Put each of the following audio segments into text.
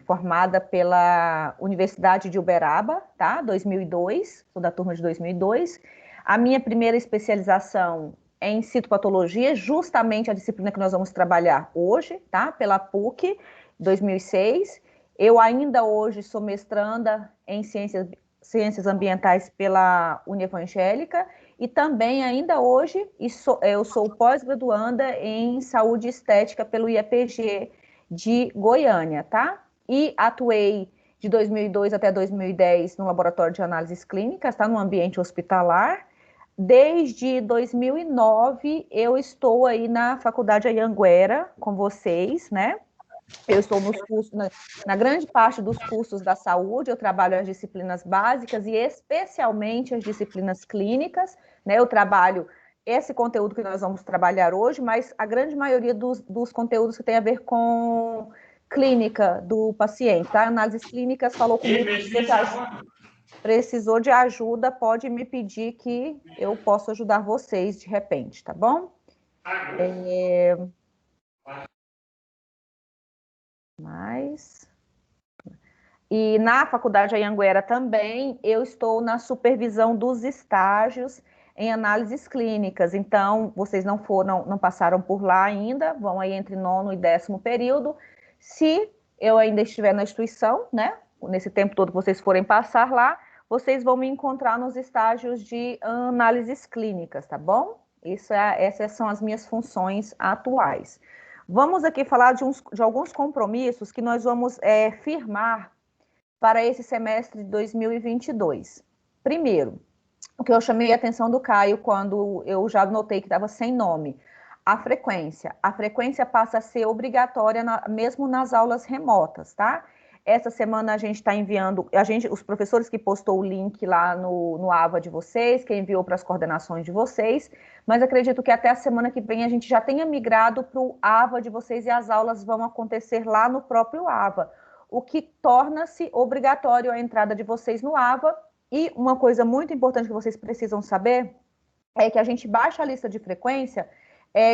formada pela Universidade de Uberaba, tá? 2002, sou da turma de 2002. A minha primeira especialização é em citopatologia, justamente a disciplina que nós vamos trabalhar hoje, tá? Pela PUC, 2006. Eu ainda hoje sou mestranda em ciências ambientais pela Univangélica e também ainda hoje eu sou pós-graduanda em saúde estética pelo IEPG de Goiânia, tá? E atuei de 2002 até 2010 no laboratório de análises clínicas, tá? No ambiente hospitalar. Desde 2009 eu estou aí na Faculdade Anhanguera com vocês, né? Eu estou nos cursos, na grande parte dos cursos da saúde, eu trabalho as disciplinas básicas e especialmente as disciplinas clínicas, né? Eu trabalho esse conteúdo que nós vamos trabalhar hoje, mas a grande maioria dos conteúdos que tem a ver com clínica do paciente, tá? Análises clínicas, falou comigo, precisou de ajuda, pode me pedir que eu possa ajudar vocês de repente, tá bom? E na Faculdade Anhanguera também, eu estou na supervisão dos estágios em análises clínicas. Então, vocês não passaram por lá ainda, vão aí entre 9º e 10º período. Se eu ainda estiver na instituição, né, nesse tempo todo que vocês forem passar lá, vocês vão me encontrar nos estágios de análises clínicas, tá bom? Essas são as minhas funções atuais. Vamos aqui falar de alguns compromissos que nós vamos firmar para esse semestre de 2022. Primeiro, o que eu chamei a atenção do Caio quando eu já notei que estava sem nome, a frequência. A frequência passa a ser obrigatória mesmo nas aulas remotas, tá? Essa semana a gente está enviando, os professores que postou o link lá no AVA de vocês, que enviou para as coordenações de vocês, mas acredito que até a semana que vem a gente já tenha migrado para o AVA de vocês e as aulas vão acontecer lá no próprio AVA, o que torna-se obrigatório a entrada de vocês no AVA. E uma coisa muito importante que vocês precisam saber é que a gente baixa a lista de frequência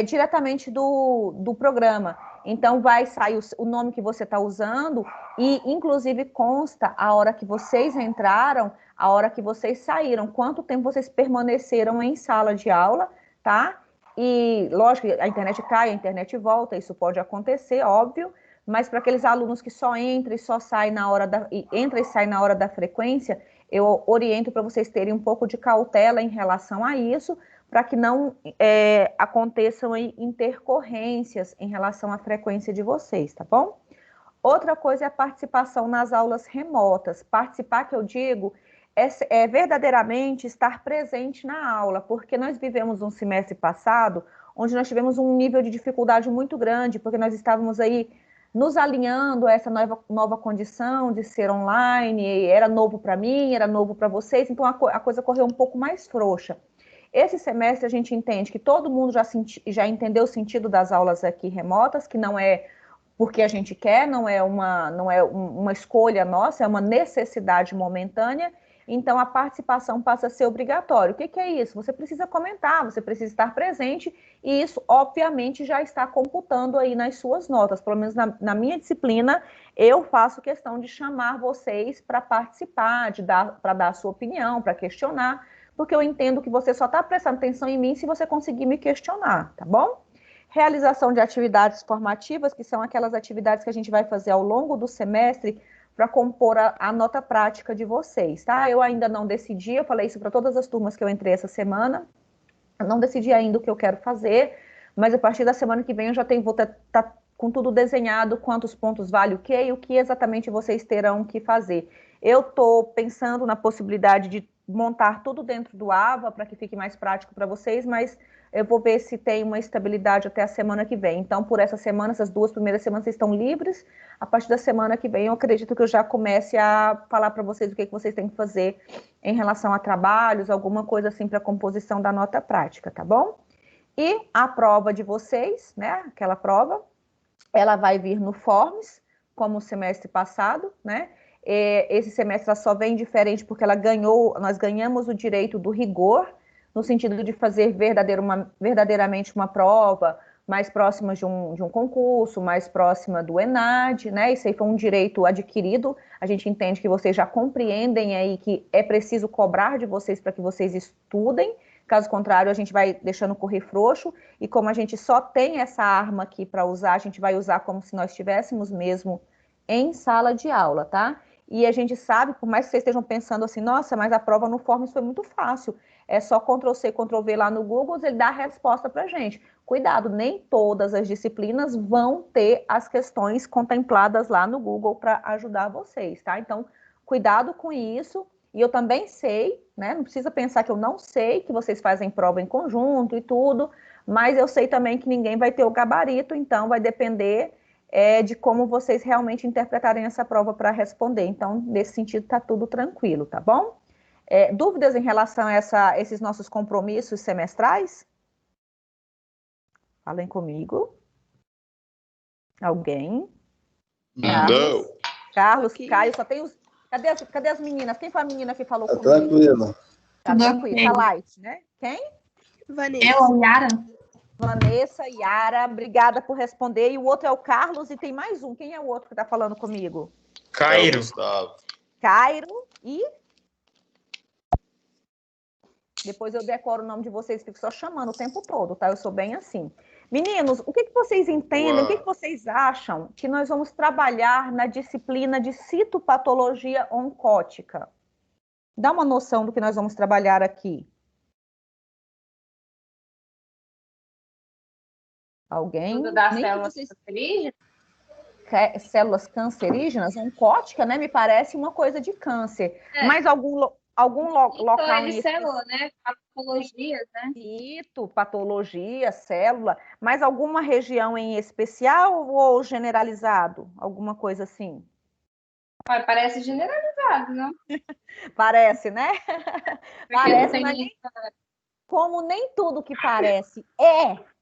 diretamente do programa. Então, vai sair o nome que você está usando e, inclusive, consta a hora que vocês entraram, a hora que vocês saíram, quanto tempo vocês permaneceram em sala de aula, tá? E, lógico, a internet cai, a internet volta, isso pode acontecer, óbvio, mas para aqueles alunos que só entram e só saem entra e sai na hora da frequência, eu oriento para vocês terem um pouco de cautela em relação a isso, para que não aconteçam intercorrências em relação à frequência de vocês, tá bom? Outra coisa é a participação nas aulas remotas. Participar, que eu digo, é verdadeiramente estar presente na aula, porque nós vivemos um semestre passado onde nós tivemos um nível de dificuldade muito grande, porque nós estávamos aí nos alinhando a essa nova condição de ser online, era novo para mim, era novo para vocês, então a coisa correu um pouco mais frouxa. Esse semestre a gente entende que todo mundo já entendeu o sentido das aulas aqui remotas, que não é porque a gente quer, não é uma escolha nossa, é uma necessidade momentânea. Então, a participação passa a ser obrigatória. O que é isso? Você precisa comentar, você precisa estar presente, e isso, obviamente, já está computando aí nas suas notas. Pelo menos na minha disciplina, eu faço questão de chamar vocês para participar, para dar a sua opinião, para questionar, porque eu entendo que você só está prestando atenção em mim se você conseguir me questionar, tá bom? Realização de atividades formativas, que são aquelas atividades que a gente vai fazer ao longo do semestre para compor a nota prática de vocês, tá? Eu ainda não decidi, eu falei isso para todas as turmas que eu entrei essa semana, eu não decidi ainda o que eu quero fazer, mas a partir da semana que vem eu já vou estar com tudo desenhado, quantos pontos vale o quê e o que exatamente vocês terão que fazer. Eu estou pensando na possibilidade de montar tudo dentro do AVA para que fique mais prático para vocês, mas eu vou ver se tem uma estabilidade até a semana que vem. Então, por essa semana, essas 2 primeiras semanas, vocês estão livres. A partir da semana que vem, eu acredito que eu já comece a falar para vocês o que vocês têm que fazer em relação a trabalhos, alguma coisa assim para a composição da nota prática, tá bom? E a prova de vocês, né, aquela prova, ela vai vir no Forms, como o semestre passado, né? Esse semestre ela só vem diferente porque nós ganhamos o direito do rigor, no sentido de fazer verdadeiramente uma prova mais próximas de um concurso, mais próxima do ENAD, né? Isso aí foi um direito adquirido. A gente entende que vocês já compreendem aí que é preciso cobrar de vocês para que vocês estudem. Caso contrário, a gente vai deixando correr frouxo. E como a gente só tem essa arma aqui para usar, a gente vai usar como se nós estivéssemos mesmo em sala de aula, tá? E a gente sabe, por mais que vocês estejam pensando assim, nossa, mas a prova no Forms foi muito fácil. É só Ctrl+C, Ctrl+V lá no Google, ele dá a resposta para a gente. Cuidado, nem todas as disciplinas vão ter as questões contempladas lá no Google para ajudar vocês, tá? Então, cuidado com isso. E eu também sei, né? Não precisa pensar que eu não sei que vocês fazem prova em conjunto e tudo, mas eu sei também que ninguém vai ter o gabarito, então vai depender de como vocês realmente interpretarem essa prova para responder. Então, nesse sentido, tá tudo tranquilo, tá bom? Dúvidas em relação a esses nossos compromissos semestrais? Falem comigo. Alguém? Não. Carlos, Caio, só tem os... Cadê as meninas? Quem foi a menina que falou comigo? Tranquilo. Tá tranquilo. Tá light, né? Quem? Vanessa. Eu, Yara. Vanessa, Yara, obrigada por responder. E o outro é o Carlos e tem mais um. Quem é o outro que tá falando comigo? Cairo. Cairo e... Depois eu decoro o nome de vocês, fico só chamando o tempo todo, tá? Eu sou bem assim. Meninos, o que vocês entendem, o que vocês acham que nós vamos trabalhar na disciplina de citopatologia oncótica? Dá uma noção do que nós vamos trabalhar aqui. Alguém? Tudo das células cancerígenas? Células cancerígenas, oncótica, né? Me parece uma coisa de câncer. Mas algum local é de célula, né? Patologias, né? Patologia, célula. Mas alguma região em especial ou generalizado? Alguma coisa assim? Parece generalizado, não? Parece, né? Parece, mas como nem tudo que parece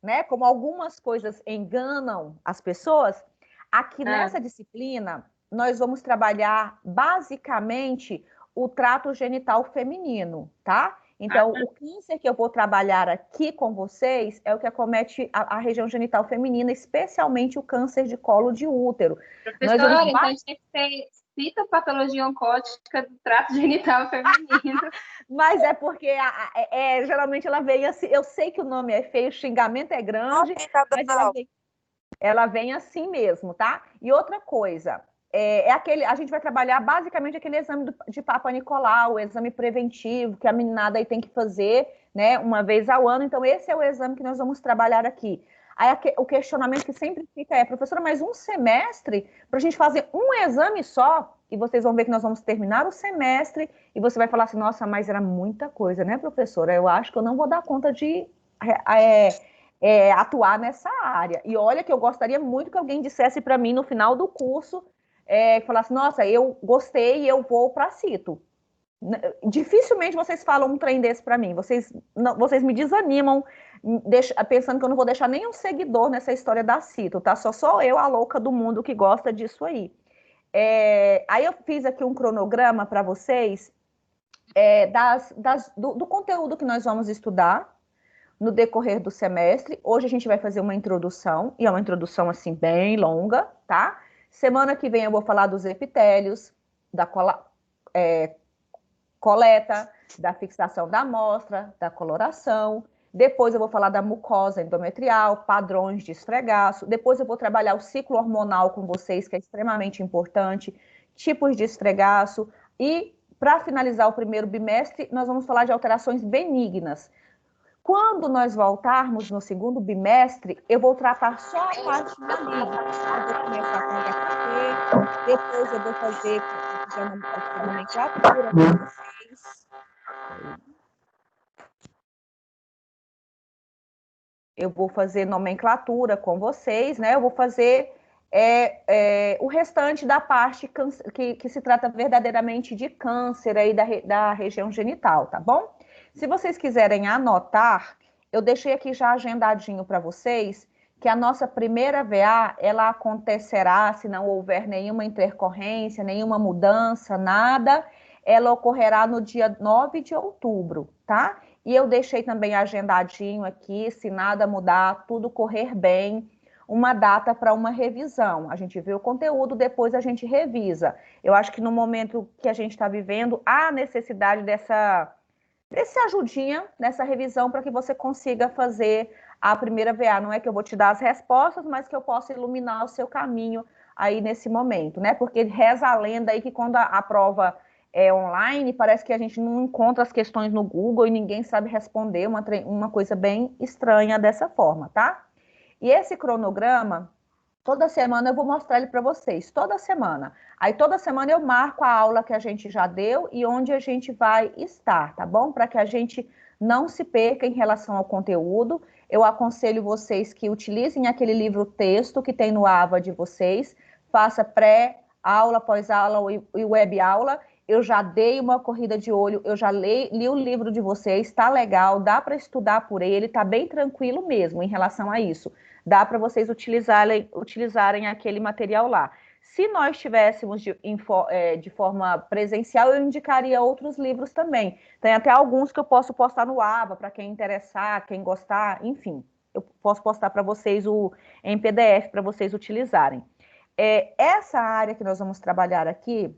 né? Como algumas coisas enganam as pessoas, aqui nessa disciplina, nós vamos trabalhar basicamente o trato genital feminino, tá? Então, o câncer que eu vou trabalhar aqui com vocês é o que acomete a região genital feminina, especialmente o câncer de colo de útero. Professora, então a gente tem que ter citopatologia oncótica do trato genital feminino. Mas é porque geralmente ela vem assim, eu sei que o nome é feio, o xingamento é grande, mas ela vem assim mesmo, tá? E outra coisa, a gente vai trabalhar basicamente aquele exame de Papa Nicolau, o exame preventivo que a meninada aí tem que fazer, né, uma vez ao ano. Então, esse é o exame que nós vamos trabalhar aqui. Aí o questionamento que sempre fica é, professora, mas um semestre para a gente fazer um exame só? E vocês vão ver que nós vamos terminar o semestre e você vai falar assim, nossa, mas era muita coisa, né, professora? Eu acho que eu não vou dar conta de atuar nessa área. E olha que eu gostaria muito que alguém dissesse para mim no final do curso, que falasse, nossa, eu gostei e eu vou para cito. Dificilmente vocês falam um trem desse para mim. Vocês me desanimam pensando que eu não vou deixar nenhum seguidor nessa história da cito, tá? Só sou eu, a louca do mundo, que gosta disso aí. Aí eu fiz aqui um cronograma para vocês do conteúdo que nós vamos estudar no decorrer do semestre. Hoje a gente vai fazer uma introdução, e é uma introdução assim bem longa, tá? Semana que vem eu vou falar dos epitélios, da coleta, da fixação da amostra, da coloração. Depois eu vou falar da mucosa endometrial, padrões de esfregaço. Depois eu vou trabalhar o ciclo hormonal com vocês, que é extremamente importante, tipos de esfregaço. E, para finalizar o primeiro bimestre, nós vamos falar de alterações benignas. Quando nós voltarmos no segundo bimestre, eu vou tratar só a parte maligna. Eu vou começar com o HPV, depois eu vou fazer a nomenclatura com vocês. Eu vou fazer nomenclatura com vocês, né? Eu vou fazer o restante da parte que se trata verdadeiramente de câncer aí da região genital, tá bom? Se vocês quiserem anotar, eu deixei aqui já agendadinho para vocês que a nossa primeira VA, ela acontecerá, se não houver nenhuma intercorrência, nenhuma mudança, nada, ela ocorrerá no dia 9 de outubro, tá? E eu deixei também agendadinho aqui, se nada mudar, tudo correr bem, uma data para uma revisão. A gente vê o conteúdo, depois a gente revisa. Eu acho que no momento que a gente está vivendo, há necessidade desse ajudinha, nessa revisão, para que você consiga fazer a primeira VA. Não é que eu vou te dar as respostas, mas que eu possa iluminar o seu caminho aí nesse momento, né? Porque reza a lenda aí que quando a prova é online, parece que a gente não encontra as questões no Google e ninguém sabe responder, uma coisa bem estranha dessa forma, tá? E esse cronograma, toda semana eu vou mostrar ele para vocês, toda semana. Aí toda semana eu marco a aula que a gente já deu e onde a gente vai estar, tá bom? Para que a gente não se perca em relação ao conteúdo. Eu aconselho vocês que utilizem aquele livro-texto que tem no AVA de vocês, faça pré-aula, pós-aula e web-aula. Eu já dei uma corrida de olho, eu já li o livro de vocês, tá legal, dá para estudar por ele, tá bem tranquilo mesmo em relação a isso. Dá para vocês utilizarem aquele material lá. Se nós tivéssemos de forma presencial, eu indicaria outros livros também. Tem até alguns que eu posso postar no AVA, para quem interessar, quem gostar, enfim. Eu posso postar para vocês em PDF, para vocês utilizarem. Essa área que nós vamos trabalhar aqui,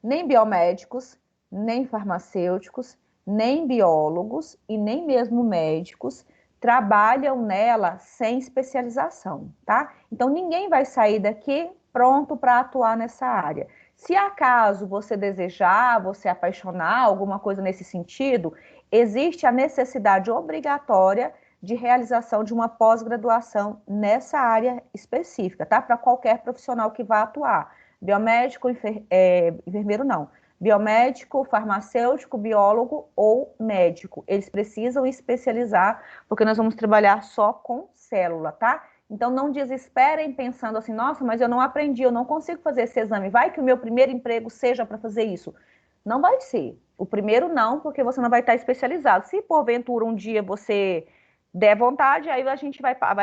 nem biomédicos, nem farmacêuticos, nem biólogos e nem mesmo médicos trabalham nela sem especialização, tá? Então, ninguém vai sair daqui pronto para atuar nessa área. Se acaso você desejar, você apaixonar, alguma coisa nesse sentido, existe a necessidade obrigatória de realização de uma pós-graduação nessa área específica, tá? Para qualquer profissional que vá atuar. Biomédico, enfermeiro não. Biomédico, farmacêutico, biólogo ou médico. Eles precisam especializar, porque nós vamos trabalhar só com célula, tá? Então, não desesperem pensando assim, nossa, mas eu não aprendi, eu não consigo fazer esse exame. Vai que o meu primeiro emprego seja para fazer isso. Não vai ser. O primeiro não, porque você não vai estar especializado. Se, porventura, um dia você der vontade, aí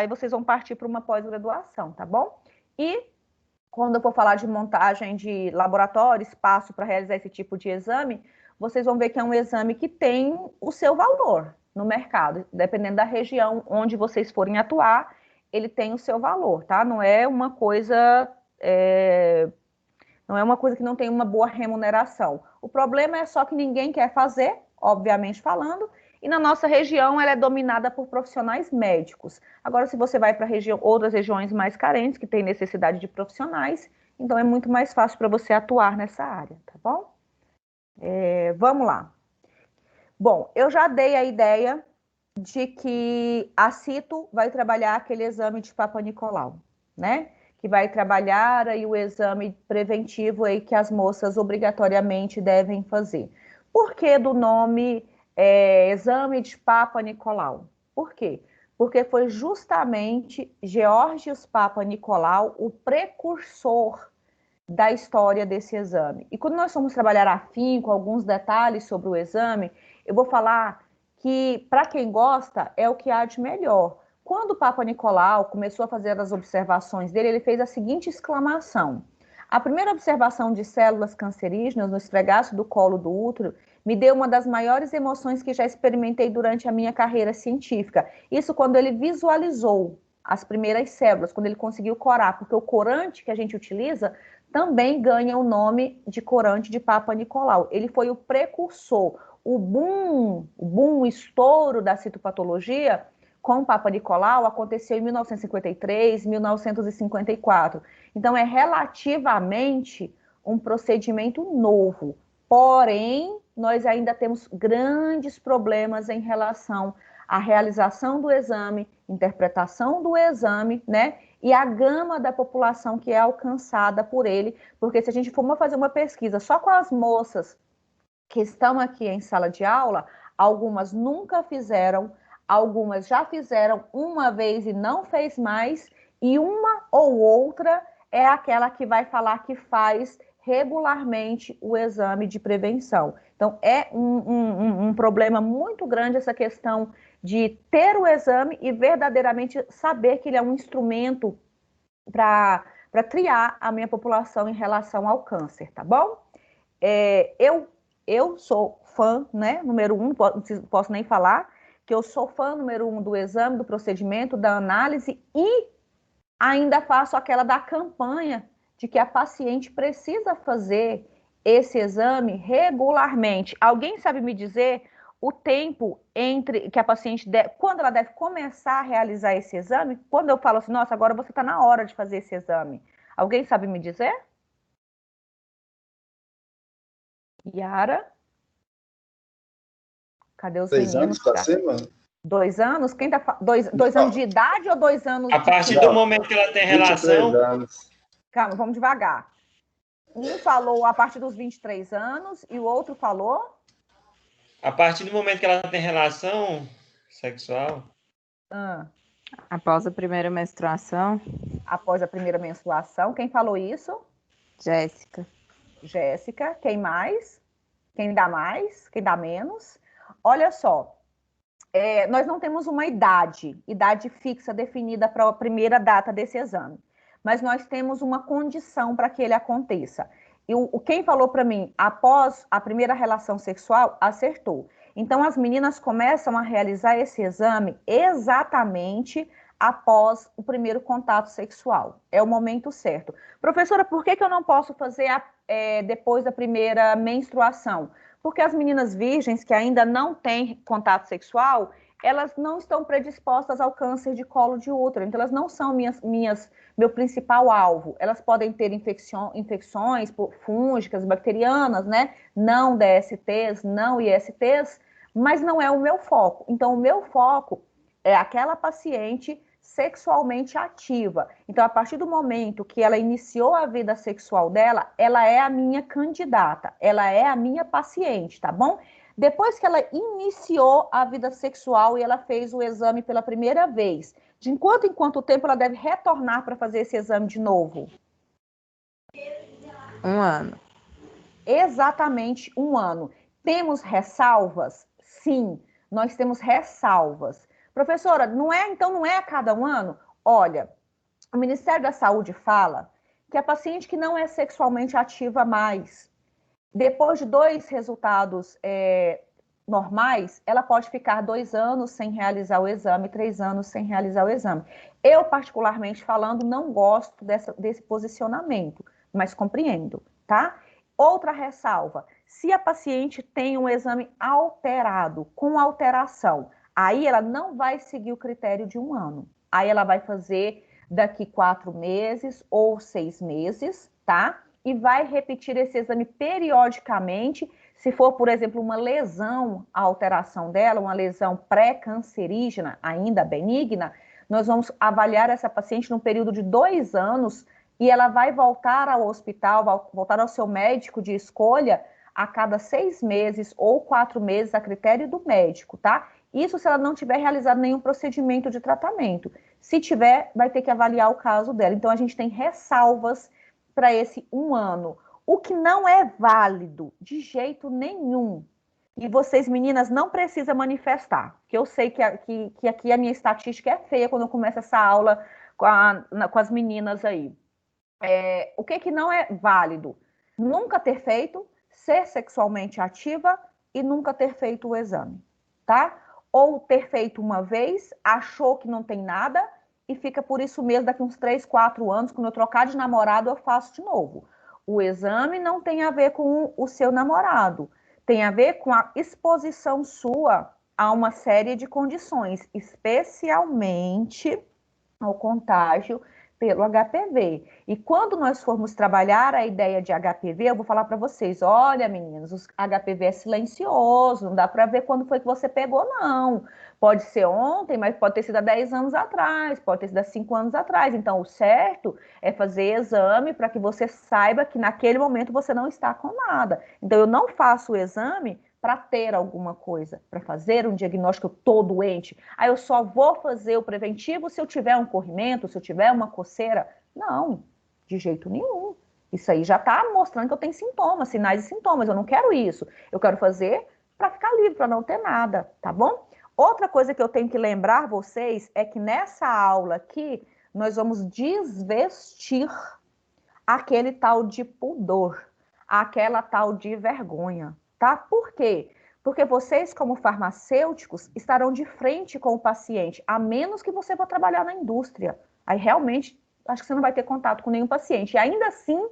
vocês vão partir para uma pós-graduação, tá bom? E quando eu for falar de montagem de laboratório, espaço para realizar esse tipo de exame, vocês vão ver que é um exame que tem o seu valor no mercado. Dependendo da região onde vocês forem atuar, ele tem o seu valor, tá? Não é uma coisa que não tem uma boa remuneração. O problema é só que ninguém quer fazer, obviamente falando, e na nossa região ela é dominada por profissionais médicos. Agora, se você vai para outras regiões mais carentes, que têm necessidade de profissionais, então é muito mais fácil para você atuar nessa área, tá bom? Vamos lá. Bom, eu já dei a ideia de que a Cito vai trabalhar aquele exame de Papa Nicolau, né? Que vai trabalhar aí o exame preventivo aí que as moças obrigatoriamente devem fazer. Por que do nome exame de Papa Nicolau? Por quê? Porque foi justamente Geórgios Papa Nicolau o precursor da história desse exame. E quando nós formos trabalhar afinco alguns detalhes sobre o exame, eu vou falar que, para quem gosta, é o que há de melhor. Quando o Papa Nicolau começou a fazer as observações dele, ele fez a seguinte exclamação: a primeira observação de células cancerígenas no esfregaço do colo do útero me deu uma das maiores emoções que já experimentei durante a minha carreira científica. Isso quando ele visualizou as primeiras células, quando ele conseguiu corar, porque o corante que a gente utiliza também ganha o nome de corante de Papa Nicolau. Ele foi o precursor, o estouro da citopatologia com o Papa Nicolau aconteceu em 1953, 1954. Então, é relativamente um procedimento novo. Porém, nós ainda temos grandes problemas em relação à realização do exame, interpretação do exame, né? E a gama da população que é alcançada por ele, porque se a gente for fazer uma pesquisa só com as moças que estão aqui em sala de aula, algumas nunca fizeram, algumas já fizeram uma vez e não fez mais, e uma ou outra é aquela que vai falar que faz regularmente o exame de prevenção. Então, é um problema muito grande essa questão de ter o exame e verdadeiramente saber que ele é um instrumento para triar a minha população em relação ao câncer, tá bom? Eu eu sou fã, né, número 1, não posso nem falar, que eu sou fã número 1 do exame, do procedimento, da análise e ainda faço aquela da campanha de que a paciente precisa fazer esse exame regularmente. Alguém sabe me dizer o tempo entre que a paciente quando ela deve começar a realizar esse exame? Quando eu falo assim, nossa, agora você está na hora de fazer esse exame. Alguém sabe me dizer? Yara? Cadê os 3 meninos? anos para cima? 2 anos? Quem tá dois anos de idade ou 2 anos A de partir do momento que ela tem 23 relação, anos. Calma, vamos devagar. Um falou a partir dos 23 anos e o outro falou? a partir do momento que ela tem relação sexual, Após a primeira menstruação, Após a primeira menstruação. Quem falou isso? Jéssica. Jéssica. Quem mais? Quem dá mais? Quem dá menos? Olha só, nós não temos uma idade fixa definida para a primeira data desse exame, mas nós temos uma condição para que ele aconteça. E quem falou para mim, após a primeira relação sexual, acertou. Então, as meninas começam a realizar esse exame exatamente após o primeiro contato sexual. É o momento certo. Professora, por que eu não posso fazer depois da primeira menstruação? Porque as meninas virgens que ainda não têm contato sexual, elas não estão predispostas ao câncer de colo de útero. Então, elas não são meu principal alvo. Elas podem ter infecções fúngicas, bacterianas, né? Não DSTs, não ISTs, mas não é o meu foco. Então, o meu foco é aquela paciente sexualmente ativa. Então, a partir do momento que ela iniciou a vida sexual dela, ela é a minha candidata, ela é a minha paciente, tá bom? Depois que ela iniciou a vida sexual e ela fez o exame pela primeira vez, de quanto em quanto tempo ela deve retornar para fazer esse exame de novo? 1 ano. Exatamente 1 ano. Temos ressalvas? Sim, nós temos ressalvas. Professora, não é a cada 1 ano? Olha, o Ministério da Saúde fala que a paciente que não é sexualmente ativa mais, depois de 2 resultados normais, ela pode ficar 2 anos sem realizar o exame, 3 anos sem realizar o exame. Eu, particularmente falando, não gosto desse posicionamento, mas compreendo, tá? Outra ressalva, se a paciente tem um exame alterado, com alteração, aí ela não vai seguir o critério de 1 ano. Aí ela vai fazer daqui 4 meses ou 6 meses, tá? E vai repetir esse exame periodicamente. Se for, por exemplo, uma lesão, a alteração dela, uma lesão pré-cancerígena, ainda benigna, nós vamos avaliar essa paciente num período de 2 anos e ela vai voltar ao hospital, voltar ao seu médico de escolha a cada 6 meses ou 4 meses, a critério do médico, tá? Isso se ela não tiver realizado nenhum procedimento de tratamento. Se tiver, vai ter que avaliar o caso dela. Então, a gente tem ressalvas para esse 1 ano. O que não é válido de jeito nenhum. E vocês, meninas, não precisam manifestar. Que eu sei que aqui a minha estatística é feia quando eu começo essa aula com as meninas aí. O que não é válido? Nunca ter feito, ser sexualmente ativa e nunca ter feito o exame, tá? Ou ter feito uma vez, achou que não tem nada e fica por isso mesmo daqui uns 3, 4 anos, quando eu trocar de namorado, eu faço de novo. O exame não tem a ver com o seu namorado, tem a ver com a exposição sua a uma série de condições, especialmente ao contágio pelo HPV. E quando nós formos trabalhar a ideia de HPV, eu vou falar para vocês, olha, meninas, o HPV é silencioso, não dá para ver quando foi que você pegou, não. Pode ser ontem, mas pode ter sido há 10 anos atrás, pode ter sido há 5 anos atrás. Então, o certo é fazer exame para que você saiba que naquele momento você não está com nada. Então, eu não faço o exame para ter alguma coisa, para fazer um diagnóstico, eu estou doente. Aí eu só vou fazer o preventivo se eu tiver um corrimento, se eu tiver uma coceira. Não, de jeito nenhum. Isso aí já está mostrando que eu tenho sintomas, sinais e sintomas. Eu não quero isso. Eu quero fazer para ficar livre, para não ter nada, tá bom? Outra coisa que eu tenho que lembrar vocês é que nessa aula aqui, nós vamos desvestir aquele tal de pudor, aquela tal de vergonha. tá? Por quê? Porque vocês, como farmacêuticos, estarão de frente com o paciente, a menos que você vá trabalhar na indústria. Aí, realmente, acho que você não vai ter contato com nenhum paciente. E ainda assim,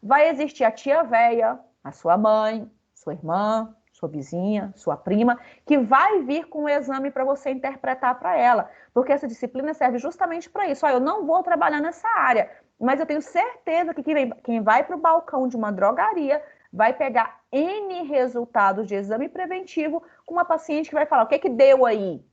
vai existir a tia véia, a sua mãe, sua irmã, sua vizinha, sua prima, que vai vir com o exame para você interpretar para ela. Porque essa disciplina serve justamente para isso. Eu não vou trabalhar nessa área, mas eu tenho certeza que quem vai para o balcão de uma drogaria vai pegar N resultados de exame preventivo com uma paciente que vai falar, o que deu aí?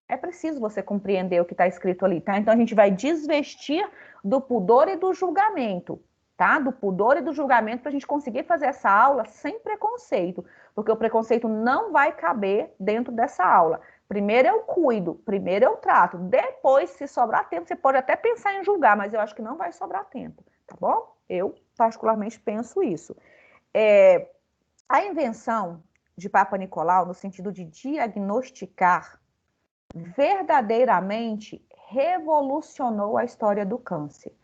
É preciso você compreender o que está escrito ali, tá? Então, a gente vai desvestir do pudor e do julgamento, tá? Do pudor e do julgamento para a gente conseguir fazer essa aula sem preconceito, porque o preconceito não vai caber dentro dessa aula. Primeiro eu cuido, primeiro eu trato, depois, se sobrar tempo, você pode até pensar em julgar, mas eu acho que não vai sobrar tempo, tá bom? Eu, particularmente, penso isso. A invenção de Papa Nicolau, no sentido de diagnosticar, verdadeiramente revolucionou a história do câncer.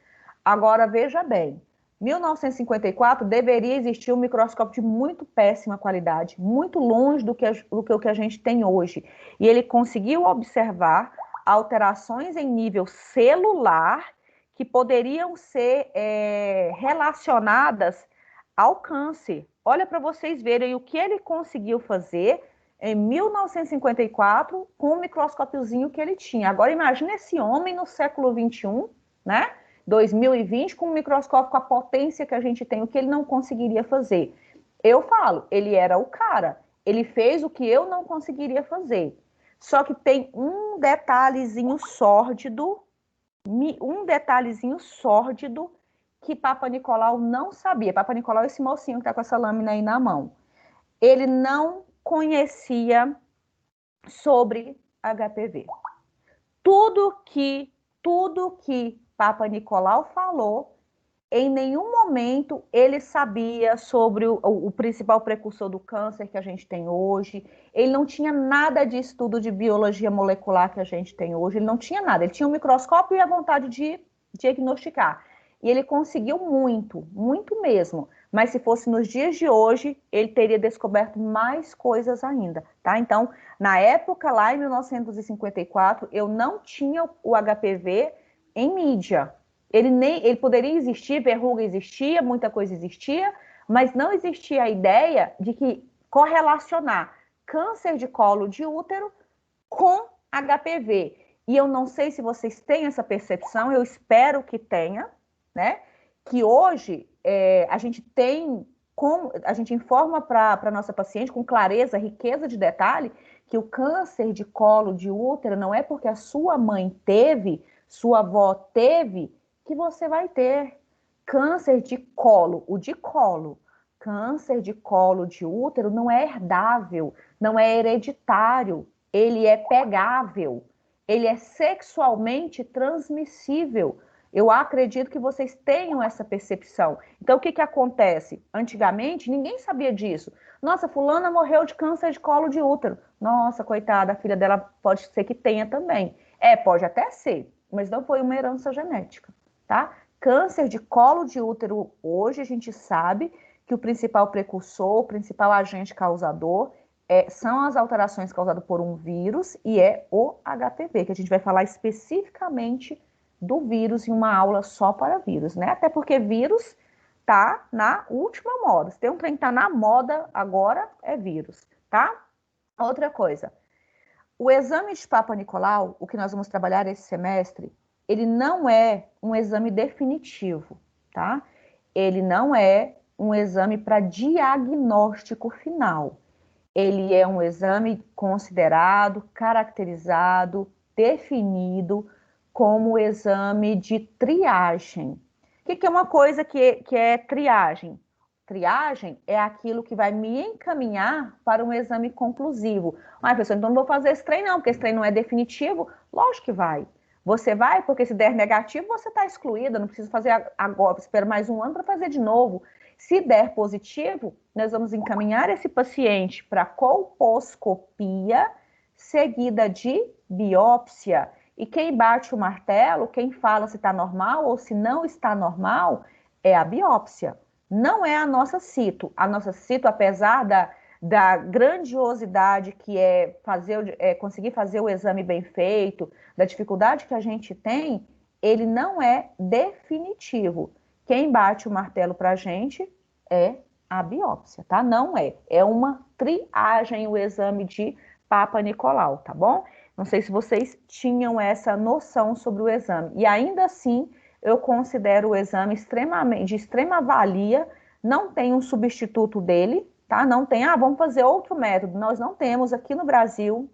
Agora, veja bem, 1954 deveria existir um microscópio de muito péssima qualidade, muito longe do que o que a gente tem hoje. E ele conseguiu observar alterações em nível celular que poderiam ser relacionadas ao câncer. Olha para vocês verem o que ele conseguiu fazer em 1954 com o microscópiozinho que ele tinha. Agora imagine esse homem no século 21, né? 2020, com um microscópio com a potência que a gente tem, o que ele não conseguiria fazer. Eu falo, ele era o cara. Ele fez o que eu não conseguiria fazer. Só que tem um detalhezinho sórdido que Papa Nicolau não sabia. Papa Nicolau é esse mocinho que está com essa lâmina aí na mão. Ele não conhecia sobre HPV. Tudo que Papa Nicolau falou, em nenhum momento ele sabia sobre o principal precursor do câncer que a gente tem hoje. Ele não tinha nada de estudo de biologia molecular que a gente tem hoje. Ele não tinha nada. Ele tinha um microscópio e a vontade de diagnosticar. E ele conseguiu muito, muito mesmo. Mas se fosse nos dias de hoje, ele teria descoberto mais coisas ainda, tá? Então, na época, lá em 1954, eu não tinha o HPV em mídia. Ele poderia existir, verruga existia, muita coisa existia, mas não existia a ideia de que correlacionar câncer de colo de útero com HPV. E eu não sei se vocês têm essa percepção, eu espero que tenha, né? Que hoje a gente informa para a nossa paciente com clareza, riqueza de detalhe, que o câncer de colo de útero não é porque a sua mãe teve, sua avó teve, que você vai ter. Câncer de colo, câncer de colo de útero não é herdável, não é hereditário, ele é pegável, ele é sexualmente transmissível. Eu acredito que vocês tenham essa percepção. Então, o que acontece? Antigamente, ninguém sabia disso. Nossa, fulana morreu de câncer de colo de útero. Nossa, coitada, a filha dela pode ser que tenha também. Pode até ser, mas não foi uma herança genética, tá? Câncer de colo de útero, hoje a gente sabe que o principal precursor, o principal agente causador são as alterações causadas por um vírus e é o HPV, que a gente vai falar especificamente do vírus em uma aula só para vírus, né? Até porque vírus tá na última moda. Se tem um trem que tá na moda agora, é vírus, tá? Outra coisa, o exame de Papa Nicolau, o que nós vamos trabalhar esse semestre, ele não é um exame definitivo, tá? Ele não é um exame para diagnóstico final. Ele é um exame considerado, caracterizado, definido como exame de triagem. O que é uma coisa que é triagem? Triagem é aquilo que vai me encaminhar para um exame conclusivo. Professor, então não vou fazer esse trem não, porque esse trem não é definitivo. Lógico que vai. Você vai, porque se der negativo, você está excluída, não precisa fazer agora, espera mais um ano para fazer de novo. Se der positivo, nós vamos encaminhar esse paciente para colposcopia, seguida de biópsia. E quem bate o martelo, quem fala se está normal ou se não está normal, é a biópsia. Não é a nossa cito. A nossa cito, apesar da grandiosidade que é conseguir fazer o exame bem feito, da dificuldade que a gente tem, ele não é definitivo. Quem bate o martelo para a gente é a biópsia, tá? Não é. É uma triagem o exame de Papa Nicolau, tá bom? Não sei se vocês tinham essa noção sobre o exame. E ainda assim, eu considero o exame de extrema valia, não tem um substituto dele, tá? Não tem, vamos fazer outro método. Nós não temos aqui no Brasil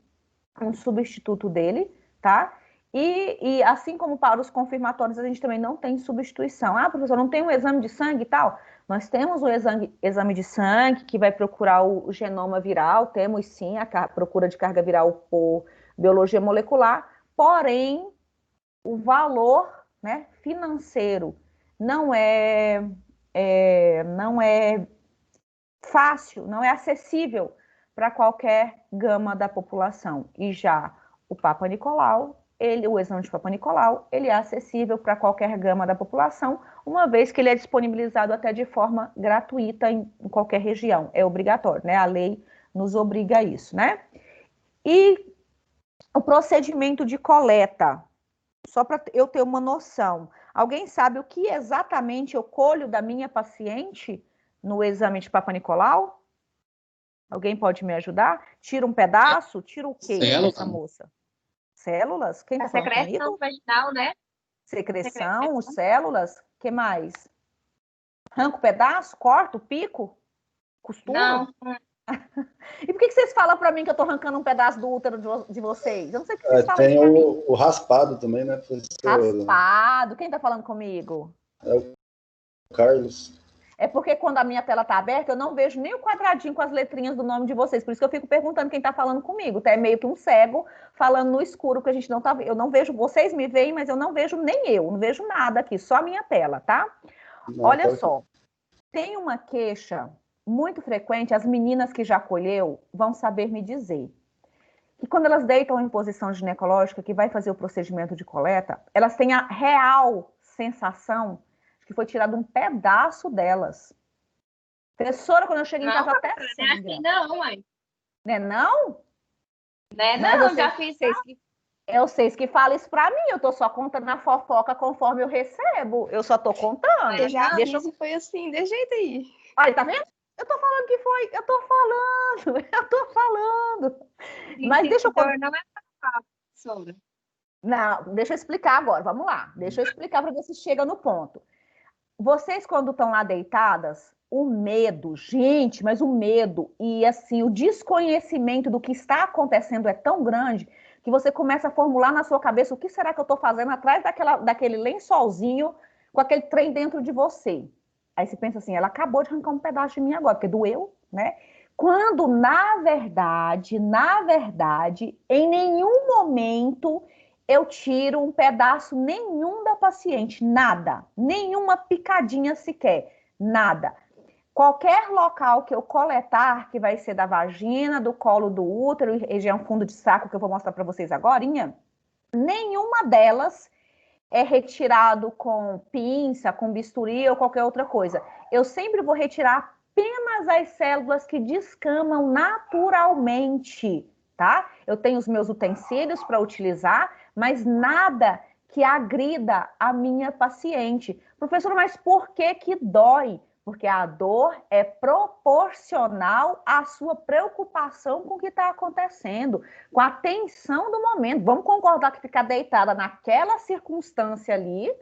um substituto dele, tá? E assim como para os confirmatórios, a gente também não tem substituição. Professor, não tem um exame de sangue e tal? Nós temos o exame de sangue, que vai procurar o genoma viral, temos sim a procura de carga viral por biologia molecular, porém, o valor, né, financeiro não é fácil, não é acessível para qualquer gama da população. E já o Papa Nicolau, o exame de Papa Nicolau, ele é acessível para qualquer gama da população, uma vez que ele é disponibilizado até de forma gratuita em qualquer região. É obrigatório, né? A lei nos obriga a isso, né? E o procedimento de coleta, só para eu ter uma noção. Alguém sabe o que exatamente eu colho da minha paciente no exame de Papa Nicolau? Alguém pode me ajudar? Tira um pedaço? Tira o quê dessa moça? Células? Quem está falando comigo? Secreção vaginal, né? Secreção, células? O que mais? Arranca o pedaço? Corta o pico? Costura? Não. E por que vocês falam para mim que eu estou arrancando um pedaço do útero de vocês? Eu não sei o que vocês falam Tem para mim. o raspado também, né, professor? Raspado. Quem está falando comigo? É o Carlos. É porque quando a minha tela está aberta, eu não vejo nem o quadradinho com as letrinhas do nome de vocês. Por isso que eu fico perguntando quem está falando comigo. Tá? É meio que um cego falando no escuro, que a gente não tá vendo. Eu não vejo, vocês me veem, mas eu não vejo nem eu, não vejo nada aqui, só a minha tela, tá? Não, olha só, tem uma queixa muito frequente, as meninas que já colheu vão saber me dizer, que quando elas deitam em posição ginecológica, que vai fazer o procedimento de coleta, elas têm a real sensação que foi tirado um pedaço delas. Professora, quando eu cheguei em casa até não é assim não, mãe. Não é não? Né? Não, já fiz. Vocês que falam isso pra mim, eu tô só contando a fofoca conforme eu recebo. Eu só tô contando. Eu já disse, foi assim, desse jeito aí. Olha, tá vendo? Eu tô falando que foi. Eu tô falando. Mas deixa eu contar. Não é fácil, professora. Não, deixa eu explicar agora. Vamos lá. Deixa eu explicar para ver se chega no ponto. Vocês, quando estão lá deitadas, o medo, gente, mas o medo e assim, o desconhecimento do que está acontecendo é tão grande que você começa a formular na sua cabeça o que será que eu estou fazendo atrás daquele lençolzinho com aquele trem dentro de você. Aí você pensa assim, ela acabou de arrancar um pedaço de mim agora, porque doeu, né? Quando, na verdade, em nenhum momento eu tiro um pedaço nenhum da paciente, nada, nenhuma picadinha sequer, nada. Qualquer local que eu coletar, que vai ser da vagina, do colo do útero, região fundo de saco, que eu vou mostrar para vocês agora, nenhuma delas é retirado com pinça, com bisturi ou qualquer outra coisa. Eu sempre vou retirar apenas as células que descamam naturalmente, tá? Eu tenho os meus utensílios para utilizar, mas nada que agrida a minha paciente. Professora, mas por que dói? Porque a dor é proporcional à sua preocupação com o que está acontecendo, com a tensão do momento. Vamos concordar que ficar deitada naquela circunstância ali,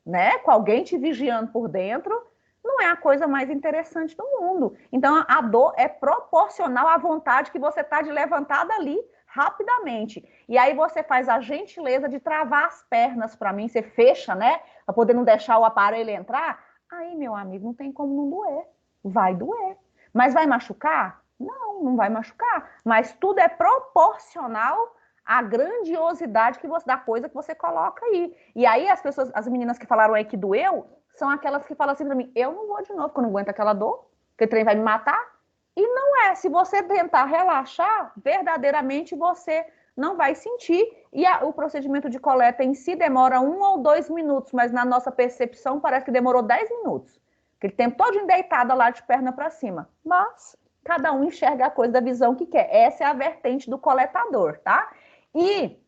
né, com alguém te vigiando por dentro, não é a coisa mais interessante do mundo. Então, a dor é proporcional à vontade que você está de levantar dali rapidamente. E aí você faz a gentileza de travar as pernas para mim, você fecha, né, para poder não deixar o aparelho entrar. Aí, meu amigo, não tem como não doer. Vai doer. Mas vai machucar? Não, não vai machucar. Mas tudo é proporcional à grandiosidade da coisa que você coloca aí. E aí as meninas que falaram aí que doeu, são aquelas que falam assim pra mim, eu não vou de novo, porque eu não aguento aquela dor, porque o trem vai me matar. E não é. Se você tentar relaxar, verdadeiramente você não vai sentir. E o procedimento de coleta em si demora 1 ou 2 minutos, mas na nossa percepção parece que demorou 10 minutos. Aquele tempo todo deitada lá de perna para cima. Mas Cada um enxerga a coisa da visão que quer. Essa é a vertente do coletador, tá? E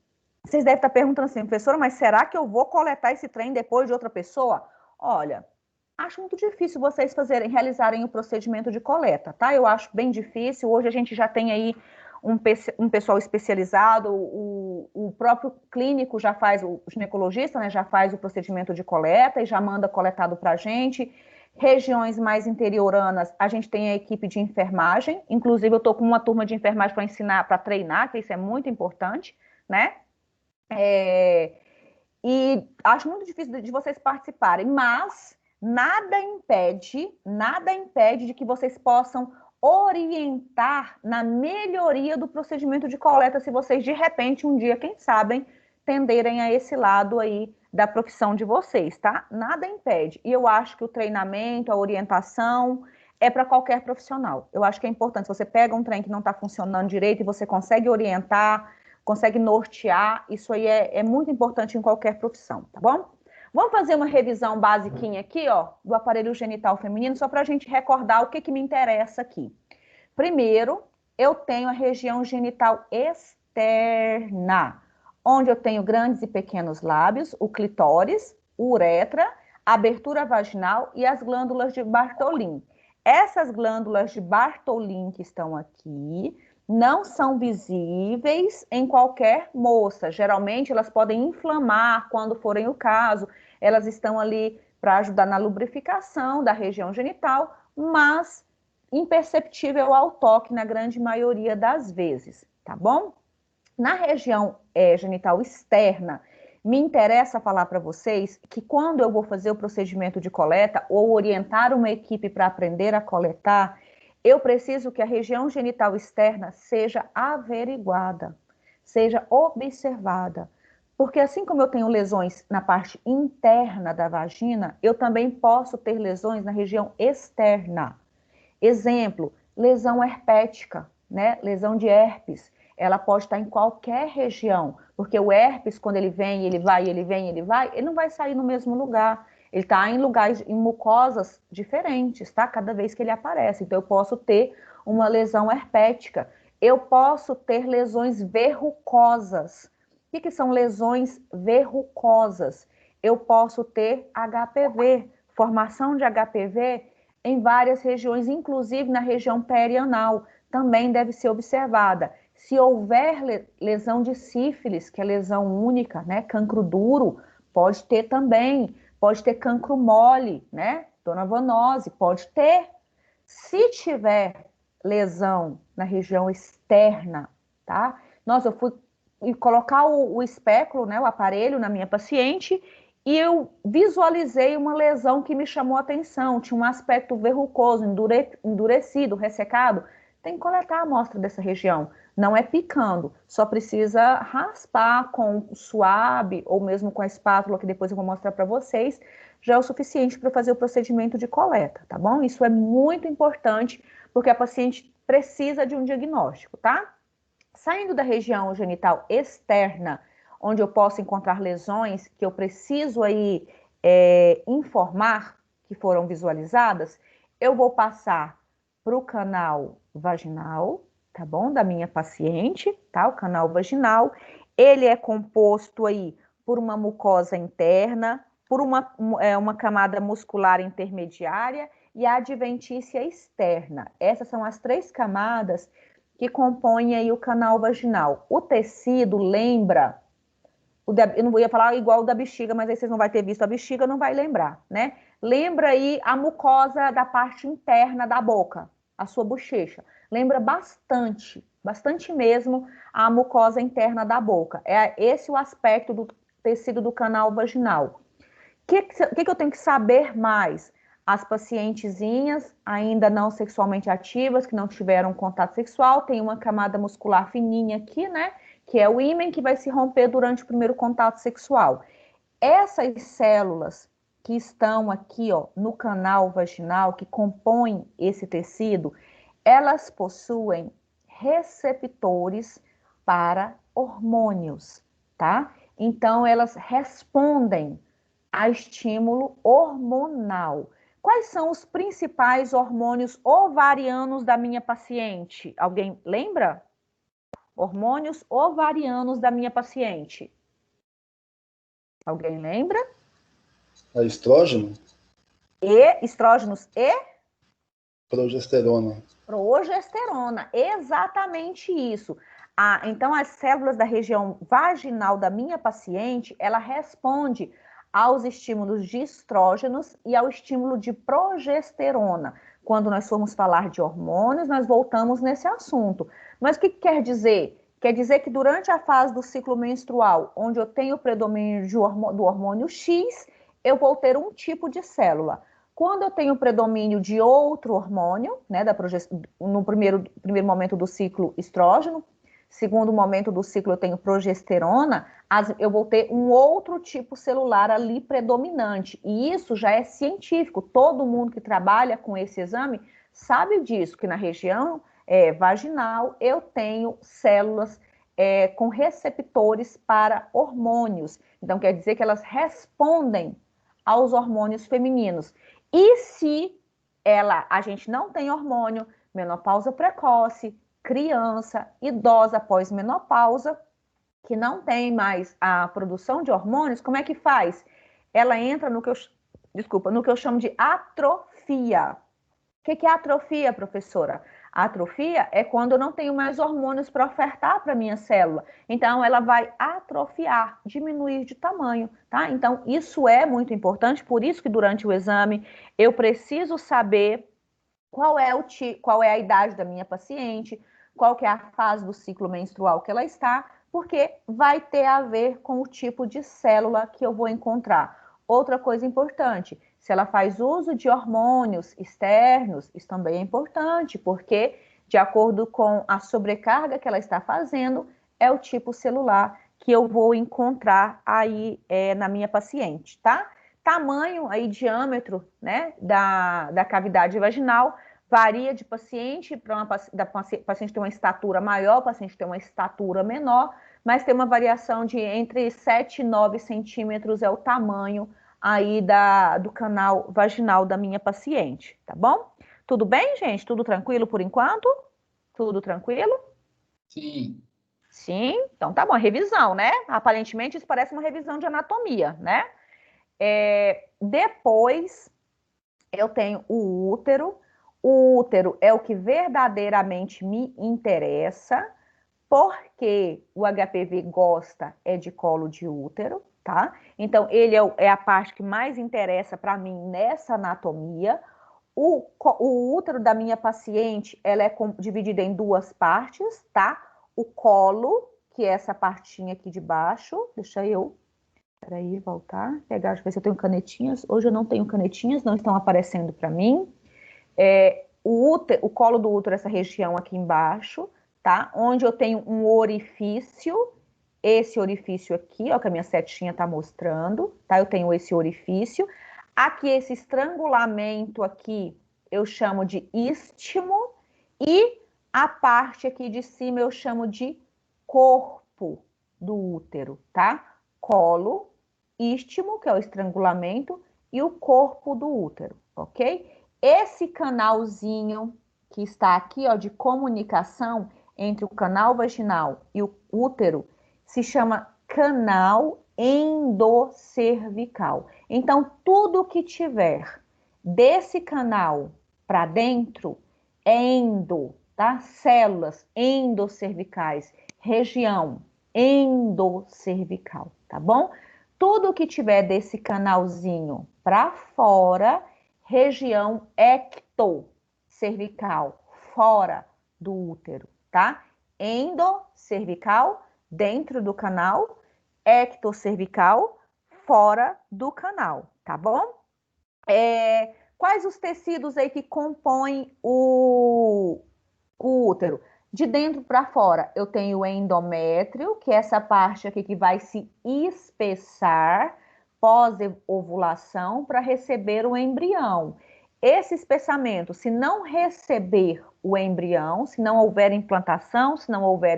vocês devem estar perguntando assim, professora, mas será que eu vou coletar esse trem depois de outra pessoa? Olha, acho muito difícil vocês realizarem o procedimento de coleta, tá? Eu acho bem difícil. Hoje a gente já tem aí um pessoal especializado, o próprio clínico já faz, o ginecologista, né, já faz o procedimento de coleta e já manda coletado para a gente. Regiões mais interioranas, a gente tem a equipe de enfermagem, inclusive eu estou com uma turma de enfermagem para ensinar, para treinar, que isso é muito importante, né? E acho muito difícil de vocês participarem, mas nada impede de que vocês possam orientar na melhoria do procedimento de coleta, se vocês de repente um dia, quem sabe, tenderem a esse lado aí da profissão de vocês, tá? Nada impede. E eu acho que o treinamento, a orientação é para qualquer profissional. Eu acho que é importante, se você pega um trem que não está funcionando direito e você consegue orientar, consegue nortear, isso aí é muito importante em qualquer profissão, tá bom? Vamos fazer uma revisão basiquinha aqui, ó, do aparelho genital feminino, só para a gente recordar o que me interessa aqui. Primeiro, eu tenho a região genital externa, onde eu tenho grandes e pequenos lábios, o clitóris, o uretra, a abertura vaginal e as glândulas de Bartholin. Essas glândulas de Bartholin que estão aqui não são visíveis em qualquer moça. Geralmente, elas podem inflamar quando forem o caso. Elas estão ali para ajudar na lubrificação da região genital, mas imperceptível ao toque na grande maioria das vezes, tá bom? Na região genital externa, me interessa falar para vocês que quando eu vou fazer o procedimento de coleta ou orientar uma equipe para aprender a coletar, eu preciso que a região genital externa seja averiguada, seja observada. Porque assim como eu tenho lesões na parte interna da vagina, eu também posso ter lesões na região externa. Exemplo, lesão herpética, né? Lesão de herpes. Ela pode estar em qualquer região, porque o herpes, quando ele vem, ele vai, ele vem, ele vai, ele não vai sair no mesmo lugar. Ele está em lugares, em mucosas diferentes, tá? Cada vez que ele aparece. Então, eu posso ter uma lesão herpética. Eu posso ter lesões verrucosas. O que são lesões verrucosas? Eu posso ter HPV, formação de HPV em várias regiões, inclusive na região perianal, também deve ser observada. Se houver lesão de sífilis, que é lesão única, né, cancro duro, pode ter também. Pode ter cancro mole, né? Dona Vanose, pode ter. Se tiver lesão na região externa, tá? Nossa, eu fui colocar o espéculo, né, o aparelho na minha paciente e eu visualizei uma lesão que me chamou a atenção. Tinha um aspecto verrucoso, endurecido, ressecado. Tem que coletar a amostra dessa região. Não é picando, só precisa raspar com suave ou mesmo com a espátula, que depois eu vou mostrar para vocês, já é o suficiente para fazer o procedimento de coleta, tá bom? Isso é muito importante, porque a paciente precisa de um diagnóstico, tá? Saindo da região genital externa, onde eu posso encontrar lesões que eu preciso aí informar que foram visualizadas, eu vou passar para o canal vaginal, tá bom? Da minha paciente, tá? O canal vaginal, ele é composto aí por uma mucosa interna, por uma camada muscular intermediária e a adventícia externa. Essas são as três camadas que compõem aí o canal vaginal. O tecido lembra, eu não ia falar igual o da bexiga, mas aí vocês não vão ter visto a bexiga, não vai lembrar, né? Lembra aí a mucosa da parte interna da boca, a sua bochecha. Lembra bastante, bastante mesmo, a mucosa interna da boca. É esse o aspecto do tecido do canal vaginal. O que eu tenho que saber mais? As pacientezinhas ainda não sexualmente ativas, que não tiveram contato sexual, tem uma camada muscular fininha aqui, né? Que é o ímen que vai se romper durante o primeiro contato sexual. Essas células que estão aqui, ó, no canal vaginal, que compõem esse tecido, elas possuem receptores para hormônios, tá? Então, elas respondem a estímulo hormonal. Quais são os principais hormônios ovarianos da minha paciente? Alguém lembra? Hormônios ovarianos da minha paciente. Alguém lembra? A estrógeno? Estrógenos e? Progesterona. Progesterona, exatamente isso. Então, as células da região vaginal da minha paciente, ela responde aos estímulos de estrógenos e ao estímulo de progesterona. Quando nós formos falar de hormônios, nós voltamos nesse assunto. Mas o que quer dizer? Quer dizer que durante a fase do ciclo menstrual, onde eu tenho o predomínio do hormônio X, eu vou ter um tipo de célula. Quando eu tenho predomínio de outro hormônio, né, no primeiro momento do ciclo estrógeno, segundo momento do ciclo eu tenho progesterona, eu vou ter um outro tipo celular ali predominante. E isso já é científico. Todo mundo que trabalha com esse exame sabe disso, que na região vaginal eu tenho células com receptores para hormônios. Então, quer dizer que elas respondem aos hormônios femininos. E se a gente não tem hormônio, menopausa precoce, criança, idosa pós-menopausa, que não tem mais a produção de hormônios, como é que faz? Ela entra no que eu chamo de atrofia. O que é atrofia, professora? A atrofia é quando eu não tenho mais hormônios para ofertar para a minha célula. Então, ela vai atrofiar, diminuir de tamanho, tá? Então, isso é muito importante, por isso que durante o exame eu preciso saber qual é a idade da minha paciente, qual que é a fase do ciclo menstrual que ela está, porque vai ter a ver com o tipo de célula que eu vou encontrar. Outra coisa importante, se ela faz uso de hormônios externos, isso também é importante, porque de acordo com a sobrecarga que ela está fazendo, é o tipo celular que eu vou encontrar aí na minha paciente, tá? Tamanho aí, diâmetro, né, da cavidade vaginal, varia de paciente, paciente ter uma estatura maior, paciente ter uma estatura menor, mas tem uma variação de entre 7 e 9 centímetros é o tamanho aí do canal vaginal da minha paciente, tá bom? Tudo bem, gente? Tudo tranquilo por enquanto? Tudo tranquilo? Sim. Sim? Então tá bom, revisão, né? Aparentemente isso parece uma revisão de anatomia, né? Depois eu tenho o útero. O útero é o que verdadeiramente me interessa, porque o HPV gosta de colo de útero, tá? Então, ele é a parte que mais interessa para mim nessa anatomia. O útero da minha paciente, ela é dividida em duas partes, tá? O colo, que é essa partinha aqui de baixo, deixa eu, peraí, voltar, pegar, deixa eu ver se eu tenho canetinhas. Hoje eu não tenho canetinhas, não estão aparecendo para mim. O colo do útero, essa região aqui embaixo, tá? Onde eu tenho um orifício, esse orifício aqui, ó, que a minha setinha tá mostrando, tá? Eu tenho esse orifício. Aqui, esse estrangulamento aqui, eu chamo de istmo, e a parte aqui de cima eu chamo de corpo do útero, tá? Colo, istmo, que é o estrangulamento, e o corpo do útero, ok? Esse canalzinho que está aqui, ó, de comunicação entre o canal vaginal e o útero, se chama canal endocervical. Então, tudo que tiver desse canal para dentro é endo, tá? Células endocervicais, região endocervical, tá bom? Tudo que tiver desse canalzinho para fora, região ectocervical, fora do útero, tá? Endocervical, dentro do canal, ectocervical, fora do canal, tá bom? Quais os tecidos aí que compõem o útero? De dentro para fora, eu tenho o endométrio, que é essa parte aqui que vai se espessar pós-ovulação para receber o embrião. Esse espessamento, se não receber o embrião, se não houver implantação, se não houver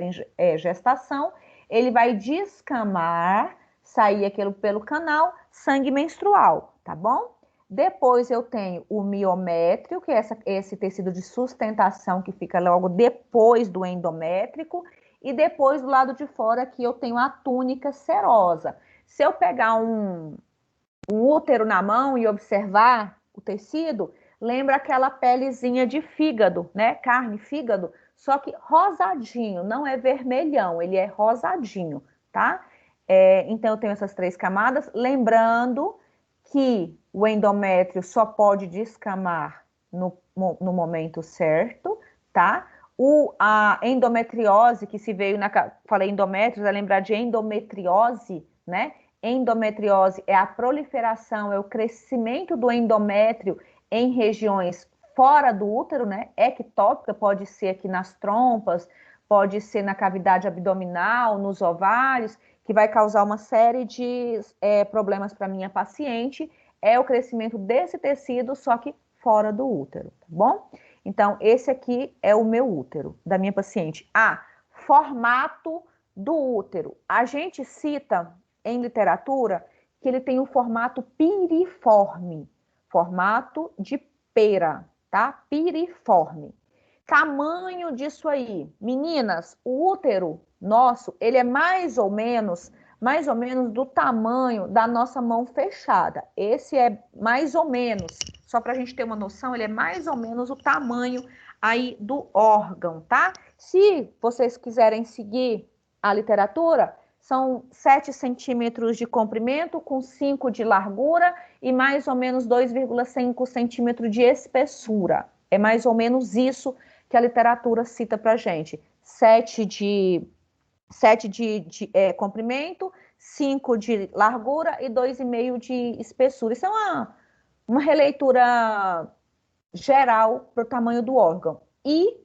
gestação, ele vai descamar, sair aquilo pelo canal, sangue menstrual, tá bom? Depois eu tenho o miométrio, que é esse tecido de sustentação que fica logo depois do endométrico, e depois do lado de fora aqui eu tenho a túnica serosa. Se eu pegar um útero na mão e observar o tecido, lembra aquela pelezinha de fígado, né? Carne, fígado, só que rosadinho, não é vermelhão, ele é rosadinho, tá? Então eu tenho essas 3 camadas, lembrando que o endométrio só pode descamar no momento certo, tá? A endometriose, que se veio falei endométrio, vai lembrar de endometriose, né? Endometriose é a proliferação, é o crescimento do endométrio em regiões fora do útero, né? Ectópica, pode ser aqui nas trompas, pode ser na cavidade abdominal, nos ovários, que vai causar uma série de problemas para minha paciente. É o crescimento desse tecido, só que fora do útero, tá bom? Então, esse aqui é o meu útero, da minha paciente. Formato do útero. A gente cita em literatura que ele tem o formato piriforme, formato de pera, tá? Piriforme. Tamanho disso aí. Meninas, o útero nosso, ele é mais ou menos do tamanho da nossa mão fechada. Esse é mais ou menos, só para a gente ter uma noção, ele é mais ou menos o tamanho aí do órgão, tá? Se vocês quiserem seguir a literatura, são 7 centímetros de comprimento com 5 de largura e mais ou menos 2,5 centímetros de espessura. É mais ou menos isso que a literatura cita para gente. 7 de comprimento, 5 de largura e 2,5 de espessura. Isso é uma releitura geral para o tamanho do órgão. E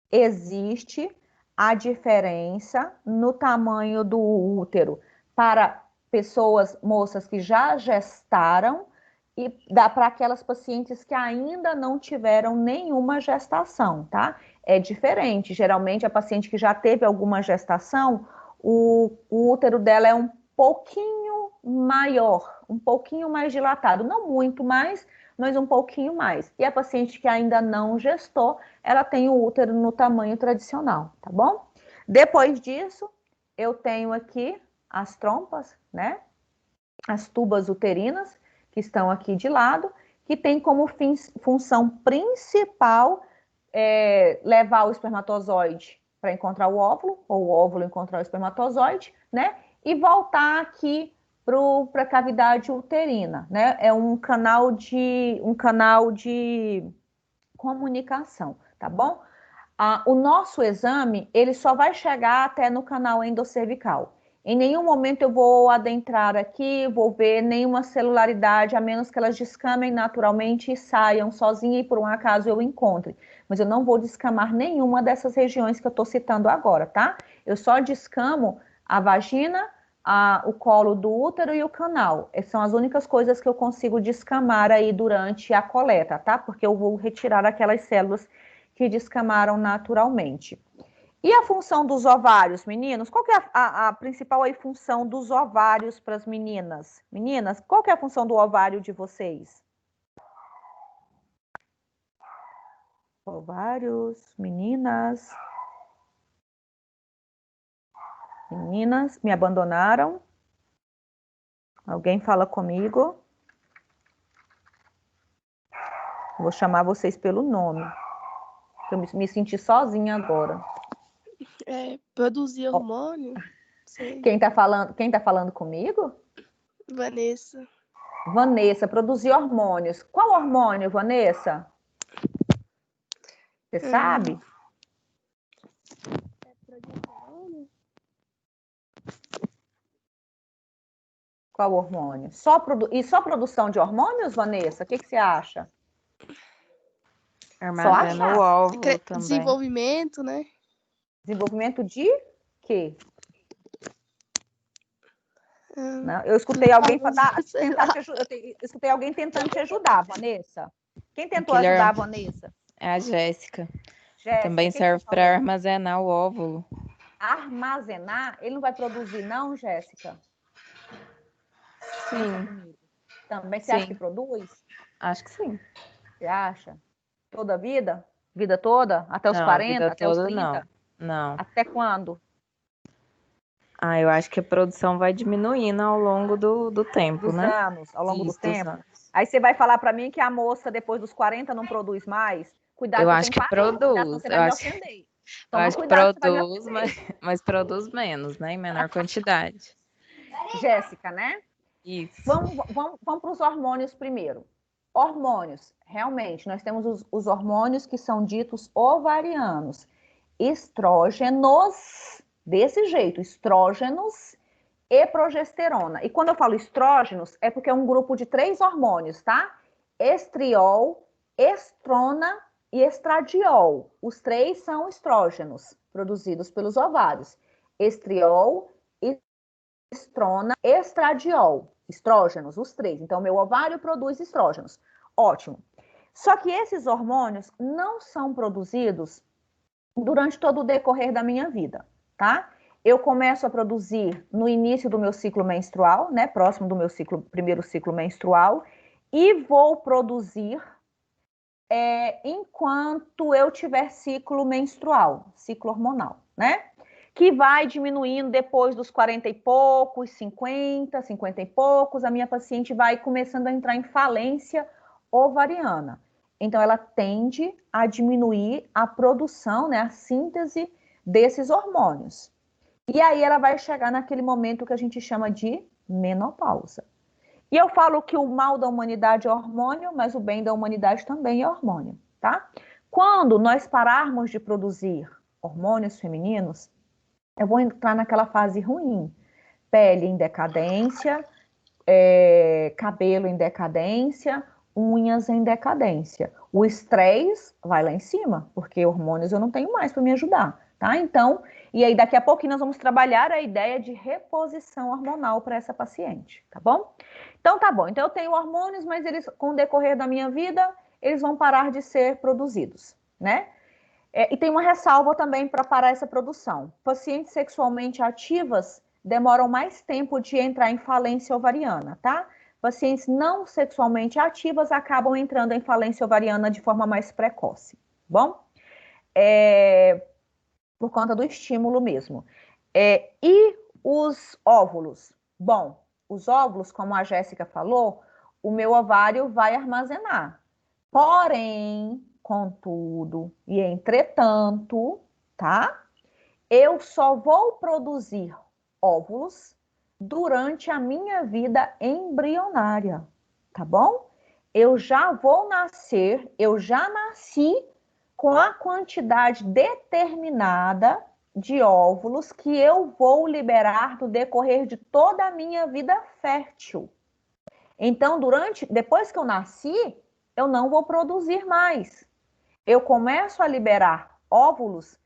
existe a diferença no tamanho do útero para pessoas, moças que já gestaram e dá para aquelas pacientes que ainda não tiveram nenhuma gestação, tá? É diferente. Geralmente, a paciente que já teve alguma gestação, o útero dela é um pouquinho maior, um pouquinho mais dilatado, não muito mais, mas um pouquinho mais. E a paciente que ainda não gestou, ela tem o útero no tamanho tradicional, tá bom? Depois disso, eu tenho aqui as trompas, né? As tubas uterinas, que estão aqui de lado, que tem como função principal levar o espermatozoide para encontrar o óvulo, ou o óvulo encontrar o espermatozoide, né? E voltar aqui para a cavidade uterina, né? É um canal de comunicação, tá bom? O nosso exame, ele só vai chegar até no canal endocervical. Em nenhum momento eu vou adentrar aqui, vou ver nenhuma celularidade, a menos que elas descamem naturalmente e saiam sozinha e por um acaso eu encontre. Mas eu não vou descamar nenhuma dessas regiões que eu estou citando agora, tá? Eu só descamo a vagina, o colo do útero e o canal. Essas são as únicas coisas que eu consigo descamar aí durante a coleta, tá? Porque eu vou retirar aquelas células que descamaram naturalmente. E a função dos ovários, meninos? Qual que é a principal aí função dos ovários para as meninas? Meninas, qual que é a função do ovário de vocês? Ovários, meninas. Meninas, me abandonaram? Alguém fala comigo? Vou chamar vocês pelo nome. Eu me senti sozinha agora. Produzir hormônio? Sei. Quem tá falando comigo? Vanessa. Vanessa, produzir hormônios. Qual hormônio, Vanessa? Você sabe? Qual hormônio? Só produção de hormônios, Vanessa? O que você acha? Armazena o óvulo também. Desenvolvimento, né? Desenvolvimento de quê? Não, eu escutei alguém escutei alguém tentando te ajudar, Vanessa. Quem tentou ajudar a Vanessa? É a Jéssica. Jéssica, também serve para armazenar o óvulo. Armazenar? Ele não vai produzir, não, Jéssica? Sim. Também você acha Sim. que produz? Acho que sim. Você acha? Toda a vida? Vida toda? Até os Não, 40? vida Até os toda 30? não. Até quando? Eu acho que a produção vai diminuindo ao longo do tempo, Dos né? anos, ao longo do Isso, dos tempo? anos. Aí você vai falar para mim que a moça, depois dos 40, não produz mais? Cuidado Eu que eu acho tenho que 40, cuidado, senão produz. você vai me ofender. Eu Toma acho que cuidado que você vai me produz, ofender. mas produz menos, né? Em menor quantidade. Jéssica, né? Isso. Vamos para os hormônios primeiro. Hormônios, realmente, nós temos os hormônios que são ditos ovarianos. Estrógenos, desse jeito, estrógenos e progesterona. E quando eu falo estrógenos, é porque é um grupo de 3 hormônios, tá? Estriol, estrona e estradiol. Os 3 são estrógenos produzidos pelos ovários. Estriol, estrona, estradiol. Estrógenos, os 3. Então, meu ovário produz estrógenos. Ótimo. Só que esses hormônios não são produzidos durante todo o decorrer da minha vida, tá? Eu começo a produzir no início do meu ciclo menstrual, né? Próximo do meu primeiro ciclo menstrual, e vou produzir enquanto eu tiver ciclo menstrual, ciclo hormonal, né? Que vai diminuindo depois dos 40 e poucos, 50, 50 e poucos, a minha paciente vai começando a entrar em falência ovariana. Então, ela tende a diminuir a produção, né, a síntese desses hormônios. E aí ela vai chegar naquele momento que a gente chama de menopausa. E eu falo que o mal da humanidade é hormônio, mas o bem da humanidade também é hormônio, tá? Quando nós pararmos de produzir hormônios femininos, eu vou entrar naquela fase ruim. Pele em decadência, cabelo em decadência, unhas em decadência. O estresse vai lá em cima, porque hormônios eu não tenho mais para me ajudar, tá? Então, e aí daqui a pouquinho nós vamos trabalhar a ideia de reposição hormonal para essa paciente, tá bom? Então tá bom. Então eu tenho hormônios, mas eles, com o decorrer da minha vida, eles vão parar de ser produzidos, né? E tem uma ressalva também para parar essa produção. Pacientes sexualmente ativas demoram mais tempo de entrar em falência ovariana, tá? Pacientes não sexualmente ativas acabam entrando em falência ovariana de forma mais precoce, bom? Por conta do estímulo mesmo. E os óvulos? Bom, os óvulos, como a Jéssica falou, o meu ovário vai armazenar. Porém, contudo e entretanto, tá? Eu só vou produzir óvulos durante a minha vida embrionária, tá bom? Eu já vou nascer, eu já nasci com a quantidade determinada de óvulos que eu vou liberar no decorrer de toda a minha vida fértil. Então, depois que eu nasci, eu não vou produzir mais. Eu começo a liberar óvulos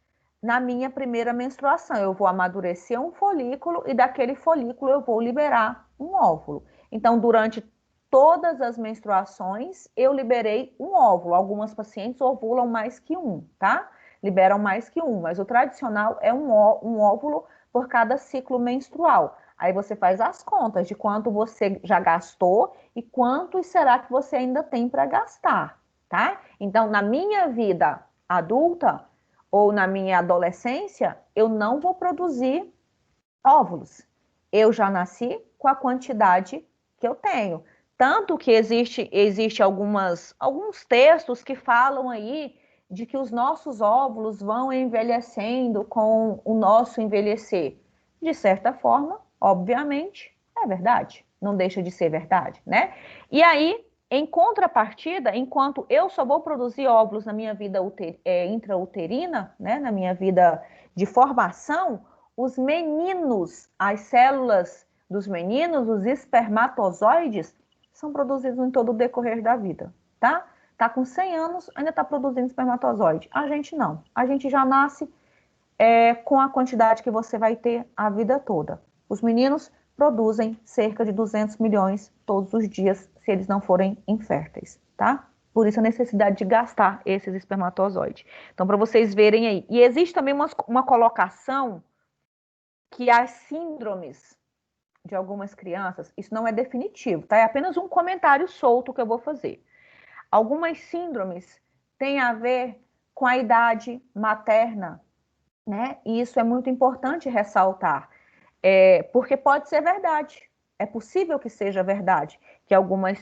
na minha primeira menstruação. Eu vou amadurecer um folículo e daquele folículo eu vou liberar um óvulo. Então, durante todas as menstruações, eu liberei um óvulo. Algumas pacientes ovulam mais que um, tá? Liberam mais que um, mas o tradicional é um óvulo por cada ciclo menstrual. Aí você faz as contas de quanto você já gastou e quantos será que você ainda tem para gastar, tá? Então, na minha vida adulta ou na minha adolescência, eu não vou produzir óvulos. Eu já nasci com a quantidade que eu tenho. Tanto que existe alguns textos que falam aí de que os nossos óvulos vão envelhecendo com o nosso envelhecer. De certa forma, obviamente, é verdade. Não deixa de ser verdade, né? E aí, em contrapartida, enquanto eu só vou produzir óvulos na minha vida intrauterina, né, na minha vida de formação, os meninos, as células dos meninos, os espermatozoides, são produzidos em todo o decorrer da vida, tá? Tá com 100 anos, ainda tá produzindo espermatozoide. A gente não. A gente já nasce com a quantidade que você vai ter a vida toda. Os meninos produzem cerca de 200 milhões todos os dias, se eles não forem inférteis, tá? Por isso a necessidade de gastar esses espermatozoides. Então, para vocês verem aí. E existe também uma colocação que as síndromes de algumas crianças, isso não é definitivo, tá? É apenas um comentário solto que eu vou fazer. Algumas síndromes têm a ver com a idade materna, né? E isso é muito importante ressaltar, porque pode ser verdade. É possível que seja verdade, que algumas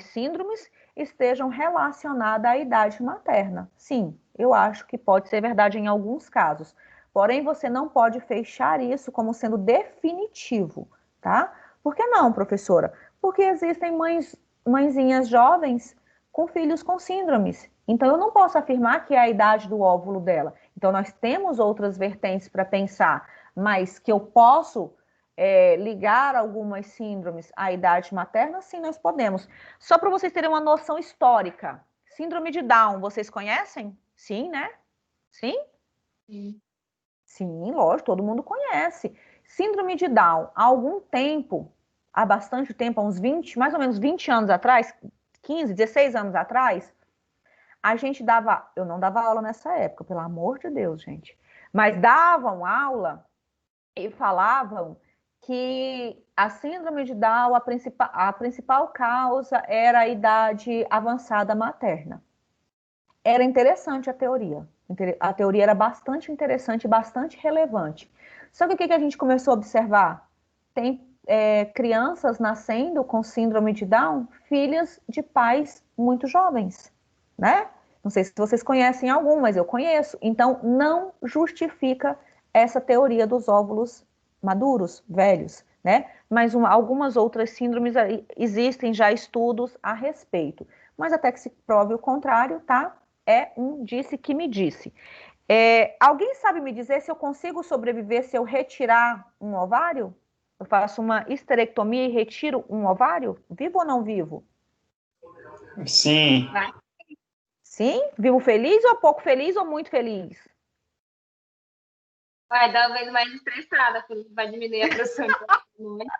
síndromes estejam relacionadas à idade materna. Sim, eu acho que pode ser verdade em alguns casos. Porém, você não pode fechar isso como sendo definitivo, tá? Por que não, professora? Porque existem mãezinhas jovens com filhos com síndromes. Então, eu não posso afirmar que é a idade do óvulo dela. Então, nós temos outras vertentes para pensar, mas que eu posso ligar algumas síndromes à idade materna, sim, nós podemos. Só para vocês terem uma noção histórica, síndrome de Down, vocês conhecem? Sim, né? Sim? Sim. Sim, lógico, todo mundo conhece. Síndrome de Down, há algum tempo, há bastante tempo, há uns 20, mais ou menos 20 anos atrás, 15, 16 anos atrás, a gente dava, eu não dava aula nessa época, pelo amor de Deus, gente, mas davam aula e falavam que a síndrome de Down, a principal causa era a idade avançada materna. Era interessante a teoria. A teoria era bastante interessante, bastante relevante. Só que o que a gente começou a observar? Tem crianças nascendo com síndrome de Down, filhas de pais muito jovens, né? Não sei se vocês conhecem algum, mas eu conheço. Então, não justifica essa teoria dos óvulos maduros, velhos, né? Mas algumas outras síndromes existem já estudos a respeito. Mas até que se prove o contrário, tá? É um disse que me disse. Alguém sabe me dizer se eu consigo sobreviver se eu retirar um ovário? Eu faço uma histerectomia e retiro um ovário? Vivo ou não vivo? Sim. Vai. Sim? Vivo feliz ou pouco feliz ou muito feliz? Vai dar uma vez mais estressada, porque vai diminuir a produção de hormônio.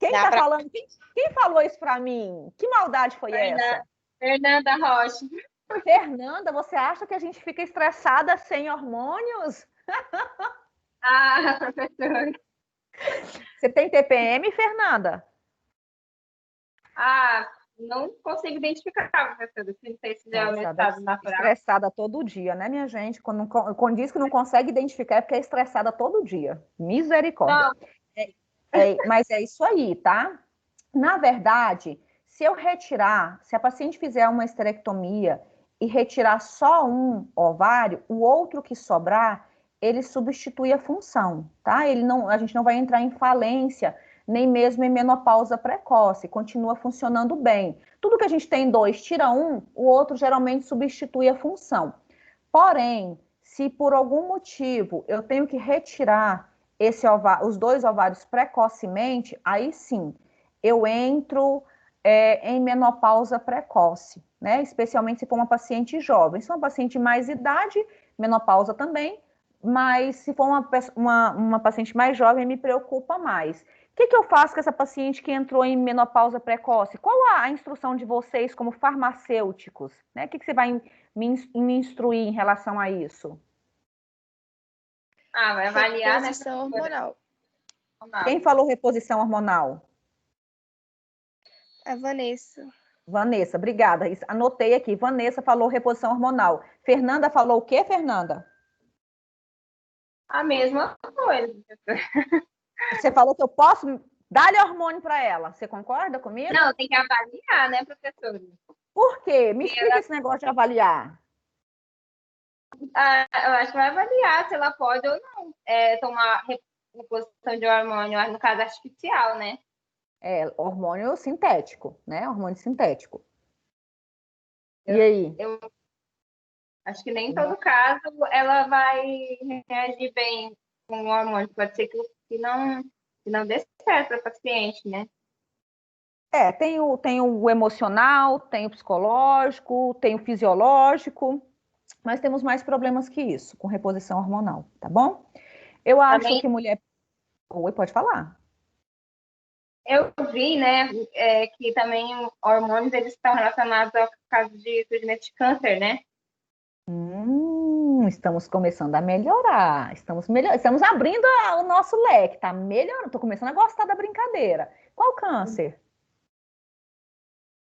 Quem Dá tá pra- falando? Quem falou isso pra mim? Que maldade foi essa? Fernanda Rocha. Fernanda, você acha que a gente fica estressada sem hormônios? Ah, professora. Você tem TPM, Fernanda? Ah, não consigo identificar, professora. Não sei se já é o meu Nossa, estado natural. estressada todo dia, né, minha gente? Quando diz que não consegue identificar, é porque é estressada todo dia. Misericórdia. Não, Mas é isso aí, tá? Na verdade, se a paciente fizer uma esterectomia e retirar só um ovário, o outro que sobrar, ele substitui a função, tá? A gente não vai entrar em falência, nem mesmo em menopausa precoce, continua funcionando bem. Tudo que a gente tem dois, tira um, o outro geralmente substitui a função. Porém, se por algum motivo eu tenho que retirar os dois ovários precocemente, aí sim, eu entro em menopausa precoce, né? Especialmente se for uma paciente jovem. Se for uma paciente de mais idade, menopausa também, mas se for uma paciente mais jovem, me preocupa mais. O que eu faço com essa paciente que entrou em menopausa precoce? Qual a instrução de vocês como farmacêuticos? Né? O que você vai me instruir em relação a isso? vai avaliar, né, Reposição professora? hormonal. Quem falou reposição hormonal? A Vanessa. Vanessa, obrigada. Anotei aqui. Vanessa falou reposição hormonal. Fernanda falou o quê, Fernanda? A mesma coisa, professora. Você falou que eu posso dar-lhe hormônio para ela. Você concorda comigo? Não, tem que avaliar, né, professora? Por quê? Me Porque explica esse negócio de avaliar. eu acho que vai avaliar se ela pode ou não tomar reposição de hormônio, no caso artificial, né? Hormônio sintético, né? Hormônio sintético. E aí? Eu acho que nem em todo caso ela vai reagir bem com o hormônio. Pode ser que não dê certo para o paciente, né? Tem o emocional, tem o psicológico, tem o fisiológico, mas temos mais problemas que isso com reposição hormonal, tá bom? Eu acho Também que mulher. Oi, pode falar. eu vi, né, que também hormônios eles estão relacionados ao caso de surgimento de câncer, né? estamos começando a melhorar. Estamos abrindo o nosso leque, tá melhorando. Estou começando a gostar da brincadeira. Qual câncer?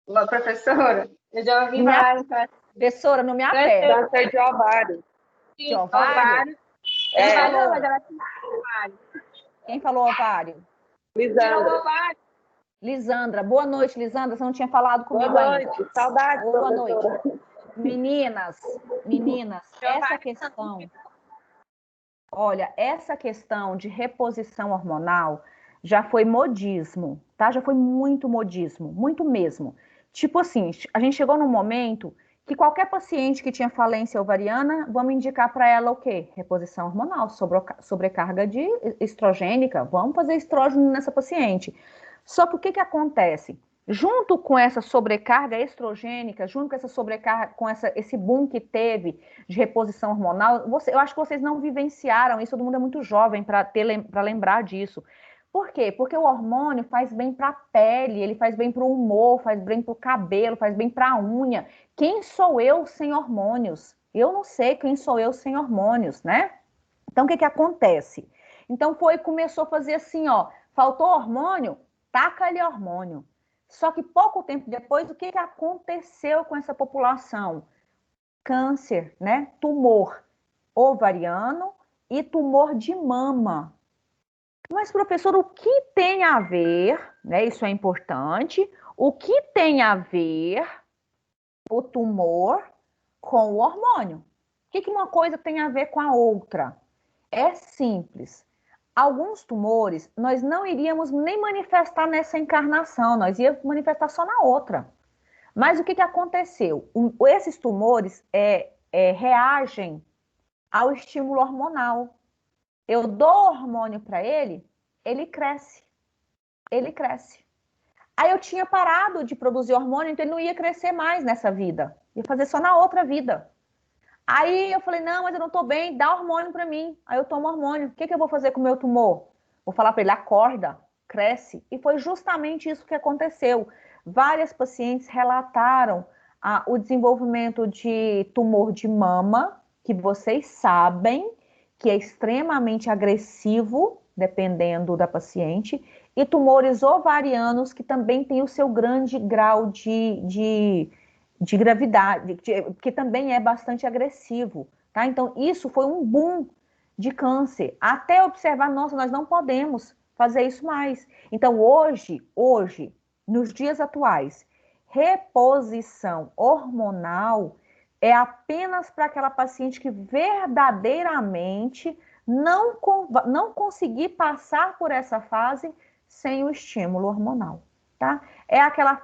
Uma professora, eu já ouvi Minha- falar em câncer Professora, não me aperta. Câncer de ovário. De ovário? Ela É. falou, mas ela tinha ovário. Quem falou ovário? Tirou Lisandra. ovário. Lisandra. Boa noite, Lisandra. Você não tinha falado comigo Boa ainda. noite. Saudades, Boa professora. noite. Meninas, essa questão, olha, essa questão de reposição hormonal já foi modismo, tá? Já foi muito modismo, muito mesmo. Tipo assim, a gente chegou num momento que qualquer paciente que tinha falência ovariana, vamos indicar para ela o quê? Reposição hormonal, sobrecarga de estrogênica, vamos fazer estrógeno nessa paciente. Só que o que acontece? Junto com essa sobrecarga estrogênica, junto com essa sobrecarga, com esse boom que teve de reposição hormonal, eu acho que vocês não vivenciaram isso, todo mundo é muito jovem para lembrar disso. Por quê? Porque o hormônio faz bem para a pele, ele faz bem para o humor, faz bem para o cabelo, faz bem para a unha. Quem sou eu sem hormônios? Eu não sei quem sou eu sem hormônios, né? Então, o que acontece? Então, começou a fazer assim, ó, faltou hormônio? Taca-lhe hormônio. Só que pouco tempo depois, o que aconteceu com essa população? Câncer, né? Tumor ovariano e tumor de mama. Mas, professor, o que tem a ver, né? Isso é importante. O que tem a ver o tumor com o hormônio? O que uma coisa tem a ver com a outra? É simples. Alguns tumores nós não iríamos nem manifestar nessa encarnação, nós íamos manifestar só na outra. Mas o que aconteceu? Esses tumores reagem ao estímulo hormonal. Eu dou hormônio para ele, ele cresce. Ele cresce. Aí eu tinha parado de produzir hormônio, então ele não ia crescer mais nessa vida. Ia fazer só na outra vida. Aí eu falei, não, mas eu não tô bem, dá hormônio para mim. Aí eu tomo hormônio. O que eu vou fazer com o meu tumor? Vou falar para ele, acorda, cresce. E foi justamente isso que aconteceu. Várias pacientes relataram o desenvolvimento de tumor de mama, que vocês sabem que é extremamente agressivo, dependendo da paciente, e tumores ovarianos, que também tem o seu grande grau de gravidade, que também é bastante agressivo, tá? Então, isso foi um boom de câncer. Até observar, nossa, nós não podemos fazer isso mais. Então, hoje, nos dias atuais, reposição hormonal é apenas para aquela paciente que verdadeiramente não conseguir passar por essa fase sem o estímulo hormonal. Tá? É aquela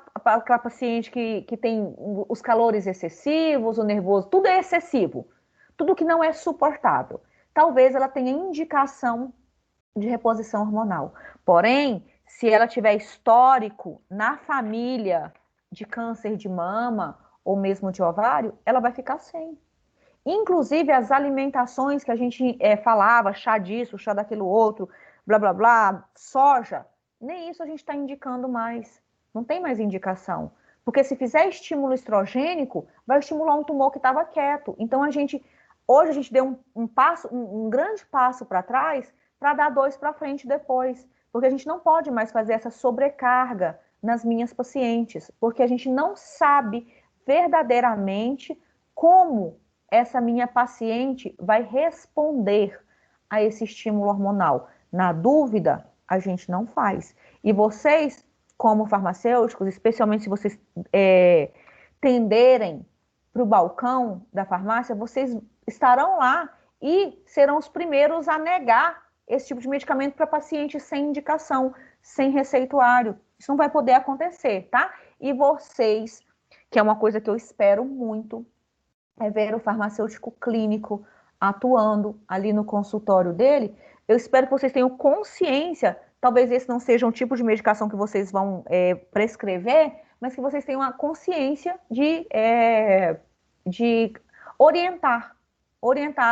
paciente que tem os calores excessivos, o nervoso, tudo é excessivo, tudo que não é suportável. Talvez ela tenha indicação de reposição hormonal. Porém, se ela tiver histórico na família de câncer de mama ou mesmo de ovário, ela vai ficar sem. Inclusive, as alimentações que a gente falava, chá disso, chá daquilo outro, blá, blá, blá, soja, nem isso a gente está indicando mais. Não tem mais indicação. Porque se fizer estímulo estrogênico, vai estimular um tumor que estava quieto. Então, hoje a gente deu um grande passo para trás para dar 2 para frente depois. Porque a gente não pode mais fazer essa sobrecarga nas minhas pacientes. Porque a gente não sabe verdadeiramente como essa minha paciente vai responder a esse estímulo hormonal. Na dúvida, a gente não faz. E vocês, como farmacêuticos, especialmente se vocês tenderem para o balcão da farmácia, vocês estarão lá e serão os primeiros a negar esse tipo de medicamento para pacientes sem indicação, sem receituário. Isso não vai poder acontecer, tá? E vocês, que é uma coisa que eu espero muito, é ver o farmacêutico clínico atuando ali no consultório dele. Eu espero que vocês tenham consciência, talvez esse não seja um tipo de medicação que vocês vão prescrever, mas que vocês tenham a consciência de orientar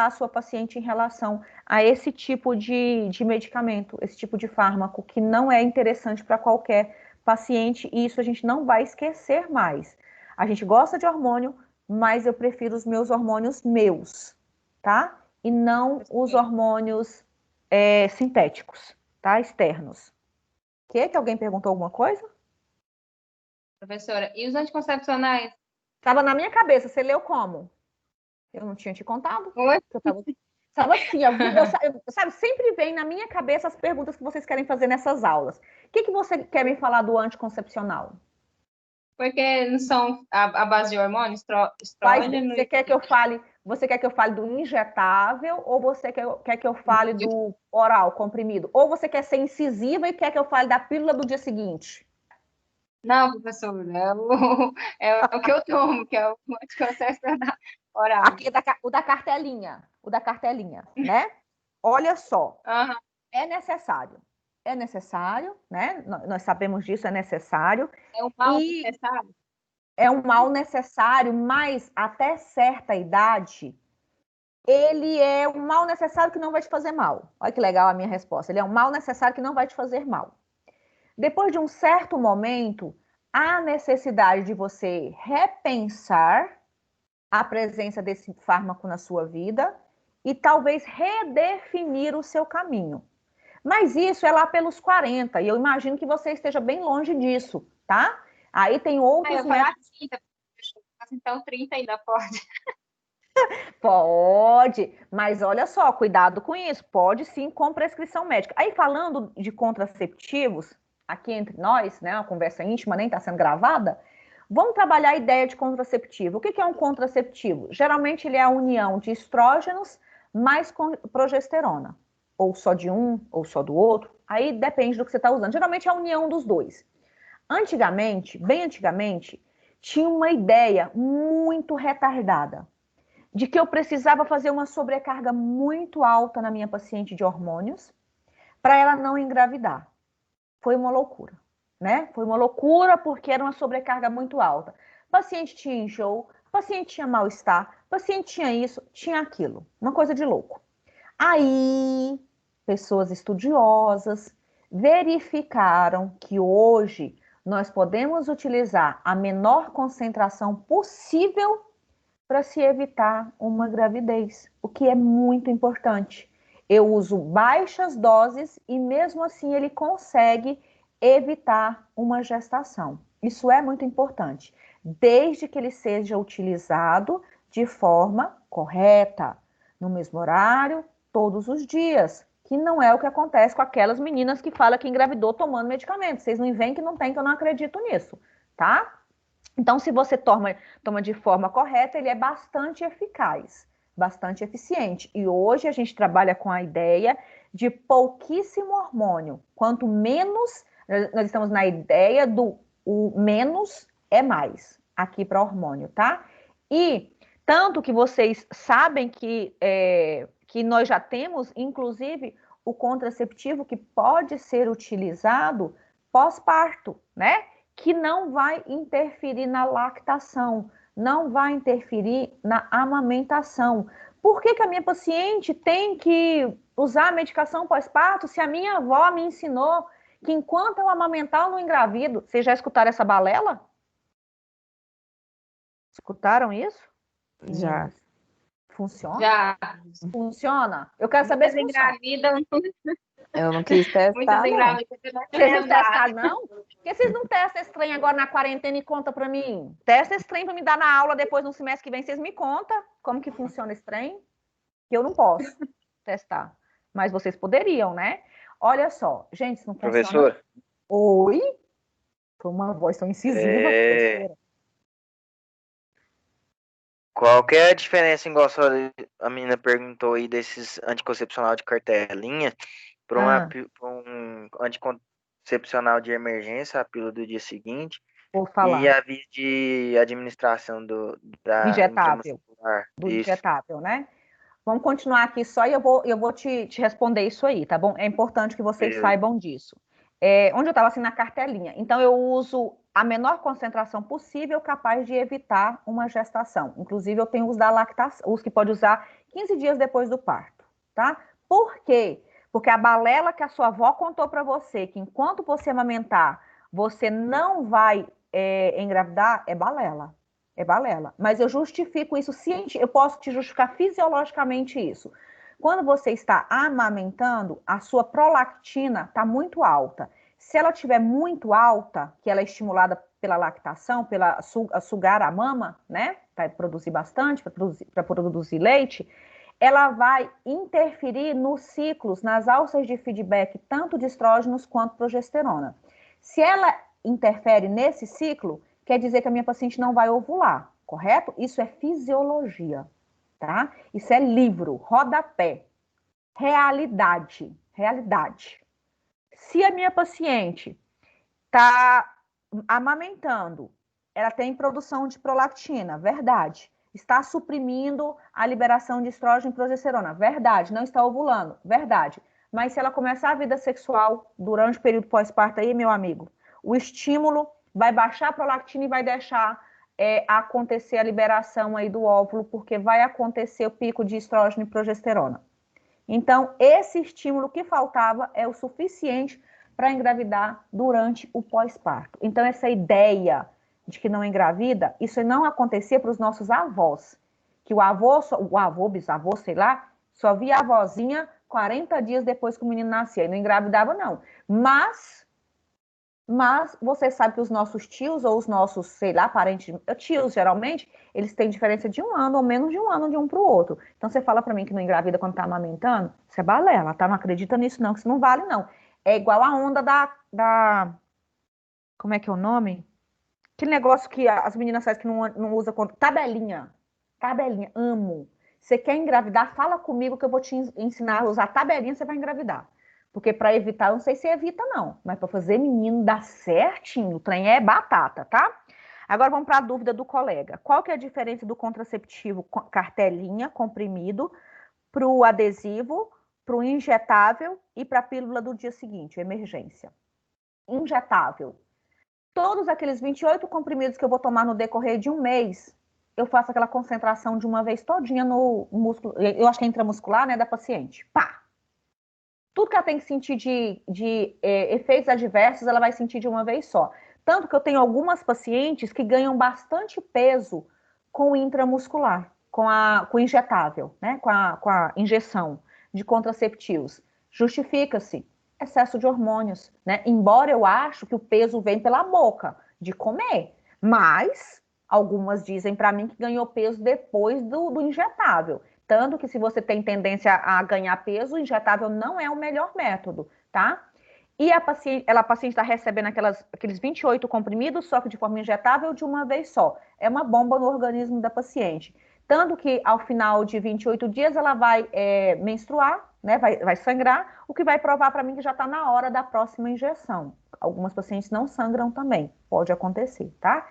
a sua paciente em relação a esse tipo de medicamento, esse tipo de fármaco, que não é interessante para qualquer paciente, e isso a gente não vai esquecer mais. A gente gosta de hormônio, mas eu prefiro os meus hormônios meus. tá? E não os hormônios sintéticos, tá? Externos. Que alguém perguntou alguma coisa? Professora, e os anticoncepcionais? Estava na minha cabeça, você leu como? Eu não tinha te contado. Oi? Estava assim, sabe, sempre vem na minha cabeça as perguntas que vocês querem fazer nessas aulas. O que você quer me falar do anticoncepcional? Porque não são a base de hormônios, estrógeno. Você quer que eu fale do injetável ou você quer que eu fale do oral, comprimido? Ou você quer ser incisiva e quer que eu fale da pílula do dia seguinte? Não, professora, é o que eu tomo, que é o anticoncepcional oral. Aqui, o da cartelinha, né? Olha só, Uhum. é necessário, né? Nós sabemos disso, é necessário. É um mal necessário? É um mal necessário, mas até certa idade, ele é um mal necessário que não vai te fazer mal. Olha que legal a minha resposta. Ele é um mal necessário que não vai te fazer mal. Depois de um certo momento, há necessidade de você repensar a presença desse fármaco na sua vida e talvez redefinir o seu caminho. Mas isso é lá pelos 40, e eu imagino que você esteja bem longe disso, tá? Aí tem outros eu métodos... 30, então 30 ainda pode. Pode, mas olha só, cuidado com isso. Pode sim, com prescrição médica. Aí falando de contraceptivos, aqui entre nós, né, uma conversa íntima, nem está sendo gravada, vamos trabalhar a ideia de contraceptivo. O que é um contraceptivo? Geralmente ele é a união de estrógenos mais com progesterona. Ou só de um, ou só do outro. Aí depende do que você está usando. Geralmente é a união dos dois. Antigamente, bem antigamente, tinha uma ideia muito retardada de que eu precisava fazer uma sobrecarga muito alta na minha paciente de hormônios para ela não engravidar. Foi uma loucura, né? Foi uma loucura porque era uma sobrecarga muito alta. Paciente tinha enjoo, paciente tinha mal-estar, paciente tinha isso, tinha aquilo. Uma coisa de louco. Aí, pessoas estudiosas verificaram que hoje nós podemos utilizar a menor concentração possível para se evitar uma gravidez, o que é muito importante. Eu uso baixas doses e mesmo assim ele consegue evitar uma gestação. Isso é muito importante, desde que ele seja utilizado de forma correta, no mesmo horário, todos os dias, que não é o que acontece com aquelas meninas que falam que engravidou tomando medicamento. Vocês não veem que não tem, que eu não acredito nisso, tá? Então, se você toma de forma correta, ele é bastante eficaz, bastante eficiente. E hoje a gente trabalha com a ideia de pouquíssimo hormônio. Quanto menos, nós estamos na ideia do o menos é mais aqui para hormônio, tá? E tanto que vocês sabem que nós já temos, inclusive, o contraceptivo que pode ser utilizado pós-parto, né? Que não vai interferir na lactação, não vai interferir na amamentação. Por que a minha paciente tem que usar a medicação pós-parto se a minha avó me ensinou que enquanto eu amamentar eu não engravido? Vocês já escutaram essa balela? Escutaram isso? Já. Funciona? Já. Funciona? Eu quero saber se funciona. Eu não quis testar, não. Vocês não testaram, não? Por que vocês não testam esse trem agora na quarentena e conta pra mim? Testa esse trem pra me dar na aula depois no semestre que vem. Vocês me contam como que funciona esse trem? Que eu não posso testar. Mas vocês poderiam, né? Olha só. Gente, isso não funciona. Professor? Oi? Foi uma voz tão incisiva, professora. Qual que é a diferença, igual a menina perguntou aí, desses anticoncepcional de cartelinha para um anticoncepcional de emergência, a pílula do dia seguinte, Vou falar. e a via de administração da injetável, do injetável, né? Vamos continuar aqui só e eu vou te responder isso aí, tá bom? É importante que vocês saibam disso. Onde eu estava assim na cartelinha. Então, eu uso a menor concentração possível capaz de evitar uma gestação. Inclusive, eu tenho os da lactação, os que pode usar 15 dias depois do parto, tá? Por quê? Porque a balela que a sua avó contou para você, que enquanto você amamentar, você não vai engravidar, é balela. É balela. Mas eu justifico isso, eu posso te justificar fisiologicamente isso. Quando você está amamentando, a sua prolactina está muito alta. Se ela estiver muito alta, que ela é estimulada pela lactação, pela sugar a mama, né? Para produzir bastante, para produzir leite, ela vai interferir nos ciclos, nas alças de feedback, tanto de estrógenos quanto progesterona. Se ela interfere nesse ciclo, quer dizer que a minha paciente não vai ovular, correto? Isso é fisiologia, tá? Isso é livro, rodapé, realidade. Se a minha paciente está amamentando, ela tem produção de prolactina, verdade. Está suprimindo a liberação de estrógeno e progesterona, verdade. Não está ovulando, verdade. Mas se ela começar a vida sexual durante o período pós-parto aí, meu amigo, o estímulo vai baixar a prolactina e vai deixar acontecer a liberação aí do óvulo, porque vai acontecer o pico de estrógeno e progesterona. Então, esse estímulo que faltava é o suficiente para engravidar durante o pós-parto. Então, essa ideia de que não engravida, isso não acontecia para os nossos avós, que bisavô, sei lá, só via a avózinha 40 dias depois que o menino nascia, e não engravidava, não. Mas você sabe que os nossos tios, ou os nossos, sei lá, parentes, tios, geralmente, eles têm diferença de 1 ano, ou menos de 1 ano de um para o outro. Então, você fala para mim que não engravida quando está amamentando, isso é balela, tá? Não acredita nisso não, que isso não vale, não. É igual a onda como é que é o nome? Aquele negócio que as meninas fazem que não usa contra... Tabelinha, amo. Você quer engravidar? Fala comigo que eu vou te ensinar a usar tabelinha, você vai engravidar. Porque para evitar, eu não sei se evita não, mas para fazer menino dar certinho, o trem é batata, tá? Agora vamos para a dúvida do colega. Qual que é a diferença do contraceptivo cartelinha, comprimido, para o adesivo, para o injetável e para a pílula do dia seguinte, emergência? Injetável. Todos aqueles 28 comprimidos que eu vou tomar no decorrer de um mês, eu faço aquela concentração de uma vez todinha no músculo, eu acho que é intramuscular, né, da paciente. Pá! Tudo que ela tem que sentir de efeitos adversos, ela vai sentir de uma vez só. Tanto que eu tenho algumas pacientes que ganham bastante peso com o intramuscular, com o injetável, né? Com a injeção de contraceptivos. Justifica-se excesso de hormônios, né? Embora eu acho que o peso vem pela boca, de comer. Mas algumas dizem para mim que ganhou peso depois do injetável. Tanto que se você tem tendência a ganhar peso, o injetável não é o melhor método, tá? E a paciente está recebendo aqueles 28 comprimidos, só que de forma injetável, de uma vez só. É uma bomba no organismo da paciente. Tanto que ao final de 28 dias ela vai menstruar, né? Vai sangrar, o que vai provar para mim que já está na hora da próxima injeção. Algumas pacientes não sangram também, pode acontecer, tá?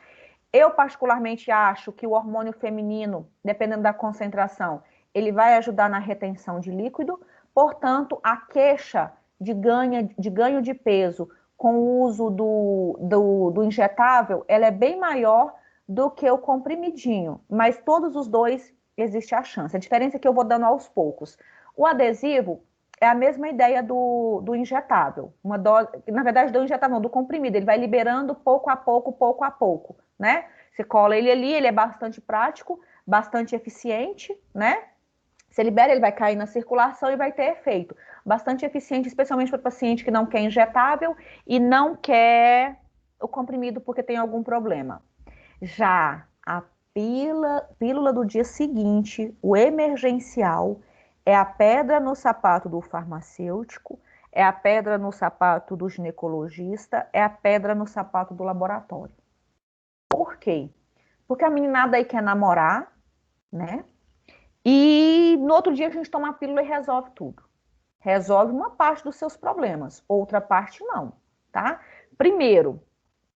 Eu particularmente acho que o hormônio feminino, dependendo da concentração, ele vai ajudar na retenção de líquido, portanto, a queixa de ganho de peso com o uso do injetável, ela é bem maior do que o comprimidinho, mas todos os dois existe a chance. A diferença é que eu vou dando aos poucos. O adesivo é a mesma ideia do injetável, uma dose, na verdade, do injetável, não, do comprimido, ele vai liberando pouco a pouco, né? Você cola ele ali, ele é bastante prático, bastante eficiente, né? Você libera, ele vai cair na circulação e vai ter efeito. Bastante eficiente, especialmente para o paciente que não quer injetável e não quer o comprimido porque tem algum problema. Já a pílula do dia seguinte, o emergencial, é a pedra no sapato do farmacêutico, é a pedra no sapato do ginecologista, é a pedra no sapato do laboratório. Por quê? Porque a meninada aí quer namorar, né? E no outro dia a gente toma a pílula e resolve tudo. Resolve uma parte dos seus problemas, outra parte não, tá? Primeiro,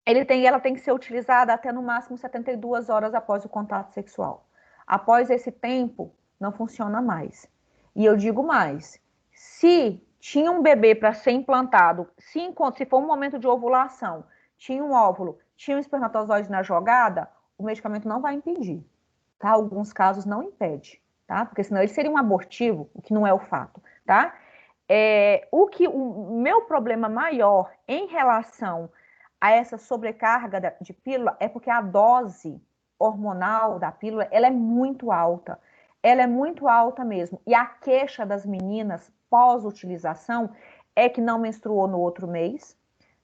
ela tem que ser utilizada até no máximo 72 horas após o contato sexual. Após esse tempo, não funciona mais. E eu digo mais, se tinha um bebê para ser implantado, se for um momento de ovulação, tinha um óvulo, tinha um espermatozoide na jogada, o medicamento não vai impedir, tá? Alguns casos não impede. Tá? Porque senão ele seria um abortivo, o que não é o fato, tá? O meu problema maior em relação a essa sobrecarga de pílula é porque a dose hormonal da pílula, ela é muito alta. Ela é muito alta mesmo. E a queixa das meninas pós-utilização é que não menstruou no outro mês,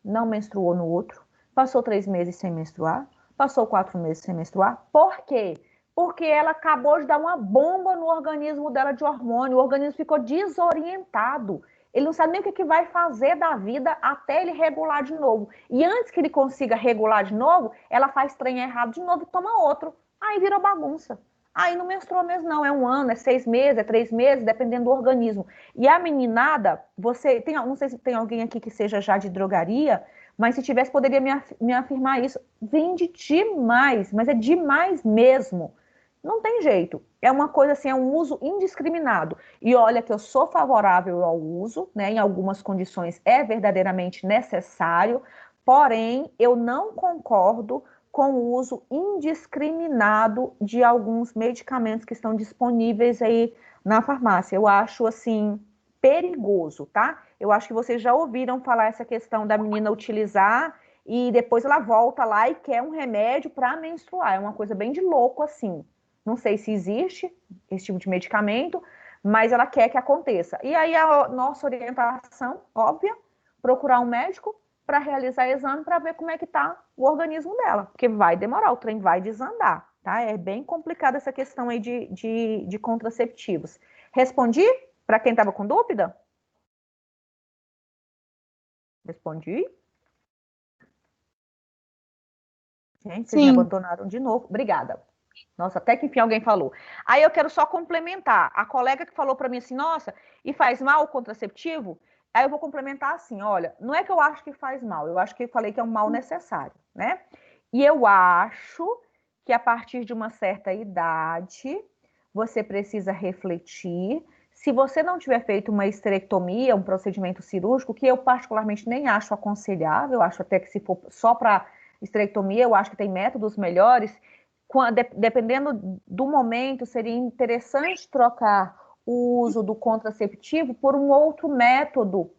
não menstruou no outro, passou 3 meses sem menstruar, passou 4 meses sem menstruar. Por quê? Porque ela acabou de dar uma bomba no organismo dela de hormônio, o organismo ficou desorientado. Ele não sabe nem o que vai fazer da vida até ele regular de novo. E antes que ele consiga regular de novo, ela faz trem errado de novo e toma outro. Aí vira bagunça. Aí não menstrua mesmo, não. É 1 ano, é 6 meses, é 3 meses, dependendo do organismo. E a meninada, você tem, não sei se tem alguém aqui que seja já de drogaria, mas se tivesse, poderia me afirmar isso. Vende demais, mas é demais mesmo. Não tem jeito. É uma coisa assim, é um uso indiscriminado. E olha que eu sou favorável ao uso, né? Em algumas condições é verdadeiramente necessário, porém, eu não concordo com o uso indiscriminado de alguns medicamentos que estão disponíveis aí na farmácia. Eu acho, assim, perigoso, tá? Eu acho que vocês já ouviram falar essa questão da menina utilizar e depois ela volta lá e quer um remédio para menstruar. É uma coisa bem de louco, assim. Não sei se existe esse tipo de medicamento, mas ela quer que aconteça. E aí a nossa orientação, óbvia, procurar um médico para realizar exame para ver como é que está o organismo dela, porque vai demorar, o trem vai desandar, tá? É bem complicada essa questão aí de contraceptivos. Respondi para quem estava com dúvida? Respondi? Gente, vocês me Sim. abandonaram de novo. Obrigada. Nossa, até que enfim alguém falou. Aí eu quero só complementar. A colega que falou para mim assim, nossa, e faz mal o contraceptivo? Aí eu vou complementar assim, olha, não é que eu acho que faz mal, eu acho que eu falei que é um mal necessário, né? E eu acho que a partir de uma certa idade, você precisa refletir. Se você não tiver feito uma esterectomia, um procedimento cirúrgico, que eu particularmente nem acho aconselhável, eu acho até que se for só para esterectomia, eu acho que tem métodos melhores. Dependendo do momento, seria interessante trocar o uso do contraceptivo por um outro método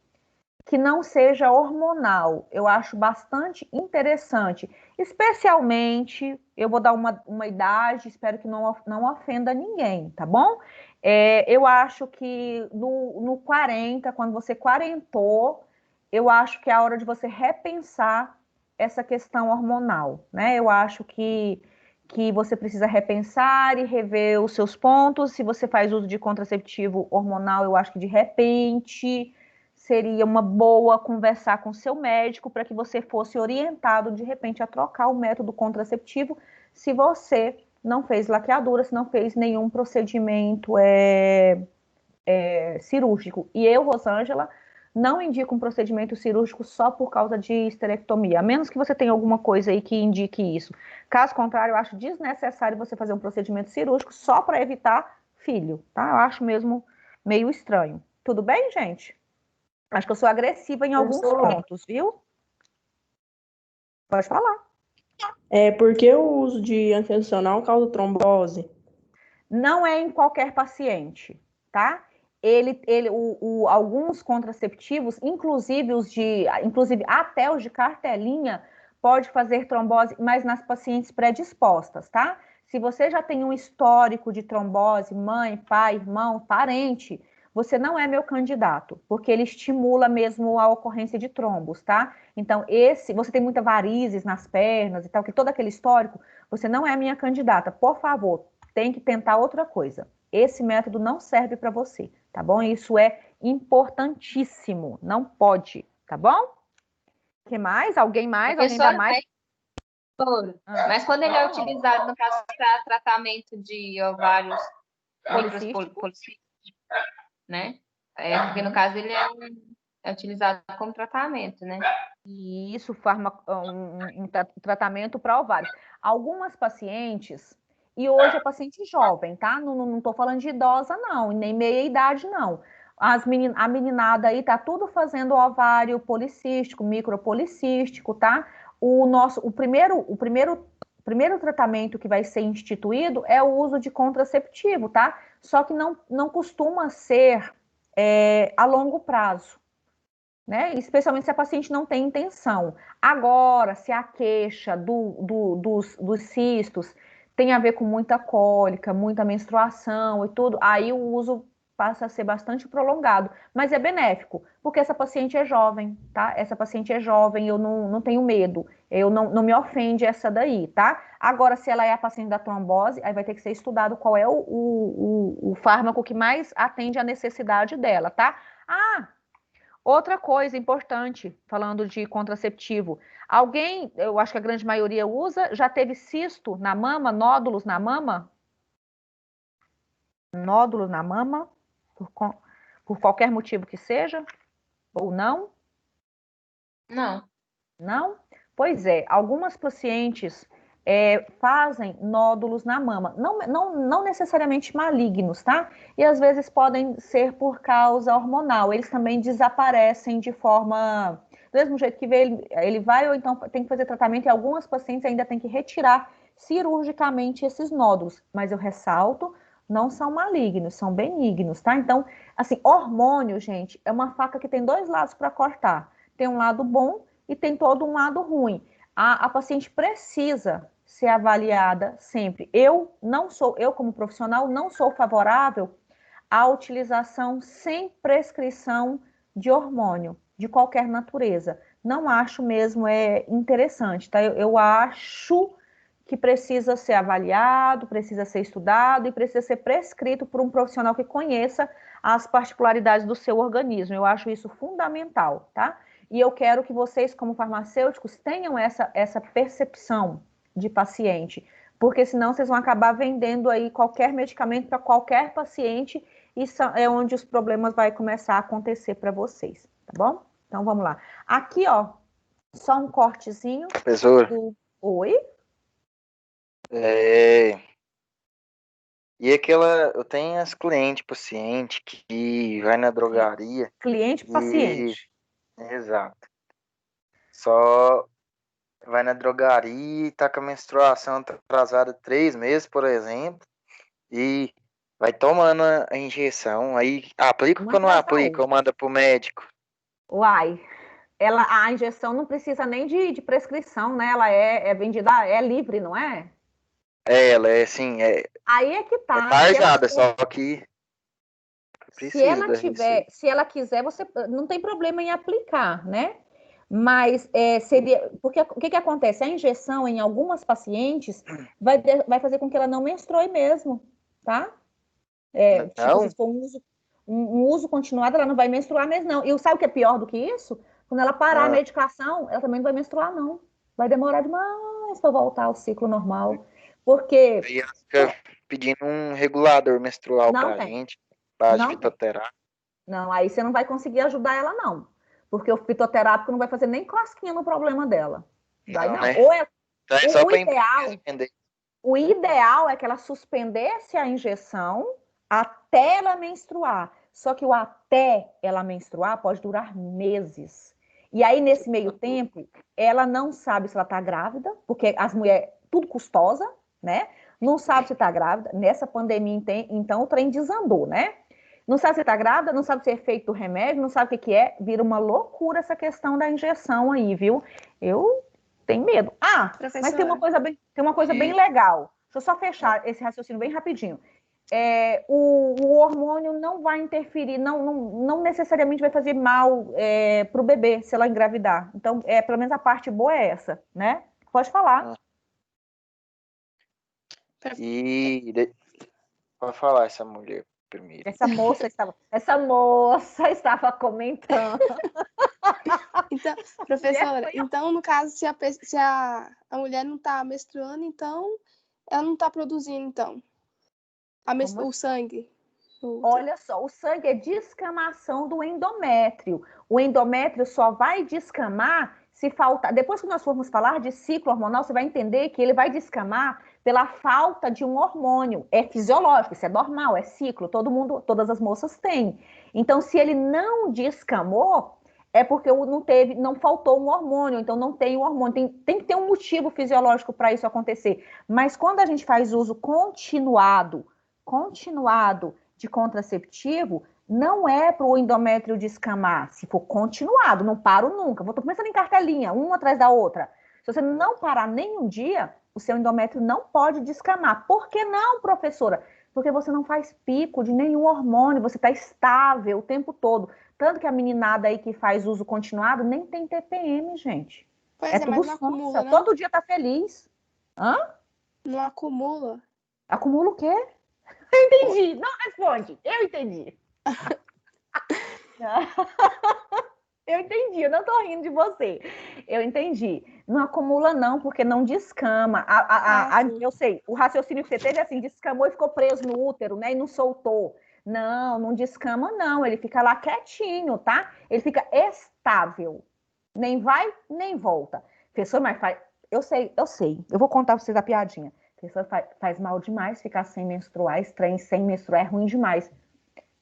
que não seja hormonal. Eu acho bastante interessante. Especialmente, eu vou dar uma idade, espero que não ofenda ninguém, tá bom? Eu acho que no 40, quando você quarentou, eu acho que é a hora de você repensar essa questão hormonal, né? Eu acho que você precisa repensar e rever os seus pontos. Se você faz uso de contraceptivo hormonal, eu acho que de repente seria uma boa conversar com seu médico para que você fosse orientado de repente a trocar o método contraceptivo se você não fez laqueadura, se não fez nenhum procedimento cirúrgico. E eu, Rosângela, não indico um procedimento cirúrgico só por causa de esterectomia, a menos que você tenha alguma coisa aí que indique isso. Caso contrário, eu acho desnecessário você fazer um procedimento cirúrgico só para evitar filho, tá? Eu acho mesmo meio estranho. Tudo bem, gente? Acho que eu sou agressiva em alguns pontos, viu? Pode falar. Porque o uso de anticoncepcional causa trombose? Não é em qualquer paciente, tá? Alguns contraceptivos, inclusive até os de cartelinha, pode fazer trombose, mas nas pacientes predispostas, tá? Se você já tem um histórico de trombose, mãe, pai, irmão, parente, você não é meu candidato, porque ele estimula mesmo a ocorrência de trombos, tá? Então, você tem muita varizes nas pernas e tal, que todo aquele histórico, você não é minha candidata. Por favor, tem que tentar outra coisa. Esse método não serve para você, tá bom? Isso é importantíssimo, não pode, tá bom? O que mais? Alguém mais? Alguém dá mais? Mas quando ele é utilizado, no caso, para tratamento de ovários policísticos, né? Porque no caso ele é utilizado como tratamento, né? Isso, um tratamento para ovários. Algumas pacientes, e hoje é paciente jovem, tá? Não tô falando de idosa, não, nem meia idade, não. A meninada aí tá tudo fazendo ovário policístico, micropolicístico, tá? O primeiro tratamento que vai ser instituído é o uso de contraceptivo, tá? Só que não costuma ser a longo prazo, né? Especialmente se a paciente não tem intenção. Agora, se a queixa dos cistos tem a ver com muita cólica, muita menstruação e tudo, aí o uso passa a ser bastante prolongado, mas é benéfico, porque essa paciente é jovem, tá? Essa paciente é jovem, eu não tenho medo, eu não me ofende essa daí, tá? Agora, se ela é a paciente da trombose, aí vai ter que ser estudado qual é o fármaco que mais atende à necessidade dela, tá? Ah, outra coisa importante, falando de contraceptivo, alguém, eu acho que a grande maioria usa, já teve cisto na mama, nódulos na mama? Nódulos na mama? Por qualquer motivo que seja? Ou não? Não. Não? Pois é, algumas pacientes fazem nódulos na mama, não necessariamente malignos, tá? E às vezes podem ser por causa hormonal, eles também desaparecem de forma, do mesmo jeito que ele vai, ou então tem que fazer tratamento, e algumas pacientes ainda tem que retirar cirurgicamente esses nódulos, mas eu ressalto, não são malignos, são benignos, tá? Então, assim, hormônio, gente, é uma faca que tem dois lados para cortar. Tem um lado bom e tem todo um lado ruim. A paciente precisa ser avaliada sempre. Eu como profissional, não sou favorável à utilização sem prescrição de hormônio, de qualquer natureza. Não acho mesmo interessante, tá? Eu acho que precisa ser avaliado, precisa ser estudado e precisa ser prescrito por um profissional que conheça as particularidades do seu organismo. Eu acho isso fundamental, tá? E eu quero que vocês, como farmacêuticos, tenham essa percepção de paciente, porque senão vocês vão acabar vendendo aí qualquer medicamento para qualquer paciente e é onde os problemas vão começar a acontecer para vocês, tá bom? Então, vamos lá. Aqui, ó, só um cortezinho. Professor. Oi? E eu tenho as clientes, paciente, que vai na drogaria. Cliente, paciente. Exato. Só vai na drogaria e tá com a menstruação atrasada 3 meses, por exemplo, e vai tomando a injeção, aí aplica ou não aplica, ou manda pro médico? Uai, a injeção não precisa nem de prescrição, né? Ela é vendida, é livre, não é? Ela é assim, aí é que tá. É tarjada, só que se ela quiser, você não tem problema em aplicar, né? Mas seria, porque o que acontece? A injeção em algumas pacientes vai fazer com que ela não menstrue mesmo, tá? Tipo, se for um uso continuado, ela não vai menstruar mesmo, não. E sabe o que é pior do que isso? Quando ela parar a medicação, ela também não vai menstruar, não. Vai demorar demais para voltar ao ciclo normal. Porque... Aí ela fica pedindo um regulador menstrual pra gente, base de fitoterápico. Não, aí você não vai conseguir ajudar ela, não. Porque o fitoterápico não vai fazer nem cosquinha no problema dela. Vai não. Né? O ideal é que ela suspendesse a injeção até ela menstruar. Só que o até ela menstruar pode durar meses. E aí, nesse meio tempo, ela não sabe se ela está grávida, porque as mulheres, tudo custosa, né? Não sabe se está grávida. Nessa pandemia, então, o trem desandou, né? Não sabe se está grávida, não sabe se é efeito do remédio, não sabe o que é. Vira uma loucura essa questão da injeção aí, viu? Eu tenho medo. Mas tem uma coisa bem legal. Deixa eu só fechar esse raciocínio bem rapidinho. O hormônio não vai interferir, não necessariamente vai fazer mal para o bebê se ela engravidar. Então, pelo menos a parte boa é essa, né? Pode falar. Pode falar essa mulher primeiro. Essa moça estava comentando. Então, professora, então, no caso, se a mulher não está menstruando, então, ela não está produzindo, então, o sangue. Olha só, o sangue é descamação do endométrio. O endométrio só vai descamar se faltar. Depois que nós formos falar de ciclo hormonal, você vai entender que ele vai descamar pela falta de um hormônio. É fisiológico, isso é normal, é ciclo, todas as moças têm. Então, se ele não descamou, é porque não faltou um hormônio, então não tem um hormônio. Tem que ter um motivo fisiológico para isso acontecer. Mas quando a gente faz uso continuado de contraceptivo, não é para o endométrio descamar, se for continuado, não paro nunca. Estou começando em cartelinha, uma atrás da outra. Se você não parar nem um dia, o seu endométrio não pode descamar. Por que não, professora? Porque você não faz pico de nenhum hormônio, você está estável o tempo todo. Tanto que a meninada aí que faz uso continuado nem tem TPM, gente. Pois é, tudo mas não acumula, sonsa, não? todo dia tá feliz. Hã? Não acumula. Acumula o quê? Eu entendi. Não responde. Eu entendi. Eu entendi, eu não tô rindo de você. Eu entendi. Não acumula, não, porque não descama. Eu sei, o raciocínio que você teve assim, descamou e ficou preso no útero, né? E não soltou. Não, não descama, não. Ele fica lá quietinho, tá? Ele fica estável. Nem vai, nem volta. Professor, mas faz. Eu sei. Eu vou contar pra vocês a piadinha. Professor, faz mal demais ficar sem menstruar. Estranho, sem menstruar é ruim demais.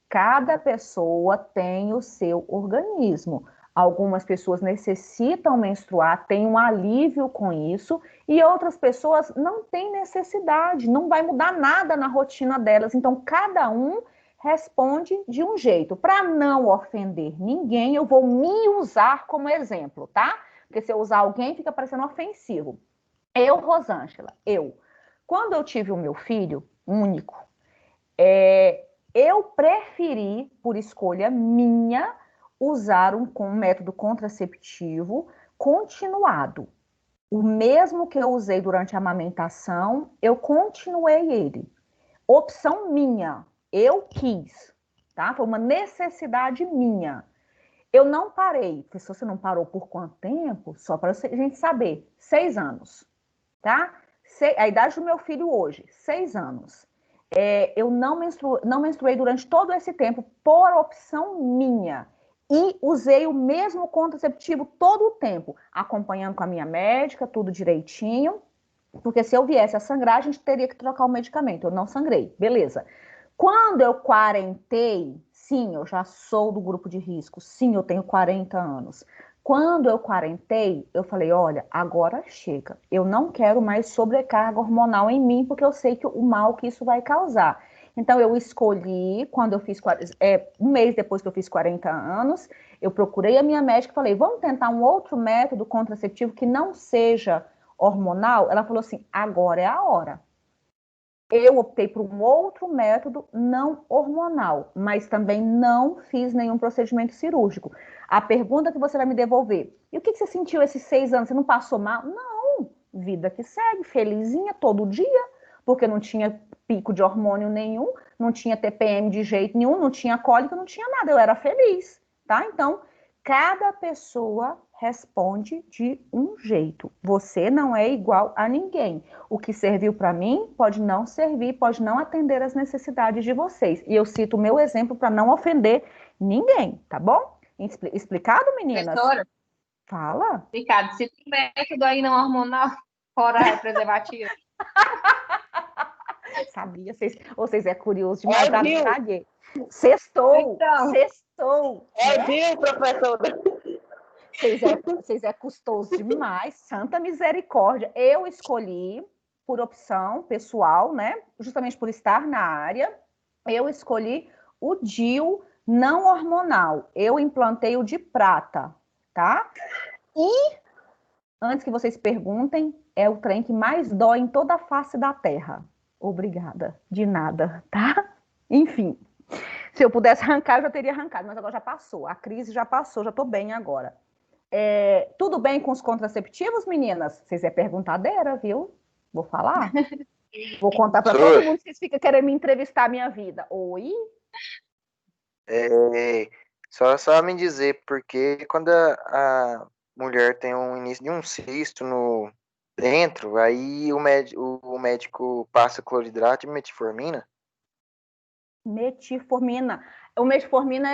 Cada pessoa tem o seu organismo. Algumas pessoas necessitam menstruar, têm um alívio com isso, e outras pessoas não têm necessidade, não vai mudar nada na rotina delas. Então, cada um responde de um jeito. Para não ofender ninguém, eu vou me usar como exemplo, tá? Porque se eu usar alguém, fica parecendo ofensivo. Eu, Rosângela, quando eu tive o meu filho único, eu preferi, por escolha minha, usar um método contraceptivo continuado. O mesmo que eu usei durante a amamentação, eu continuei ele. Opção minha, eu quis, tá? Foi uma necessidade minha. Eu não parei. Professor, você não parou por quanto tempo? Só para a gente saber. 6 anos, tá? A idade do meu filho hoje, 6 anos. Eu não menstruei durante todo esse tempo por opção minha. E usei o mesmo contraceptivo todo o tempo, acompanhando com a minha médica, tudo direitinho. Porque se eu viesse a sangrar, a gente teria que trocar o medicamento. Eu não sangrei, beleza. Quando eu quarentei, sim, eu já sou do grupo de risco. Sim, eu tenho 40 anos. Quando eu quarentei, eu falei, olha, agora chega. Eu não quero mais sobrecarga hormonal em mim, porque eu sei que o mal que isso vai causar. Então, eu escolhi, quando eu fiz, um mês depois que eu fiz 40 anos, eu procurei a minha médica e falei, vamos tentar um outro método contraceptivo que não seja hormonal? Ela falou assim, agora é a hora. Eu optei por um outro método não hormonal, mas também não fiz nenhum procedimento cirúrgico. A pergunta que você vai me devolver, e o que você sentiu esses 6 anos? Você não passou mal? Não, vida que segue, felizinha todo dia, porque não tinha pico de hormônio nenhum, não tinha TPM de jeito nenhum, não tinha cólica, não tinha nada, eu era feliz, tá? Então, cada pessoa responde de um jeito. Você não é igual a ninguém. O que serviu para mim pode não servir, pode não atender às necessidades de vocês. E eu cito o meu exemplo para não ofender ninguém, tá bom? Explicado, meninas? Professora? Fala. Explicado. Se tem método aí não hormonal, fora preservativo. Sabia, vocês é curioso demais para me saber. Sextou, Então. sextou. Viu, professora? Vocês é custoso demais, santa misericórdia. Eu escolhi, por opção pessoal, né? Justamente por estar na área, eu escolhi o DIU não hormonal. Eu implantei o de prata, tá? E, antes que vocês perguntem, é o trem que mais dói em toda a face da Terra. Obrigada, de nada, tá? Enfim, se eu pudesse arrancar, eu já teria arrancado, mas agora já passou. A crise já passou, já tô bem agora. Tudo bem com os contraceptivos, meninas? Vocês é perguntadeira, viu? Vou falar. Vou contar para todo mundo que vocês ficam querendo me entrevistar a minha vida. Oi? Só me dizer, porque quando a mulher tem um início de um cisto dentro, aí o médico passa cloridrato e metformina? Metformina. O metformina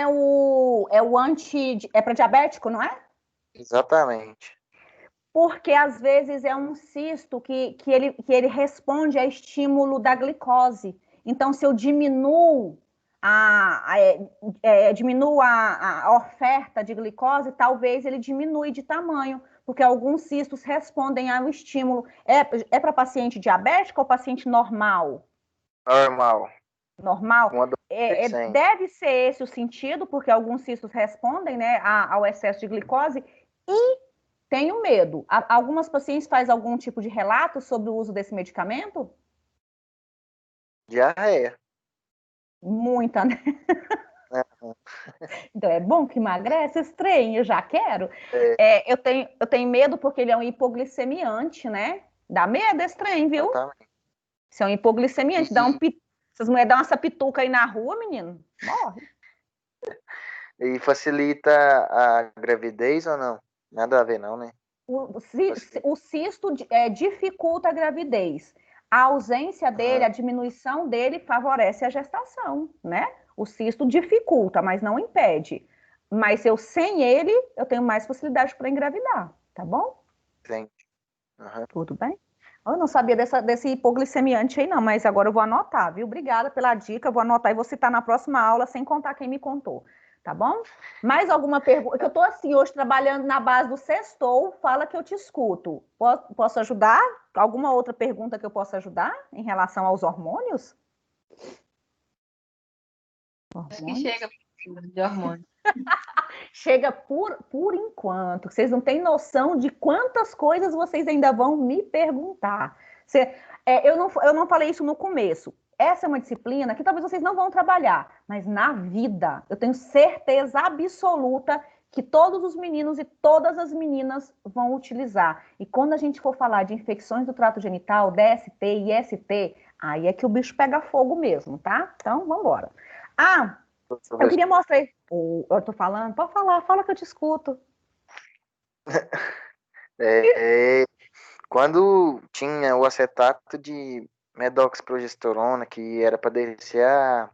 é para diabético, não é? Exatamente. Porque às vezes é um cisto que ele responde a estímulo da glicose. Então, se eu diminuo a oferta de glicose, talvez ele diminui de tamanho, porque alguns cistos respondem ao estímulo. É para paciente diabético ou paciente normal? Normal. Normal? Deve ser esse o sentido, porque alguns cistos respondem, né, ao excesso de glicose. E Tenho medo. Algumas pacientes fazem algum tipo de relato sobre o uso desse medicamento? Diarreia. Muita, né? Uhum. Então é bom que emagrece esse trem, eu já quero. É. Eu tenho medo porque ele é um hipoglicemiante, né? Dá medo esse trem, viu? Exatamente. Se é um hipoglicemiante, essas mulheres dão essa pituca aí na rua, menino, morre. E facilita a gravidez ou não? Nada a ver, não, né? O cisto dificulta a gravidez. A ausência dele, a diminuição dele favorece a gestação, né? O cisto dificulta, mas não impede. Mas sem ele, eu tenho mais facilidade para engravidar, tá bom? Entendi. Uhum. Tudo bem? Eu não sabia desse hipoglicemiante aí, não, mas agora eu vou anotar, viu? Obrigada pela dica, eu vou anotar e vou citar na próxima aula, sem contar quem me contou, tá bom? Mais alguma pergunta? Que eu tô assim, hoje, trabalhando na base do sextou, fala que eu te escuto. Posso ajudar? Alguma outra pergunta que eu possa ajudar em relação aos hormônios? Acho que chega de hormônio. Chega por enquanto. Vocês não têm noção de quantas coisas vocês ainda vão me perguntar. Eu não falei isso no começo. Essa é uma disciplina que talvez vocês não vão trabalhar, mas na vida, eu tenho certeza absoluta que todos os meninos e todas as meninas vão utilizar. E quando a gente for falar de infecções do trato genital, DST e IST, aí é que o bicho pega fogo mesmo, tá? Então, vamos embora. Eu queria mostrar. Eu tô falando? Pode falar, fala que eu te escuto. Quando tinha o acetato de medoxprogesterona, que era para descer a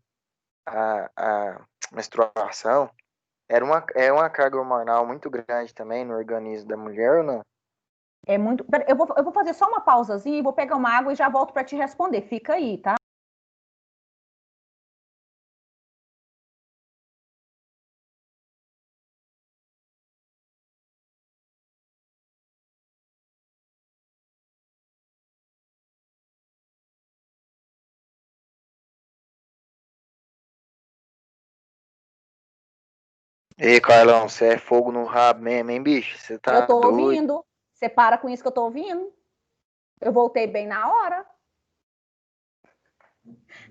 menstruação, é uma carga hormonal muito grande também no organismo da mulher ou não? É muito. Eu vou fazer só uma pausazinha e vou pegar uma água e já volto para te responder. Fica aí, tá? Ei, Carlão, você é fogo no rabo mesmo, hein, bicho? Você Eu tá tô doido? ouvindo. Você para com isso que eu tô ouvindo. Eu voltei bem na hora.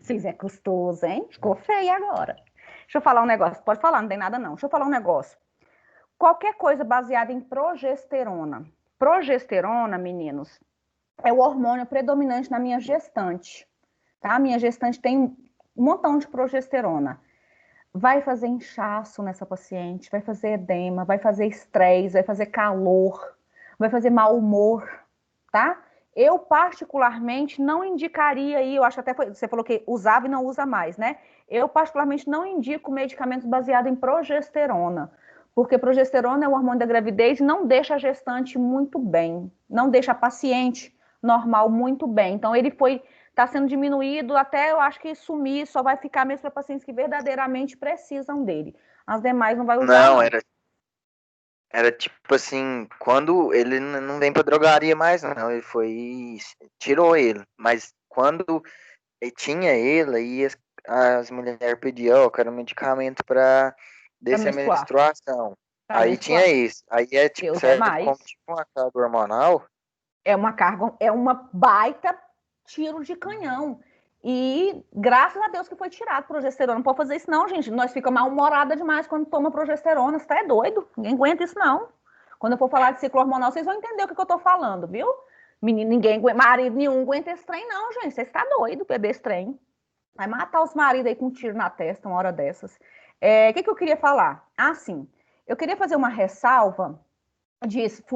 Vocês é custoso, hein? Ficou feio agora. Deixa eu falar um negócio. Pode falar, não tem nada não. Deixa eu falar um negócio. Qualquer coisa baseada em progesterona. Progesterona, meninos, é o hormônio predominante na minha gestante. Tá? A minha gestante tem um montão de progesterona. Vai fazer inchaço nessa paciente, vai fazer edema, vai fazer estresse, vai fazer calor, vai fazer mau humor, tá? Eu, particularmente, não indicaria aí, eu acho até você falou que usava e não usa mais, né? Eu, particularmente, não indico medicamentos baseados em progesterona, porque progesterona é o hormônio da gravidez e não deixa a gestante muito bem, não deixa a paciente normal muito bem. Então, está sendo diminuído até, eu acho que sumir, só vai ficar mesmo para pacientes que verdadeiramente precisam dele. As demais não vai usar, Não, era tipo assim, quando ele não vem pra drogaria mais, não, ele tirou ele, mas quando ele tinha ele, aí as mulheres pediam, ó, eu quero um medicamento pra descer a menstruação. Aí tinha isso, aí tipo, serve como tipo uma carga hormonal. É uma baita tiro de canhão. E graças a Deus que foi tirado progesterona. Não pode fazer isso não, gente. Nós ficamos mal-humorada demais quando toma progesterona. Você é doido? Ninguém aguenta isso não. Quando eu for falar de ciclo hormonal, vocês vão entender o que eu tô falando, viu? Menino, ninguém aguenta, marido nenhum aguenta esse trem não, gente. Você está doido, beber esse trem. Vai matar os maridos aí com um tiro na testa, uma hora dessas. O que eu queria falar? Sim, eu queria fazer uma ressalva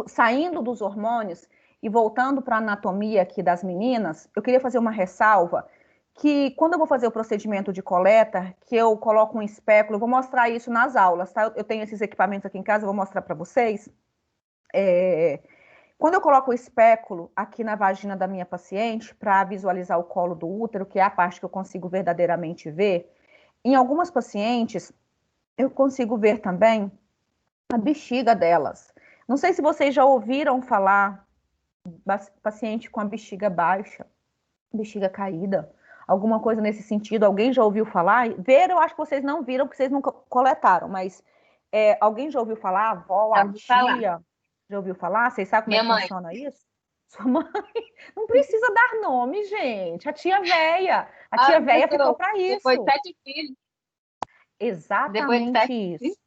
saindo dos hormônios e voltando para a anatomia aqui das meninas, eu queria fazer uma ressalva que quando eu vou fazer o procedimento de coleta, que eu coloco um espéculo, eu vou mostrar isso nas aulas, tá? Eu tenho esses equipamentos aqui em casa, eu vou mostrar para vocês. Quando eu coloco o espéculo aqui na vagina da minha paciente, para visualizar o colo do útero, que é a parte que eu consigo verdadeiramente ver, em algumas pacientes, eu consigo ver também a bexiga delas. Não sei se vocês já ouviram falar paciente com a bexiga baixa, bexiga caída, alguma coisa nesse sentido. Alguém já ouviu falar? Ver, eu acho que vocês não viram, porque vocês nunca coletaram, mas alguém já ouviu falar? A avó, a tia? Já ouviu falar? Vocês sabem como Minha é que mãe. funciona isso? Sua mãe? Não precisa dar nome, gente. A tia véia. A tia véia ficou para isso. Depois de 7 filhos. Exatamente isso.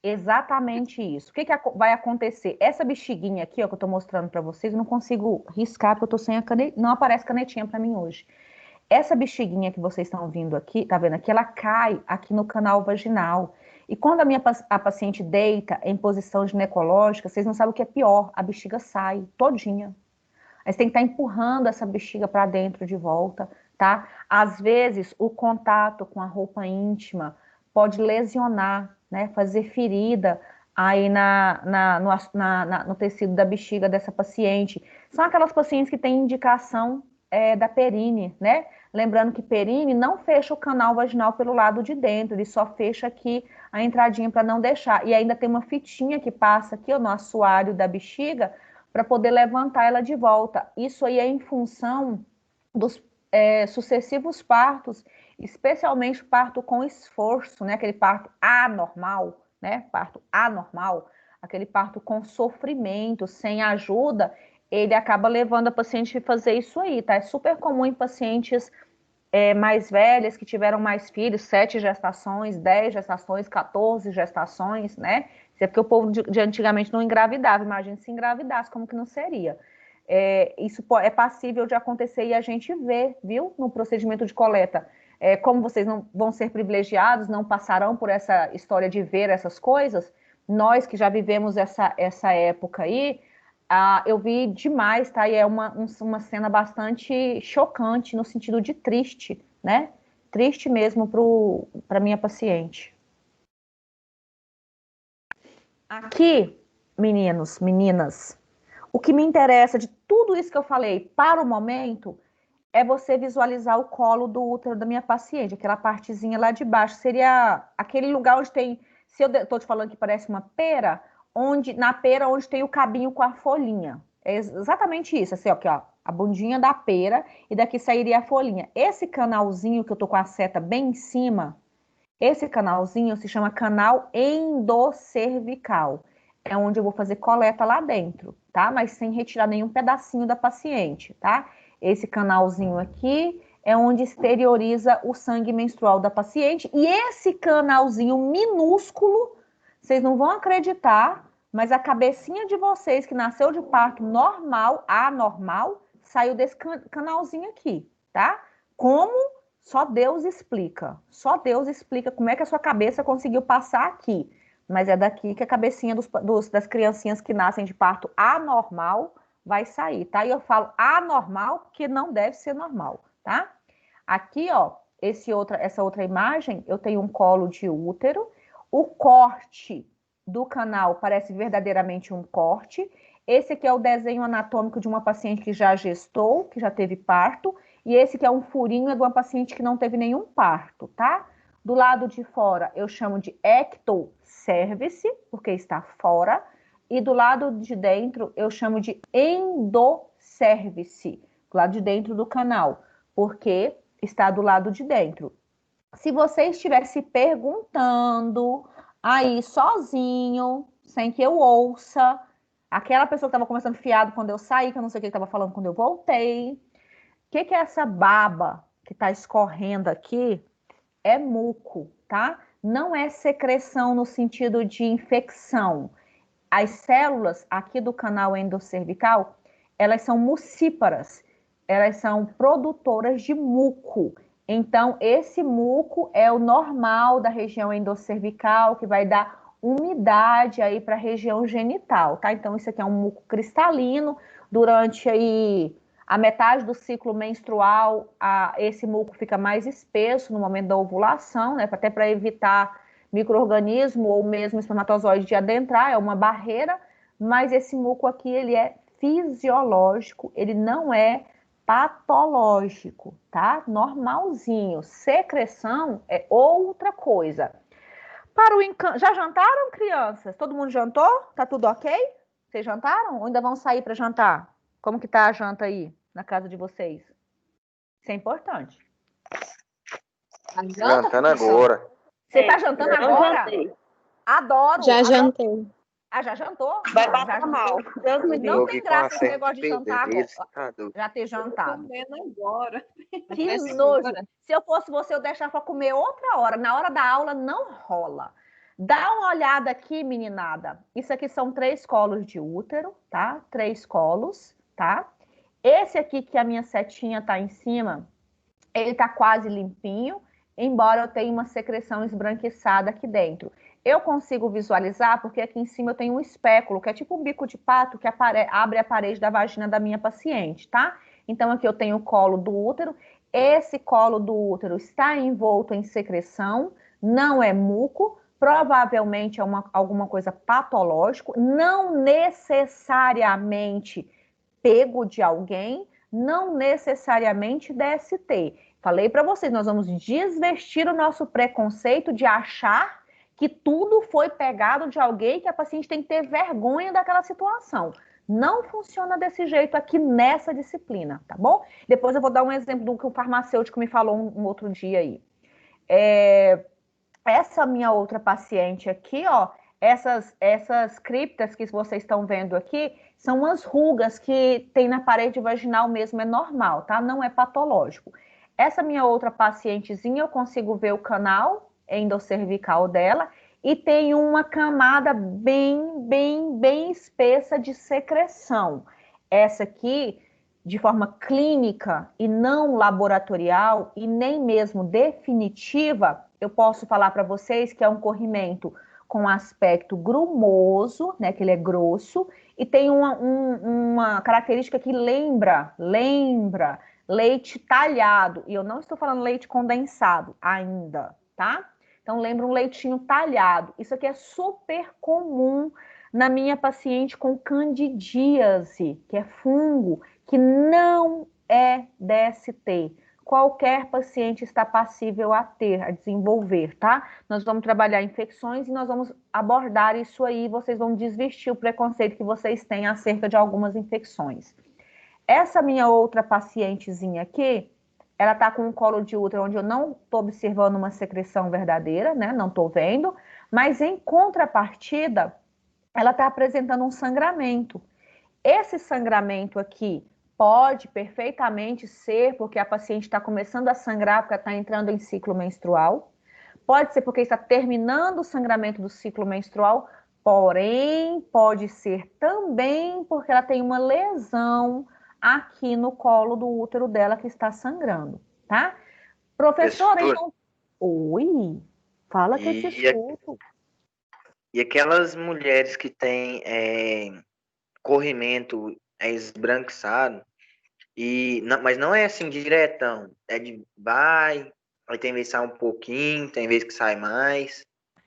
Exatamente isso. O que vai acontecer? Essa bexiguinha aqui, ó, que eu tô mostrando para vocês, eu não consigo riscar porque eu tô sem a caneta, não aparece canetinha para mim hoje. Essa bexiguinha que vocês estão vendo aqui, tá vendo aqui? Ela cai aqui no canal vaginal. E quando a paciente deita em posição ginecológica, vocês não sabem o que é pior, a bexiga sai todinha. Aí você tem que estar empurrando essa bexiga para dentro de volta, tá? Às vezes, o contato com a roupa íntima pode lesionar, né? Fazer ferida aí no tecido da bexiga dessa paciente. São aquelas pacientes que têm indicação da perine, né? Lembrando que perine não fecha o canal vaginal pelo lado de dentro, ele só fecha aqui a entradinha para não deixar. E ainda tem uma fitinha que passa aqui ó, no assoalho da bexiga para poder levantar ela de volta. Isso aí é em função dos sucessivos partos, especialmente parto com esforço, né? Aquele parto anormal, né? Parto anormal, aquele parto com sofrimento, sem ajuda, ele acaba levando a paciente a fazer isso aí, tá? É super comum em pacientes mais velhas que tiveram mais filhos, 7 gestações, 10 gestações, 14 gestações, né? Isso é porque o povo de antigamente não engravidava, imagina se engravidasse, como que não seria? Isso é passível de acontecer e a gente vê, viu, no procedimento de coleta. Como vocês não vão ser privilegiados, não passarão por essa história de ver essas coisas, nós que já vivemos essa época aí, eu vi demais, tá? E é uma cena bastante chocante, no sentido de triste, né? Triste mesmo para minha paciente. Aqui, meninos, meninas, o que me interessa de tudo isso que eu falei para o momento é você visualizar o colo do útero da minha paciente, aquela partezinha lá de baixo. Seria aquele lugar onde tem, se eu estou te falando que parece uma pera, na pera onde tem o cabinho com a folhinha. É exatamente isso, assim, ó, aqui, ó, a bundinha da pera e daqui sairia a folhinha. Esse canalzinho que eu tô com a seta bem em cima, esse canalzinho se chama canal endocervical. É onde eu vou fazer coleta lá dentro, tá? Mas sem retirar nenhum pedacinho da paciente, tá? Esse canalzinho aqui é onde exterioriza o sangue menstrual da paciente. E esse canalzinho minúsculo, vocês não vão acreditar, mas a cabecinha de vocês que nasceu de parto normal, anormal, saiu desse canalzinho aqui, tá? Como? Só Deus explica. Só Deus explica como é que a sua cabeça conseguiu passar aqui. Mas é daqui que a cabecinha das criancinhas que nascem de parto anormal vai sair, tá? E eu falo anormal porque não deve ser normal, tá? Aqui, ó, essa outra imagem, eu tenho um colo de útero. O corte do canal parece verdadeiramente um corte. Esse aqui é o desenho anatômico de uma paciente que já gestou, que já teve parto. E esse que é um furinho é de uma paciente que não teve nenhum parto, tá? Do lado de fora eu chamo de ectocervice, porque está fora. E do lado de dentro eu chamo de endocervice, do lado de dentro do canal, porque está do lado de dentro. Se você estiver se perguntando aí sozinho, sem que eu ouça, aquela pessoa que estava conversando fiado quando eu saí, que eu não sei o que estava falando quando eu voltei, o que é essa baba que está escorrendo aqui? É muco, tá? Não é secreção no sentido de infecção. As células aqui do canal endocervical, elas são mucíparas, elas são produtoras de muco. Então, esse muco é o normal da região endocervical, que vai dar umidade aí para a região genital, tá? Então, isso aqui é um muco cristalino. Durante aí a metade do ciclo menstrual, esse muco fica mais espesso no momento da ovulação, né? Até para evitar micro-organismo ou mesmo espermatozoide de adentrar, é uma barreira, mas esse muco aqui, ele é fisiológico, ele não é patológico, tá? Normalzinho. Secreção é outra coisa. Já jantaram, crianças? Todo mundo jantou? Tá tudo ok? Vocês jantaram? Ou ainda vão sair para jantar? Como que tá a janta aí, na casa de vocês? Isso é importante. Jantando agora. Você tá jantando agora? Adoro. Já adoro. jantei. Ah, já jantou? Vai Já passar jantou? mal. Deus me Não livre. tem graça esse negócio de jantar agora. Tá doido. Já ter jantado. Comendo agora. Que nojo. Se eu fosse você, eu deixava para comer outra hora. Na hora da aula não rola. Dá uma olhada aqui, meninada. Isso aqui são 3 colos de útero, tá? 3 colos, tá? Esse aqui que a minha setinha tá em cima, ele tá quase limpinho, embora eu tenha uma secreção esbranquiçada aqui dentro. Eu consigo visualizar porque aqui em cima eu tenho um espéculo, que é tipo um bico de pato que abre a parede da vagina da minha paciente, tá? Então aqui eu tenho o colo do útero. Esse colo do útero está envolto em secreção, não é muco, provavelmente é alguma coisa patológica, não necessariamente pego de alguém, não necessariamente DST. Falei para vocês, nós vamos desvestir o nosso preconceito de achar que tudo foi pegado de alguém, que a paciente tem que ter vergonha daquela situação. Não funciona desse jeito aqui nessa disciplina, tá bom? Depois eu vou dar um exemplo do que o farmacêutico me falou um outro dia aí. Essa minha outra paciente aqui, ó, essas criptas que vocês estão vendo aqui, são umas rugas que tem na parede vaginal mesmo, é normal, tá? Não é patológico. Essa minha outra pacientezinha, eu consigo ver o canal endocervical dela e tem uma camada bem espessa de secreção. Essa aqui, de forma clínica e não laboratorial e nem mesmo definitiva, eu posso falar para vocês que é um corrimento com aspecto grumoso, né, que ele é grosso, e tem uma característica que lembra leite talhado, e eu não estou falando leite condensado ainda, tá? Então lembra um leitinho talhado. Isso aqui é super comum na minha paciente com candidíase, que é fungo, que não é DST. Qualquer paciente está passível a desenvolver, tá? Nós vamos trabalhar infecções e nós vamos abordar isso aí, vocês vão desvestir o preconceito que vocês têm acerca de algumas infecções. Essa minha outra pacientezinha aqui, ela tá com um colo de útero onde eu não tô observando uma secreção verdadeira, né? Não tô vendo, mas em contrapartida, ela tá apresentando um sangramento. Esse sangramento aqui pode perfeitamente ser porque a paciente está começando a sangrar porque está entrando em ciclo menstrual. Pode ser porque está terminando o sangramento do ciclo menstrual, porém pode ser também porque ela tem uma lesão aqui no colo do útero dela que está sangrando, tá? Professora, então... Oi, fala que eu te escuto. E aquelas mulheres que têm corrimento esbranquiçado, mas não é assim diretão, é de vai, aí tem vez que sai um pouquinho, tem vez que sai mais.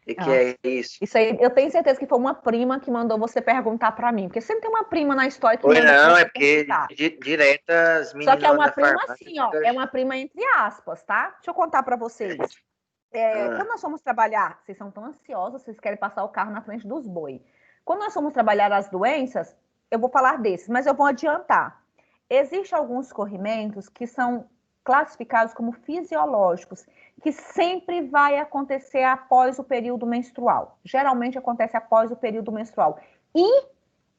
E que é isso? Isso aí, eu tenho certeza que foi uma prima que mandou você perguntar pra mim, porque sempre tem uma prima na história que Oi, manda não, você é porque diretas meninas. Só que é uma da prima farmácia, assim, ó, é uma prima entre aspas, tá? Deixa eu contar pra vocês. Quando nós fomos trabalhar, vocês são tão ansiosos, vocês querem passar o carro na frente dos boi. Quando nós fomos trabalhar as doenças, eu vou falar desses, mas eu vou adiantar. Existem alguns corrimentos que são classificados como fisiológicos, que sempre vai acontecer após o período menstrual. Geralmente acontece após o período menstrual. E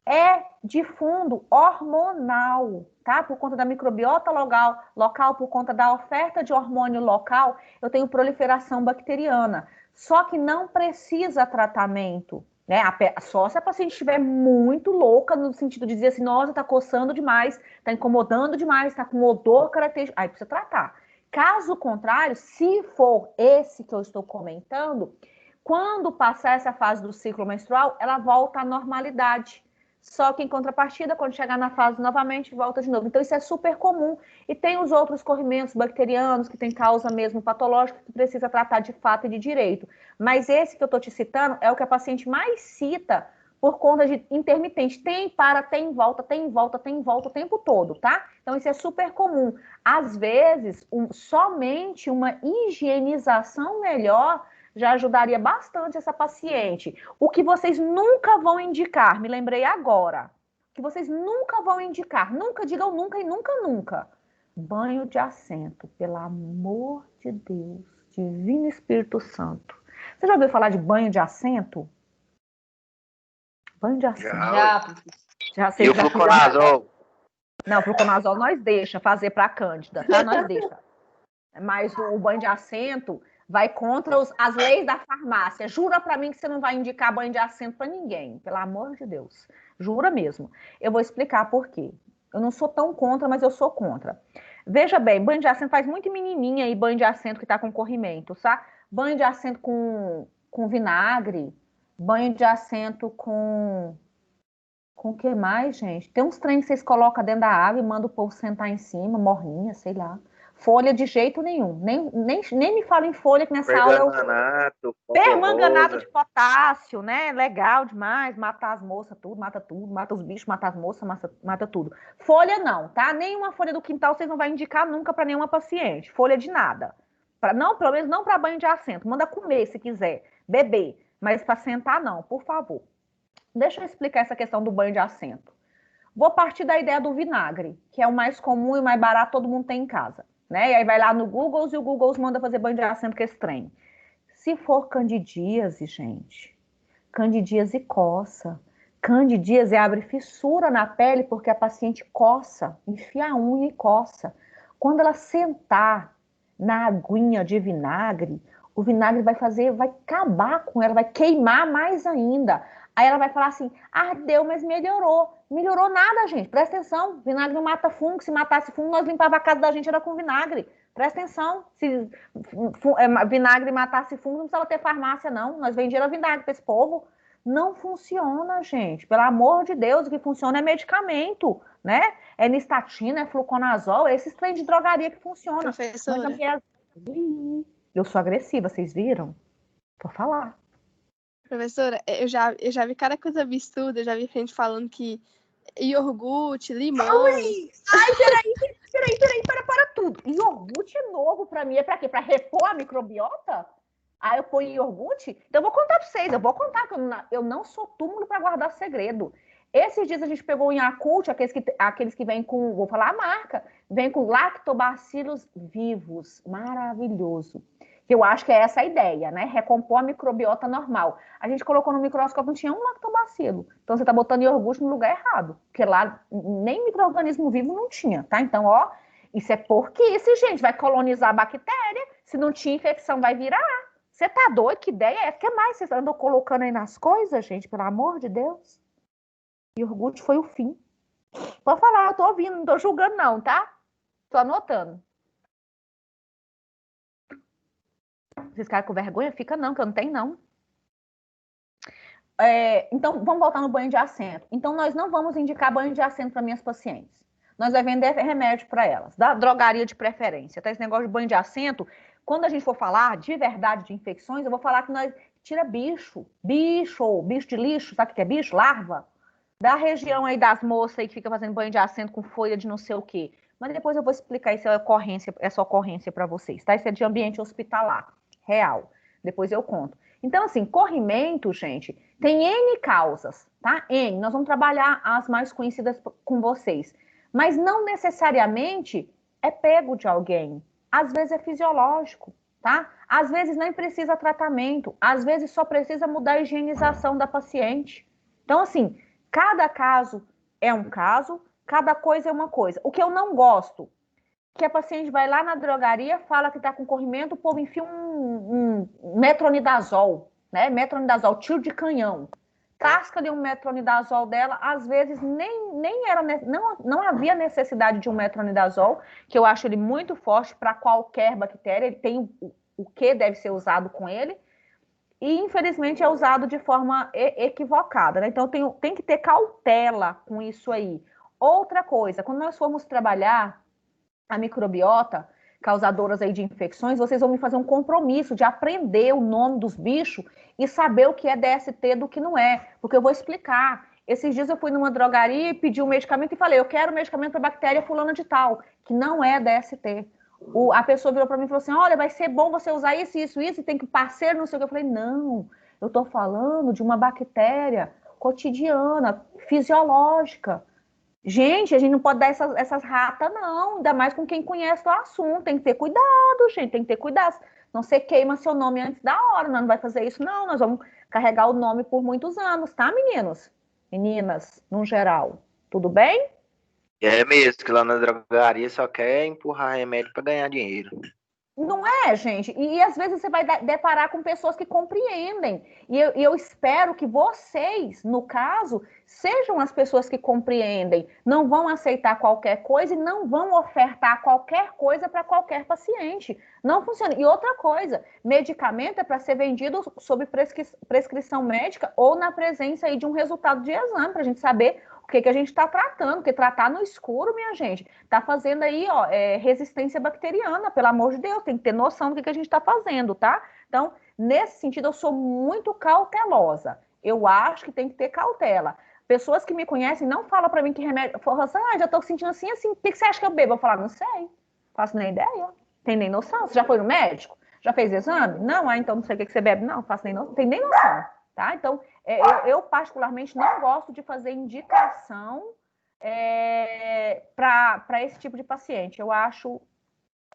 é de fundo hormonal, tá? Por conta da microbiota local, por conta da oferta de hormônio local, eu tenho proliferação bacteriana. Só que não precisa tratamento, né? Só se a paciente estiver muito louca, no sentido de dizer assim, nossa, tá coçando demais, tá incomodando demais, tá com odor característico, aí precisa tratar. Caso contrário, se for esse que eu estou comentando, quando passar essa fase do ciclo menstrual, ela volta à normalidade. Só que em contrapartida, quando chegar na fase novamente, volta de novo. Então isso é super comum. E tem os outros corrimentos bacterianos que tem causa mesmo patológica que precisa tratar de fato e de direito. Mas esse que eu estou te citando é o que a paciente mais cita por conta de intermitente. Tem, para, tem, volta o tempo todo, tá? Então isso é super comum. Às vezes, somente uma higienização melhor já ajudaria bastante essa paciente. O que vocês nunca vão indicar, me lembrei agora, que vocês nunca vão indicar, nunca digam nunca e nunca. Banho de assento, pelo amor de Deus, Divino Espírito Santo. Você já ouviu falar de banho de assento? Banho de acento. Já, Já E sei o fluconazol? Não, fluconazol nós deixa fazer para Cândida, tá? Nós deixa. Mas o banho de assento vai contra as leis da farmácia. Jura para mim que você não vai indicar banho de assento para ninguém, pelo amor de Deus. Jura mesmo. Eu vou explicar por quê. Eu não sou tão contra, mas eu sou contra. Veja bem, banho de assento faz muito menininha aí, banho de assento que tá com corrimento, tá? Banho de assento com vinagre, banho de assento com o que mais, gente? Tem uns trem que vocês colocam dentro da água e mandam o povo sentar em cima, morrinha, sei lá. Folha de jeito nenhum. Nem me fala em folha, que nessa aula eu... Permanganato de potássio, né? Legal demais. Mata as moças, tudo. Mata os bichos, mata as moças, mata tudo. Folha não, tá? Nenhuma folha do quintal vocês não vão indicar nunca para nenhuma paciente. Folha de nada. Não, pelo menos não para banho de assento. Manda comer se quiser, beber. Mas para sentar não, por favor. Deixa eu explicar essa questão do banho de assento. Vou partir da ideia do vinagre, que é o mais comum e o mais barato, todo mundo tem em casa. Né? E aí vai lá no Google e o Google manda fazer banho de assento com esse trem. Se for candidíase, gente, candidíase coça. Candidíase abre fissura na pele porque a paciente coça, enfia a unha e coça. Quando ela sentar na aguinha de vinagre, o vinagre vai acabar com ela, vai queimar mais ainda. Aí ela vai falar assim, ardeu, mas melhorou. Melhorou nada, gente. Presta atenção. Vinagre não mata fungo. Se matasse fungo, nós limpava a casa da gente, era com vinagre. Presta atenção. Se vinagre matasse fungo, não precisava ter farmácia, não. Nós vendíamos vinagre para esse povo. Não funciona, gente. Pelo amor de Deus, o que funciona é medicamento, né? É nistatina, é fluconazol, é esses trem de drogaria que funciona. Professora. Eu sou agressiva, vocês viram? Vou falar. Professora, eu já vi cada coisa absurda, eu já vi gente falando que iogurte, limão... Peraí, para tudo. Iogurte é novo pra mim, é pra quê? Pra repor a microbiota? Eu ponho iogurte? Então eu vou contar pra vocês, que eu não sou túmulo pra guardar segredo. Esses dias a gente pegou em Yakult, aqueles que vêm com, vou falar a marca, vem com lactobacilos vivos, maravilhoso. Eu acho que é essa a ideia, né? Recompor a microbiota normal. A gente colocou no microscópio, não tinha um lactobacilo. Então, você está botando iogurte no lugar errado. Porque lá, nem micro-organismo vivo não tinha, tá? Então, ó, isso é porquice, gente. Vai colonizar a bactéria. Se não tinha infecção, vai virar. Você tá doido? Que ideia é essa? O que mais vocês andam colocando aí nas coisas, gente? Pelo amor de Deus. Iogurte foi o fim. Pode falar, eu tô ouvindo, não tô julgando não, tá? Tô anotando. Vocês ficaram com vergonha? Fica não, que eu não tenho, não. Então, vamos voltar no banho de assento. Então, nós não vamos indicar banho de assento para minhas pacientes. Nós vamos vender remédio para elas, da drogaria de preferência. Tá? Esse negócio de banho de assento, quando a gente for falar de verdade de infecções, eu vou falar que nós tira bicho de lixo, sabe o que é bicho? Larva. Da região aí das moças aí que fica fazendo banho de assento com folha de não sei o quê. Mas depois eu vou explicar essa ocorrência para vocês, tá? Isso é de ambiente hospitalar. Real. Depois eu conto. Então, assim, corrimento, gente, tem N causas, tá? N. Nós vamos trabalhar as mais conhecidas com vocês. Mas não necessariamente é pego de alguém. Às vezes é fisiológico, tá? Às vezes nem precisa tratamento. Às vezes só precisa mudar a higienização da paciente. Então, assim, cada caso é um caso, cada coisa é uma coisa. O que eu não gosto que a paciente vai lá na drogaria, fala que está com corrimento, o povo enfia um metronidazol, né? Metronidazol, tiro de canhão. Tasca de um metronidazol dela, às vezes não havia necessidade de um metronidazol, que eu acho ele muito forte para qualquer bactéria, ele tem o que deve ser usado com ele, e infelizmente é usado de forma equivocada, né? Então tem que ter cautela com isso aí. Outra coisa, quando nós formos trabalhar a microbiota, causadoras aí de infecções, vocês vão me fazer um compromisso de aprender o nome dos bichos e saber o que é DST do que não é, porque eu vou explicar. Esses dias eu fui numa drogaria e pedi um medicamento e falei, eu quero medicamento para bactéria fulana de tal, que não é DST. A pessoa virou para mim e falou assim, olha, vai ser bom você usar isso, e tem que parceiro, não sei o que. Eu falei, não, eu estou falando de uma bactéria cotidiana, fisiológica. Gente, a gente não pode dar essas ratas, não. Ainda mais com quem conhece o assunto. Tem que ter cuidado, gente. Tem que ter cuidado. Não você queima seu nome antes da hora. Nós não vai fazer isso, não. Nós vamos carregar o nome por muitos anos, tá, meninos? meninas, no geral? Tudo bem? É mesmo, que lá na drogaria só quer empurrar remédio para ganhar dinheiro. Não é, gente? E às vezes você vai deparar com pessoas que compreendem. E eu espero que vocês, no caso, sejam as pessoas que compreendem. Não vão aceitar qualquer coisa e não vão ofertar qualquer coisa para qualquer paciente. Não funciona. E outra coisa, medicamento é para ser vendido sob prescrição médica ou na presença aí de um resultado de exame, para a gente saber o que a gente está tratando, porque tratar no escuro, minha gente, está fazendo aí, ó, resistência bacteriana, pelo amor de Deus, tem que ter noção do que a gente está fazendo, tá? Então, nesse sentido, eu sou muito cautelosa. Eu acho que tem que ter cautela. Pessoas que me conhecem não falam para mim que remédio... Falam assim, já estou sentindo assim, o que você acha que eu bebo? Eu falo, não sei, faço nem ideia, tem nem noção. Você já foi no médico? Já fez exame? Não, então não sei o que você bebe. Não, faço nem noção, tem nem noção, tá? Então, eu particularmente não gosto de fazer indicação para esse tipo de paciente. Eu acho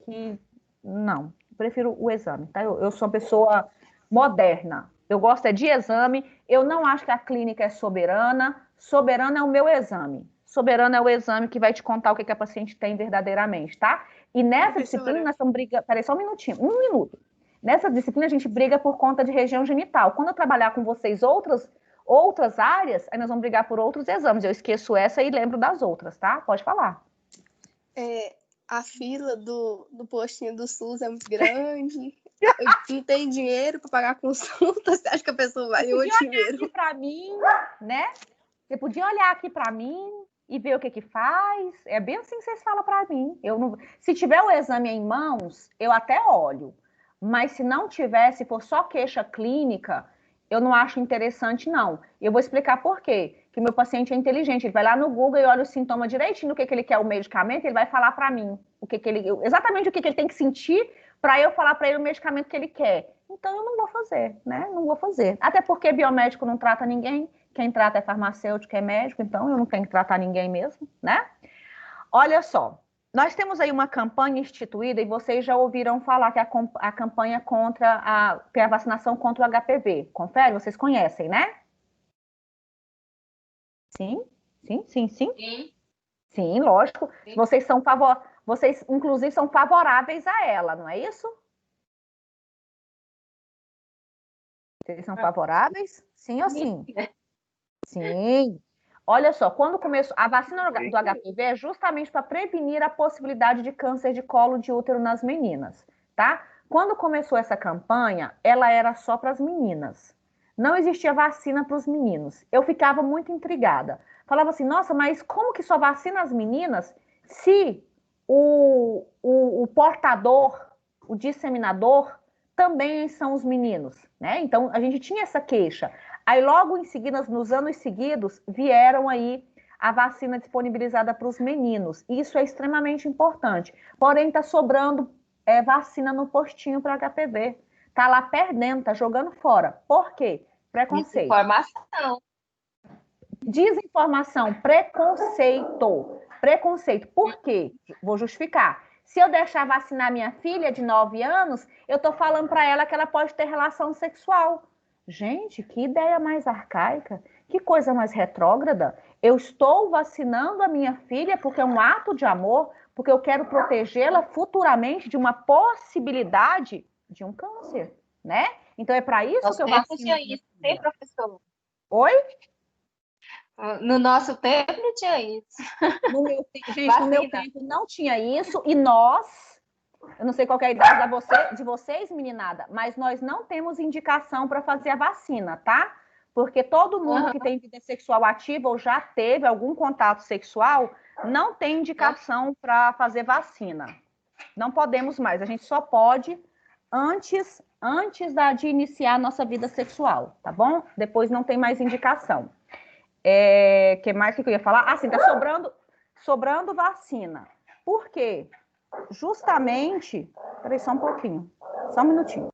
que não, prefiro o exame, tá? Eu sou uma pessoa moderna. Eu gosto de exame. Eu não acho que a clínica é soberana. Soberana é o meu exame. Soberano é o exame que vai te contar o que a paciente tem verdadeiramente, tá? E nessa disciplina nós estamos brigando... Peraí, só um minutinho, um minuto. Nessa disciplina a gente briga por conta de região genital. Quando eu trabalhar com vocês outras áreas, aí nós vamos brigar por outros exames. Eu esqueço essa e lembro das outras, tá? Pode falar. A fila do postinho do SUS é muito grande. Não tem dinheiro para pagar a consulta. Você acha que a pessoa vai hoje dinheiro? Aqui para mim, né? Você podia olhar aqui para mim e ver o que faz. É bem assim que vocês falam para mim. Eu não... Se tiver o exame em mãos, eu até olho. Mas se não tiver, se for só queixa clínica, eu não acho interessante, não. Eu vou explicar por quê. Que meu paciente é inteligente. Ele vai lá no Google e olha o sintoma direitinho do que ele quer o medicamento, ele vai falar para mim exatamente o que ele tem que sentir para eu falar para ele o medicamento que ele quer. Então, eu não vou fazer, né? Não vou fazer. Até porque biomédico não trata ninguém. Quem trata é farmacêutico, é médico, então eu não tenho que tratar ninguém mesmo, né? Olha só, nós temos aí uma campanha instituída e vocês já ouviram falar que a campanha tem a vacinação contra o HPV. Confere? Vocês conhecem, né? Sim? Sim, lógico. Sim. Vocês, inclusive, são favoráveis a ela, não é isso? Vocês são favoráveis? Sim ou sim? Sim. Olha só, quando começou a vacina do HPV é justamente para prevenir a possibilidade de câncer de colo de útero nas meninas, tá? Quando começou essa campanha, ela era só para as meninas. Não existia vacina para os meninos. Eu ficava muito intrigada. Falava assim, nossa, mas como que só vacina as meninas se o portador, o disseminador, também são os meninos, né? Então, a gente tinha essa queixa. Aí, logo em seguida, nos anos seguidos, vieram aí a vacina disponibilizada para os meninos. Isso é extremamente importante. Porém, está sobrando vacina no postinho para HPV. Está lá perdendo, está jogando fora. Por quê? Preconceito. Desinformação, preconceito. Por quê? Vou justificar. Se eu deixar vacinar minha filha de 9 anos, eu estou falando para ela que ela pode ter relação sexual. Gente, que ideia mais arcaica, que coisa mais retrógrada. Eu estou vacinando a minha filha porque é um ato de amor, porque eu quero protegê-la futuramente de uma possibilidade de um câncer, né? Então é para isso que eu vacino. Tinha isso, tem, professor? Oi? No nosso tempo não tinha isso. No meu tempo não tinha isso e nós... Eu não sei qual é a idade de vocês, meninada, mas nós não temos indicação para fazer a vacina, tá? Porque todo mundo que tem vida sexual ativa ou já teve algum contato sexual não tem indicação para fazer vacina. Não podemos mais. A gente só pode antes de iniciar a nossa vida sexual, tá bom? Depois não tem mais indicação. Que mais que eu ia falar? Ah, sim, tá sobrando vacina. Por quê? Justamente... Peraí, só um pouquinho. Só um minutinho.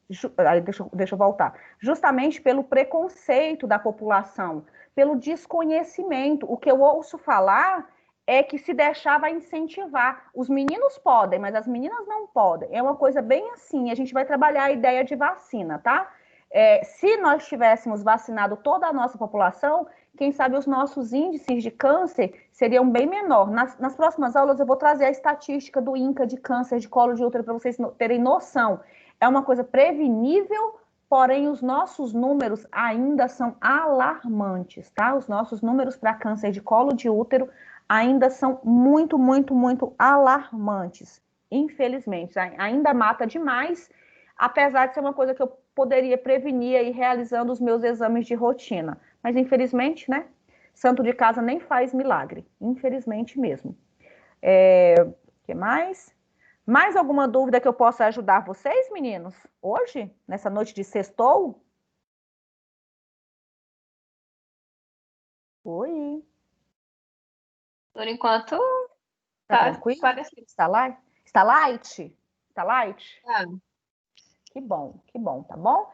Deixa eu voltar. Justamente pelo preconceito da população, pelo desconhecimento. O que eu ouço falar é que se deixar vai incentivar. Os meninos podem, mas as meninas não podem. É uma coisa bem assim, a gente vai trabalhar a ideia de vacina, tá? Se nós tivéssemos vacinado toda a nossa população, quem sabe os nossos índices de câncer seriam bem menor. Nas próximas aulas eu vou trazer a estatística do INCA de câncer de colo de útero para vocês terem noção. É uma coisa prevenível, porém os nossos números ainda são alarmantes, tá? Os nossos números para câncer de colo de útero ainda são muito, muito, muito alarmantes. Infelizmente, ainda mata demais, apesar de ser uma coisa que eu poderia prevenir aí realizando os meus exames de rotina. Mas, infelizmente, né? Santo de casa nem faz milagre. Infelizmente mesmo. Que mais? Mais alguma dúvida que eu possa ajudar vocês, meninos? Hoje? Nessa noite de sextou? Oi. Por enquanto, Tá tranquilo? parecido. Está light? Está light? Está light? Ah, Que bom, tá bom?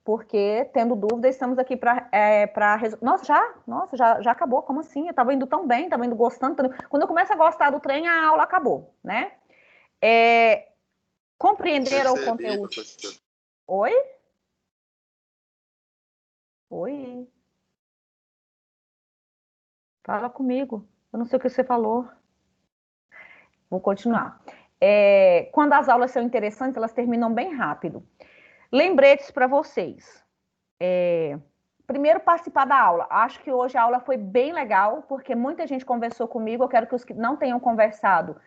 Porque, tendo dúvida, estamos aqui para resolver. Nossa, já acabou, como assim? Eu estava indo tão bem, estava indo gostando. Quando eu começo a gostar do trem, a aula acabou, né? Compreenderam o conteúdo? Professor. Oi? Oi? Fala comigo. Eu não sei o que você falou. Vou continuar. Quando as aulas são interessantes, elas terminam bem rápido. Lembretes para vocês. Primeiro, participar da aula. Acho que hoje a aula foi bem legal, porque muita gente conversou comigo. Eu quero que os que não tenham conversado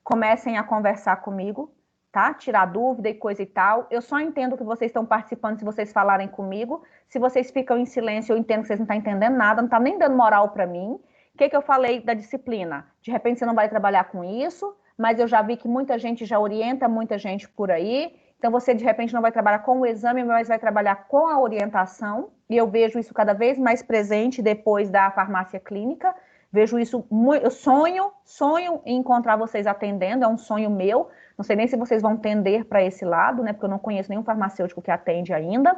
comecem a conversar comigo, tá? Tirar dúvida e coisa e tal. Eu só entendo que vocês estão participando se vocês falarem comigo. Se vocês ficam em silêncio, eu entendo que vocês não estão entendendo nada, não está nem dando moral para mim. O que eu falei da disciplina? De repente você não vai trabalhar com isso, mas eu já vi que muita gente já orienta muita gente por aí. Então, você, de repente, não vai trabalhar com o exame, mas vai trabalhar com a orientação. E eu vejo isso cada vez mais presente depois da farmácia clínica. Vejo isso muito. Eu sonho em encontrar vocês atendendo, é um sonho meu. Não sei nem se vocês vão tender para esse lado, né? Porque eu não conheço nenhum farmacêutico que atende ainda.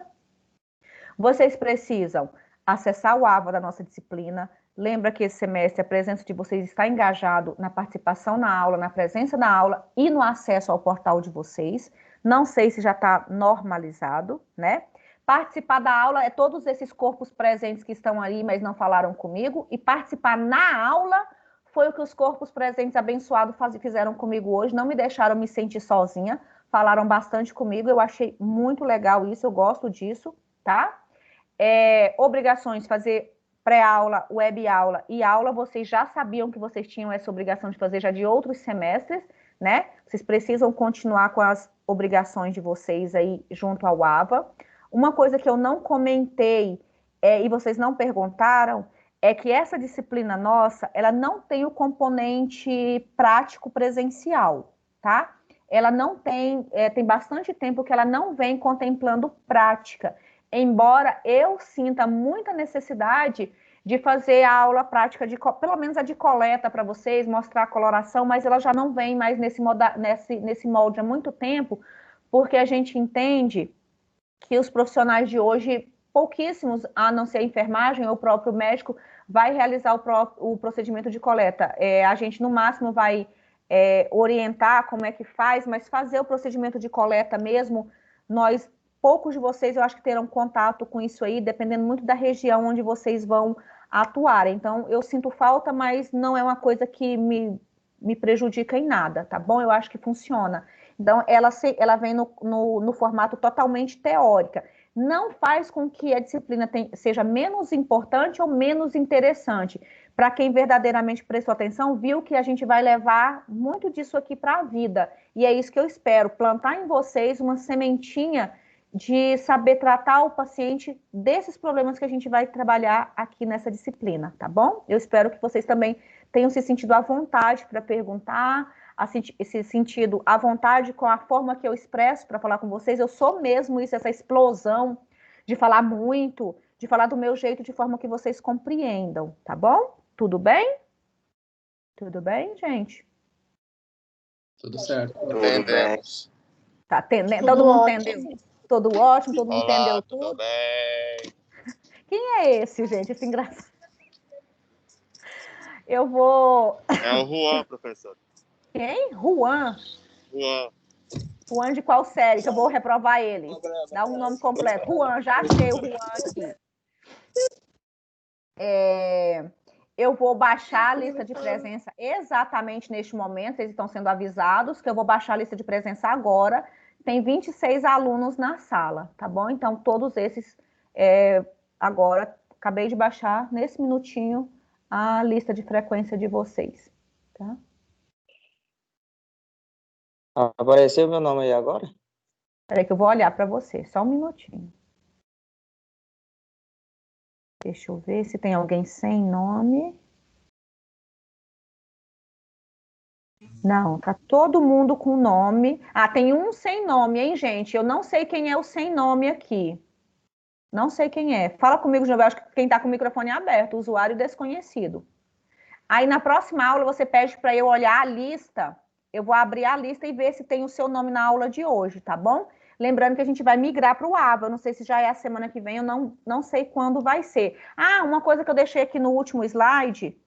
Vocês precisam acessar o AVA da nossa disciplina. Lembra que esse semestre a presença de vocês está engajado na participação na aula, na presença na aula e no acesso ao portal de vocês. Não sei se já está normalizado, né? Participar da aula é todos esses corpos presentes que estão ali, mas não falaram comigo. E participar na aula foi o que os corpos presentes abençoados fizeram comigo hoje. Não me deixaram me sentir sozinha. Falaram bastante comigo. Eu achei muito legal isso. Eu gosto disso, tá? Obrigações, fazer pré-aula, web-aula e aula. Vocês já sabiam que vocês tinham essa obrigação de fazer já de outros semestres, né? Vocês precisam continuar com as obrigações de vocês aí junto ao AVA. Uma coisa que eu não comentei e vocês não perguntaram é que essa disciplina nossa, ela não tem o componente prático presencial, tá? Ela não tem, tem bastante tempo que ela não vem contemplando prática, embora eu sinta muita necessidade de fazer a aula prática, pelo menos a de coleta para vocês, mostrar a coloração, mas ela já não vem mais nesse molde há muito tempo, porque a gente entende que os profissionais de hoje, pouquíssimos, a não ser a enfermagem ou o próprio médico, vai realizar o procedimento de coleta. A gente, no máximo, vai orientar como é que faz, mas fazer o procedimento de coleta mesmo, poucos de vocês, eu acho que terão contato com isso aí, dependendo muito da região onde vocês vão atuar. Então, eu sinto falta, mas não é uma coisa que me prejudica em nada, tá bom? Eu acho que funciona. Então, ela vem no formato totalmente teórica. Não faz com que a disciplina seja menos importante ou menos interessante. Para quem verdadeiramente prestou atenção, viu que a gente vai levar muito disso aqui para a vida. E é isso que eu espero, plantar em vocês uma sementinha de saber tratar o paciente desses problemas que a gente vai trabalhar aqui nessa disciplina, tá bom? Eu espero que vocês também tenham se sentido à vontade para perguntar, esse sentido à vontade com a forma que eu expresso para falar com vocês. Eu sou mesmo isso, essa explosão de falar muito, de falar do meu jeito, de forma que vocês compreendam, tá bom? Tudo bem? Tudo bem, gente? Tudo certo. Entendemos. Tá atendendo? Todo mundo entendeu? Tudo ótimo, todo mundo entendeu tudo? Tudo bem. Quem é esse, gente? Esse engraçado. Eu vou... É o Juan, professor. Quem? Juan? Juan. Juan de qual série? Que eu vou reprovar ele. Dá um nome completo. Juan, já achei o Juan aqui. Eu vou baixar a lista de presença exatamente neste momento. Eles estão sendo avisados que eu vou baixar a lista de presença agora. Tem 26 alunos na sala, tá bom? Então, todos esses... agora, acabei de baixar, nesse minutinho, a lista de frequência de vocês, tá? Apareceu meu nome aí agora? Peraí que eu vou olhar para você, só um minutinho. Deixa eu ver se tem alguém sem nome. Não, tá todo mundo com nome. Ah, tem um sem nome, hein, gente? Eu não sei quem é o sem nome aqui. Não sei quem é. Fala comigo, João. Acho que quem tá com o microfone aberto, usuário desconhecido. Aí, na próxima aula, você pede para eu olhar a lista. Eu vou abrir a lista e ver se tem o seu nome na aula de hoje, tá bom? Lembrando que a gente vai migrar para o AVA. Eu não sei se já é a semana que vem, eu não sei quando vai ser. Ah, uma coisa que eu deixei aqui no último slide,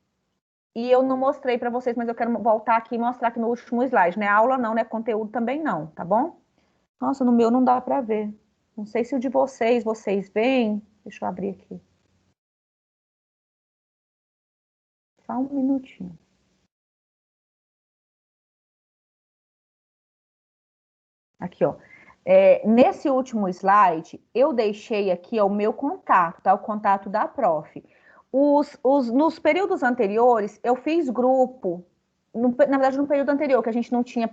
e eu não mostrei para vocês, mas eu quero voltar aqui e mostrar aqui no último slide. Não é aula não, né? Conteúdo também não, tá bom? Nossa, no meu não dá para ver. Não sei se o de vocês veem. Deixa eu abrir aqui. Só um minutinho. Aqui, ó. Nesse último slide, eu deixei aqui ó, o meu contato, tá? O contato da prof. Nos períodos anteriores, eu fiz grupo. Na verdade, no período anterior, que a gente não tinha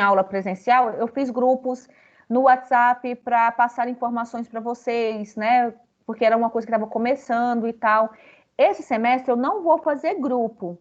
aula presencial, eu fiz grupos no WhatsApp para passar informações para vocês, né? Porque era uma coisa que estava começando e tal. Esse semestre eu não vou fazer grupo,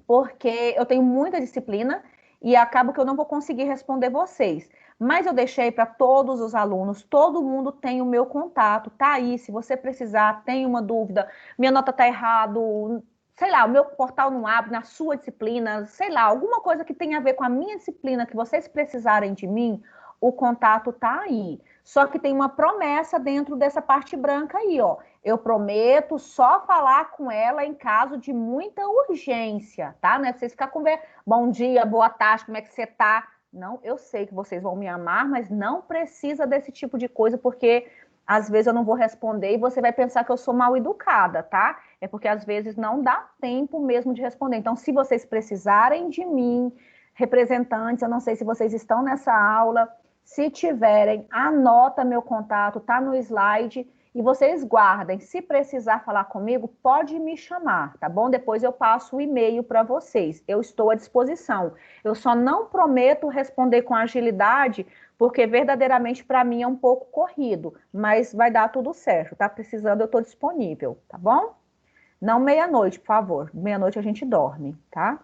porque eu tenho muita disciplina e acaba que eu não vou conseguir responder vocês. Mas eu deixei para todos os alunos, todo mundo tem o meu contato, tá aí, se você precisar, tem uma dúvida, minha nota tá errado, sei lá, o meu portal não abre na sua disciplina, sei lá, alguma coisa que tenha a ver com a minha disciplina, que vocês precisarem de mim, o contato tá aí. Só que tem uma promessa dentro dessa parte branca aí, ó. Eu prometo só falar com ela em caso de muita urgência, tá? Não é pra vocês ficarem conversando. Bom dia, boa tarde, como é que você tá? Não, eu sei que vocês vão me amar, mas não precisa desse tipo de coisa, porque às vezes eu não vou responder e você vai pensar que eu sou mal educada, tá? É porque às vezes não dá tempo mesmo de responder. Então, se vocês precisarem de mim, representantes, eu não sei se vocês estão nessa aula, se tiverem, anota meu contato, tá no slide, e vocês guardem. Se precisar falar comigo, pode me chamar, tá bom? Depois eu passo o e-mail para vocês. Eu estou à disposição. Eu só não prometo responder com agilidade, porque verdadeiramente para mim é um pouco corrido, mas vai dar tudo certo, tá? Precisando, eu estou disponível, tá bom? Não meia-noite, por favor. Meia-noite a gente dorme, tá?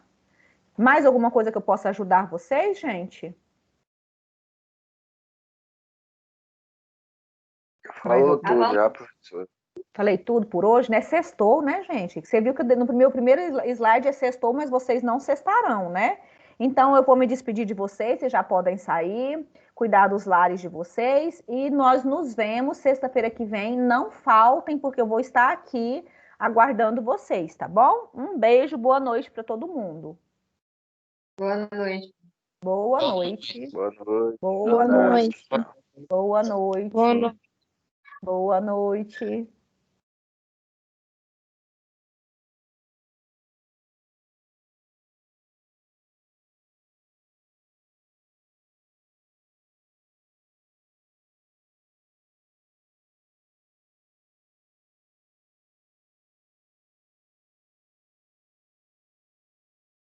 Mais alguma coisa que eu possa ajudar vocês, gente? Falou tudo já, professor. Falei tudo por hoje, né? Sextou, né, gente? Você viu que no meu primeiro slide é sextou, mas vocês não sextarão, né? Então, eu vou me despedir de vocês já podem sair, cuidar dos lares de vocês, e nós nos vemos sexta-feira que vem. Não faltem, porque eu vou estar aqui aguardando vocês, tá bom? Um beijo, boa noite para todo mundo. Boa noite. Boa noite. Boa noite. Boa noite. Boa noite. Boa noite. Boa noite. Boa noite.